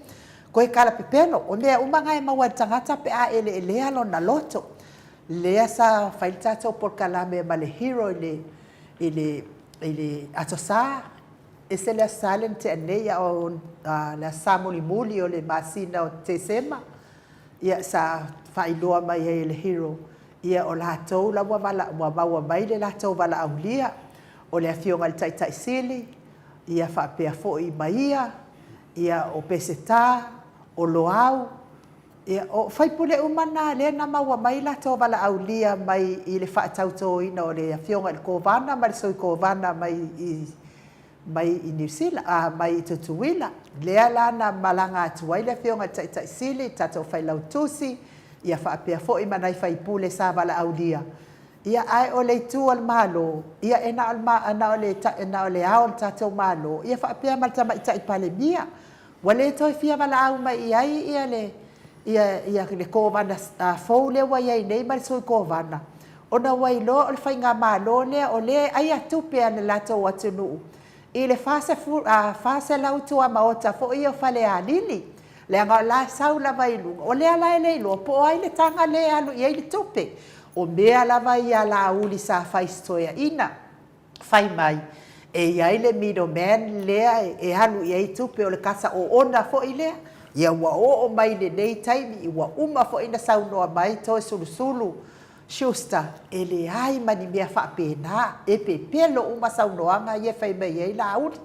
ko kala pepelo o me umanga e maua tangata pe a ele alo na loto le sa fai tato por kala me male hero ele atosa ese le silent ne ya o la samuli muli o le masina o tesema ia sa fai loa mai ele hero ia o lātou la wa mai le lātou wala aulia o le afionga le tai sili ia whapea fo'i mai ia o peseta o loau ia o whaipule umana le na maua mai lātou wala aulia mai i le whaatauto ina o le afionga le kovana mai le soi kovana mai i New Zealand mai i Tutuila lea lana malanga atuai le afionga le tai sili tatou whailau tusi ia whaapea fo'i manai whaipule sa wala aulia. Ia ai o le tu al malo, ia ena o le ao tatou malo, ia whaapea maltama i tai pale mia. Wale toi fia wala au mai ai ia le kovana fau le wai ai nei mai soi kovana. Ona wai lo o le whainga malo lea o le ai atupe ane latou atunu. I le fase lautua maota fo'i o whale a lili. Le anga la sau la vai lu o le ala ele lo po ai le tanga le alu i le tope o mea la vai ala uli sa fai stoia ina fai mai e ai le middleman le e alu i tope o le kasa o ona fo ile ia wa o mai le nei time i wa uma fo ina sau no mai to sulu Schuster ele ai mani mea fa pena e pe pelo uma sau no anga ia fai mai ai la uli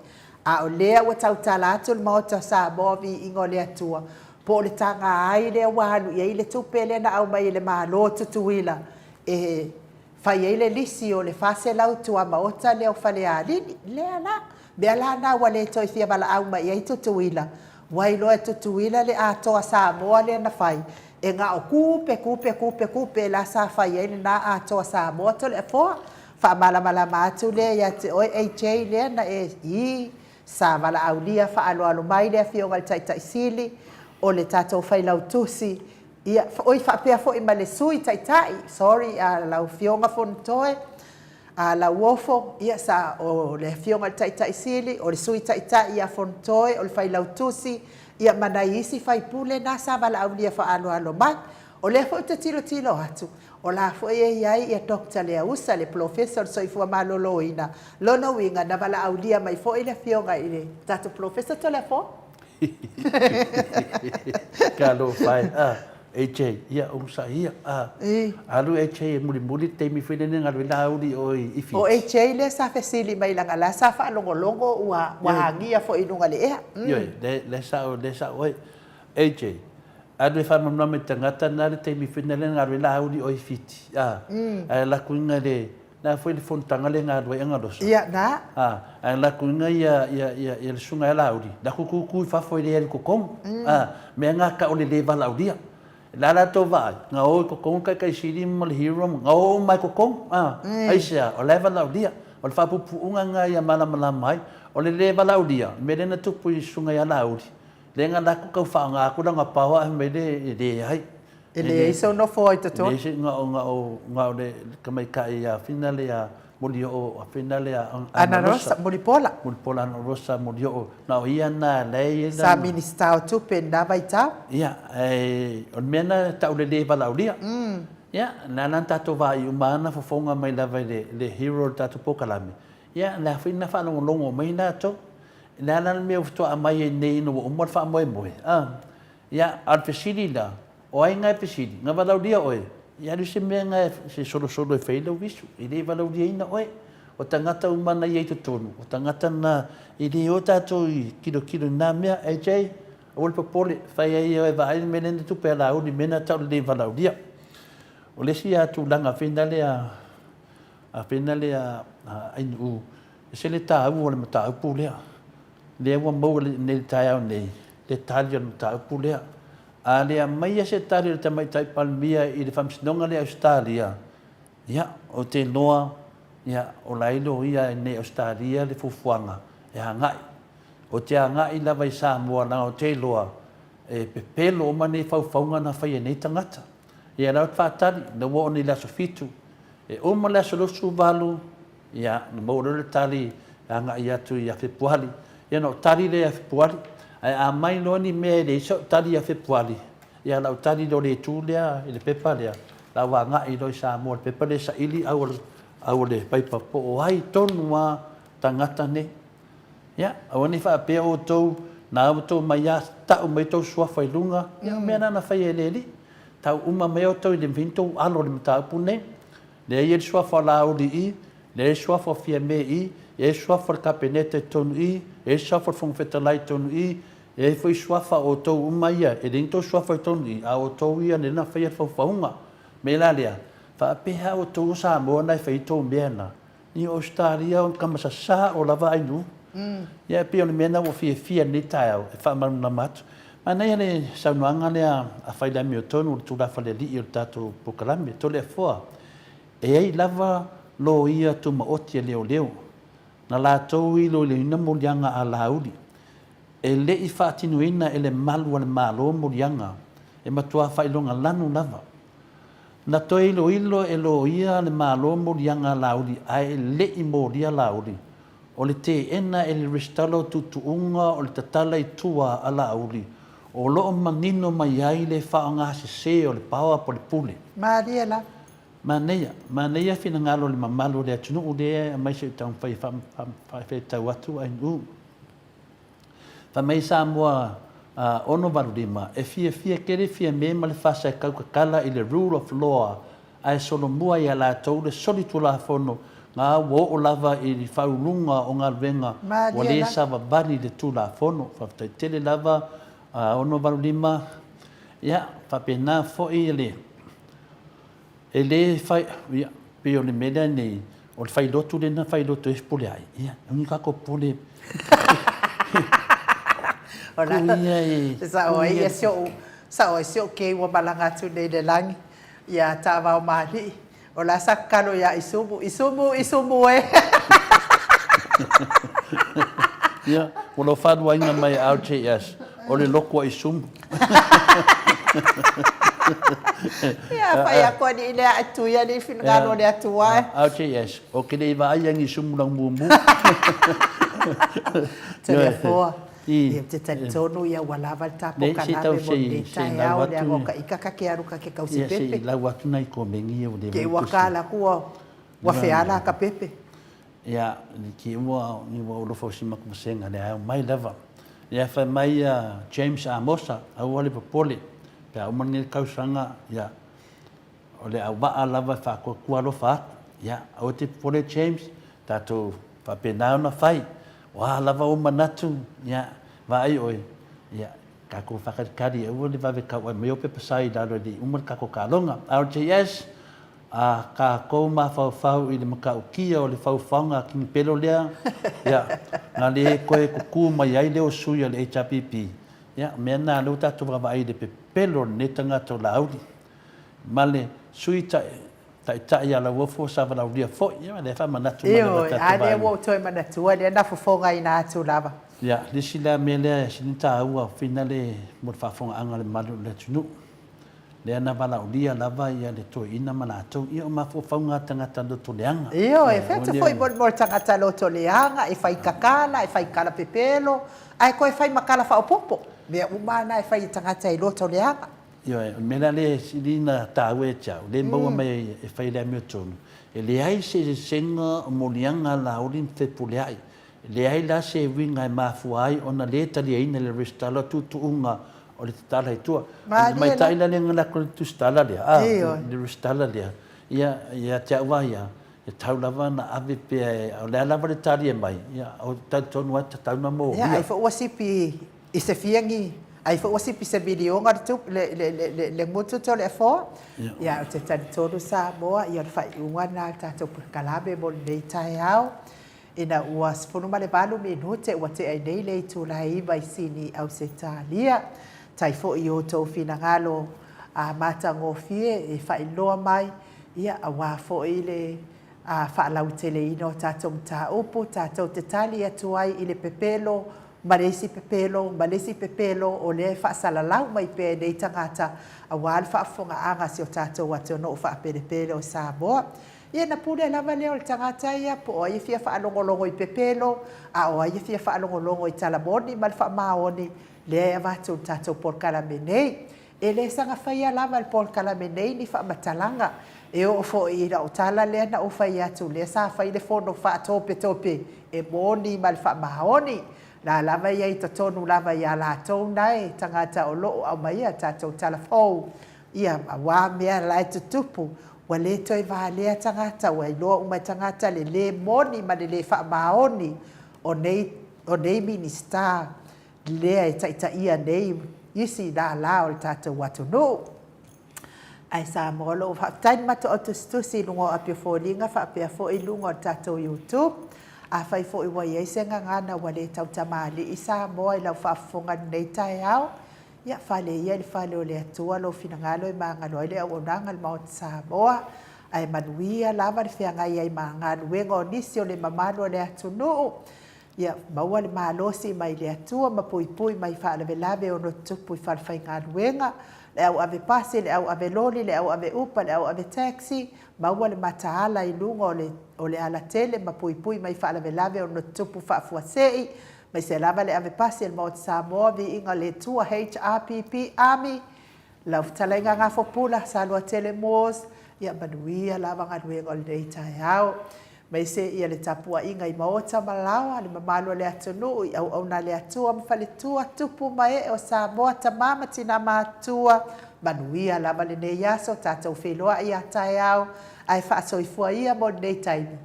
a o lea ua tautala atu le maota sa movi ingo le atua. Po le tanga ai lea walu ia i le tupe le na au mai le malo tutuila. E fai ai le lisi o le fase lau tua maota lea o fale a lini. Lea la. Mea la na wale toi fia bala au mai ai tutuila. Wai loa tutuila le atoa sa moa le na fai. E nga o kupe la sa fai ai le na atoa sa moa to le afoa. Fa mala matu le ia te oi HA le na e sa wala aulia fa alo mai le fionga le tai sili o le tatou whailau tusi ia oi whapea fo i male sui tai sorry lau fionga fontoe lau ofo ia sa o le fionga le tai sili o le sui tai ia fontoe o le whailau tusi ia manai isi whaipule na sa wala aulia fa alo mai o le fo te tilo atu o la fo iai ia dokta le usa le professor soifua malolo ina lona winga na wala aulia mai fo ile fionga ile tato professor to le fo Kalo fai HA ia umsa ia alu HA muli te mi fine nga le laudi o ifi o HA le sa fesili mai langa la sa fa longo wa hangia fo inunga le ea yo le sa oi HA adu fa mamna me tangata na le te mi fine le nga le laudi o ifiti la kuinga le na foi le fontanga le nga do nga dos ia na la kuinga ia le sunga laudi da ku fa foi le kokong me nga ka o le laudi la to vai nga o kokong kai siri mo le hero nga o mai kokong ai sia o leva laudia o fa pu nga ia mala mai o le laudia me le na tu pu sunga ia laudi le nga la ku fa nga ku nga pawa me le ai ele iso no foi to nga o le kamai kai ia finale ia molio a finale ana rosa molipola ana rosa molio na ia na le sa minister tu penda vai ta ia on mena ta o le valaudia ia na nanta to vai umana fofonga mai lava le hero ta to pokalame ia na fina fa longo mai na to na me to mai nei no mo fa mo ia al fesilila o ai ngai pesili nga valaudia oi ia le semenga se solo e feila visu i le valaudia ina oi o tangata umana i te tonu o tangata na i le o tatou i kilo na mea AJ o le popole fai ai e vai menene tu pe la uni mena tau le valaudia o le si atu langa finale a inu se le tau o le mata pulea le wa mo le tai au nei le tali on ta pulea a le mai se tali le mai tai palmia i le famsinonga le Australia ia o te noa ia o lailo ia ne Australia le fufuanga e hangai o te hangai lava i Samoa na o te loa e pepelo o mane faufaunga na whai e nei tangata ia rau whātari na wo ni la sofitu e o ma la solosu valu ia na mauro le tali hangai atu ia fepuali ia no tali le fepuali a mai lo ni me le so tali a fepuali ia lau tali lo le tu lea i le pepa lea la wa ngai lo sa mo pepa le sa ili au le pai pa po o ai tonu wa tangata ne ia o ni fa pe o to na o to mai ya ta o mai to sua fai lunga ia me na fai ele li ta uma me o to le vinto alo le mata pune le ia sua fa la o di le sua fa fia me i e sua fa capenete tonu i e sua fa fong fetalai tonu i e foi sua fa o to uma ia e dentro sua fa tonu i a o to ia le na fai fa faunga me la lea fa pe ha o to sa mo na fai to mena ni Australia on kama sa o lava ai nu ia pe on mena o fia ni tau e fa man na mat ana ia le sa nuanga le a fai la mi o tonu tu la fa le li o tato pokalame to le foa e ai lava lo ia tu ma oti leo leo na la to i lo le na mo yanga a laudi e le i fa tinuina ele malu le malo mo yanga e matua fa ilonga lanu lava na to ilo e lo ia le malo mo yanga laudi ai le i mo dia laudi o le te ena e le restalo tutuunga o le tatala i tua a laudi o lo manino mai ai le fa nga se o le pawa po le pule Maria la. Maneia fina ngalo le mamalu le tunu le mai se tau fai tau atu ai nu. Fa mai Samoa ono valudima e fia kere fia me ma le fasa kala i le rule of law ai solo mua ia la tau le solitu la fono nga wo o lava i le faulunga o ngā venga o le sava bari le tu la fono fa tele lava ono valudima ia fa pena fo i le e le fai ia pe o le meda nei o le fai lotu le na fai lotu espole ai ia ni ka ko pole Ora sa o sio ke wa balanga tu nei le langi ia ta va mali o la sakalo ia isumu e ia o lo fa wa ina mai RJS o le loko isumu ia fai a ko ni le atu ia ni finagalo le atu ai RJS o ke le va ia ngi sumu lang bumbu telefona ia te tonu ia wala va ta po kana me mo de tai au le mo ka ikaka ke aruka ke kausi pepe la watu nai ko mengi o de ke wakala ko wa feala ka pepe ia ni ki mo ni mo lo fo sima ko senga le mai lava ia fa mai James Amosa au le popole pe au mani kausanga ia o le au ba lava fa ko lo fa ia o te pole James tato pa pena na fai wa lava o manatu ia vai oi ia ka ko fa kari o le va ka o me o pe sai da lo di umar ka ko kalonga RJS ka ko ma fa i le maka o kia o le fa fanga ki pelo lea ia na le ko e ku mai ai le o suia le HPP ia mena lo ta to va ai de pe pelo ne tanga to laudi male suita ta ia la wo fo sa va la dia fo ia le fa manatu io ale wo to manatu ale na fo fo ngai na tu lava ia le sila mele sinita ua finale mo fa fo anga le malu le tunu le ana bala ulia lava ia le to ina malato ia ma fo fa nga tanga tando to leanga io e fa foi mo tanga talo to leanga e fai kakala e fai kala pepelo ai ko e fai makala fa opopo me umana e fai tanga tai lo to leanga io mena le silina tawe cha le mo mai e fai le mio tonu e le ai se senga mo lianga la ulin te puleai le ai la se winga ma fuai ona le tali ina le restalo tutunga o le tala i tua mai tai la lenga ko tu stala le le restala le ia te wa ia e tau lava na ave pe o le lava le tali mai ia o tonu ata tau na mo ia ai fo wasipi i se fiangi ai fo wasipi se video ngar tu le moto to le fo ia te tani tonu sa moa ia fai unga na ta to kalabe mo le tai au ina ua sifunu ma le valu minute ua te ai nei le itulaiva i sini Ausitalia tai foʻi o tou finagalo a matagofie e faailoa mai ia auā foʻi le faalauteleina o tatou mataupu tatou te tali atu ai i le pepelo ma le isi pepelo o le faasalalau mai pe nei tagata auā le faafogaaga si o tatou atu onoo faapelepele o Samoa. Ia na pule lava leo le tagata ia po o ia fia faalogologo i pepelo a o ia fia faalogologo i talamoni ma le faamaoni lea avatou tatou polokalame nei e le sagafaia lava le polokalame nei ni faamatalaga e o foʻi la o tala lea na ufai atu lea sa fai le fono faatopetope e moni ma le faamaoni la lava ia i totonu lava ia latou nae tagata o loo au maia tatou talafou ia auā mea lae tutupu ua lē toe valea tagata ua iloa uma tagata le lē moni ma le lē faamaoni o nei minista lea e taʻitaʻia nei isi la o le tatou atunuu ai sa mo lo faataini matoʻatustusi luga o apiofoliga faapea foʻi luga o le tatou YouTube a fai foʻi ua iai se gagana ua lē tautamālii sa moa i lau faafofoga lenei taeao ia faaleia i le fale o le atua lo finagalo e magalo ai le auaunaga le maoti Samoa ae manuia lava le feagai ai magaluega o nisi o le mamalu o le atunuu ia maua le malosi mai le atua ma puipui mai faalavelave ono tupu i falefaigaluega le auave pasi le auave loli le auave upa le auave taxi maua le mataala i luga o le alatele ma puipui mai faalavelave ono tupu faafuaseʻi mai se lava le ave pasi le maoti Samoa viiga le tua HRPP Army lau talaiga gafopula salua telemos ia manuia lava galuega o lenei taeao mai se ia le tapuaʻiga i maota malaoa le mamalu o le atunuu i auauna le atua ma faletua tupu ma ee o Samoa tamā ma tinama atua manuia lava lenei aso tatou feiloaʻi a taeao ae faasoifua ia mo lenei taimi.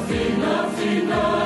Fina, fina.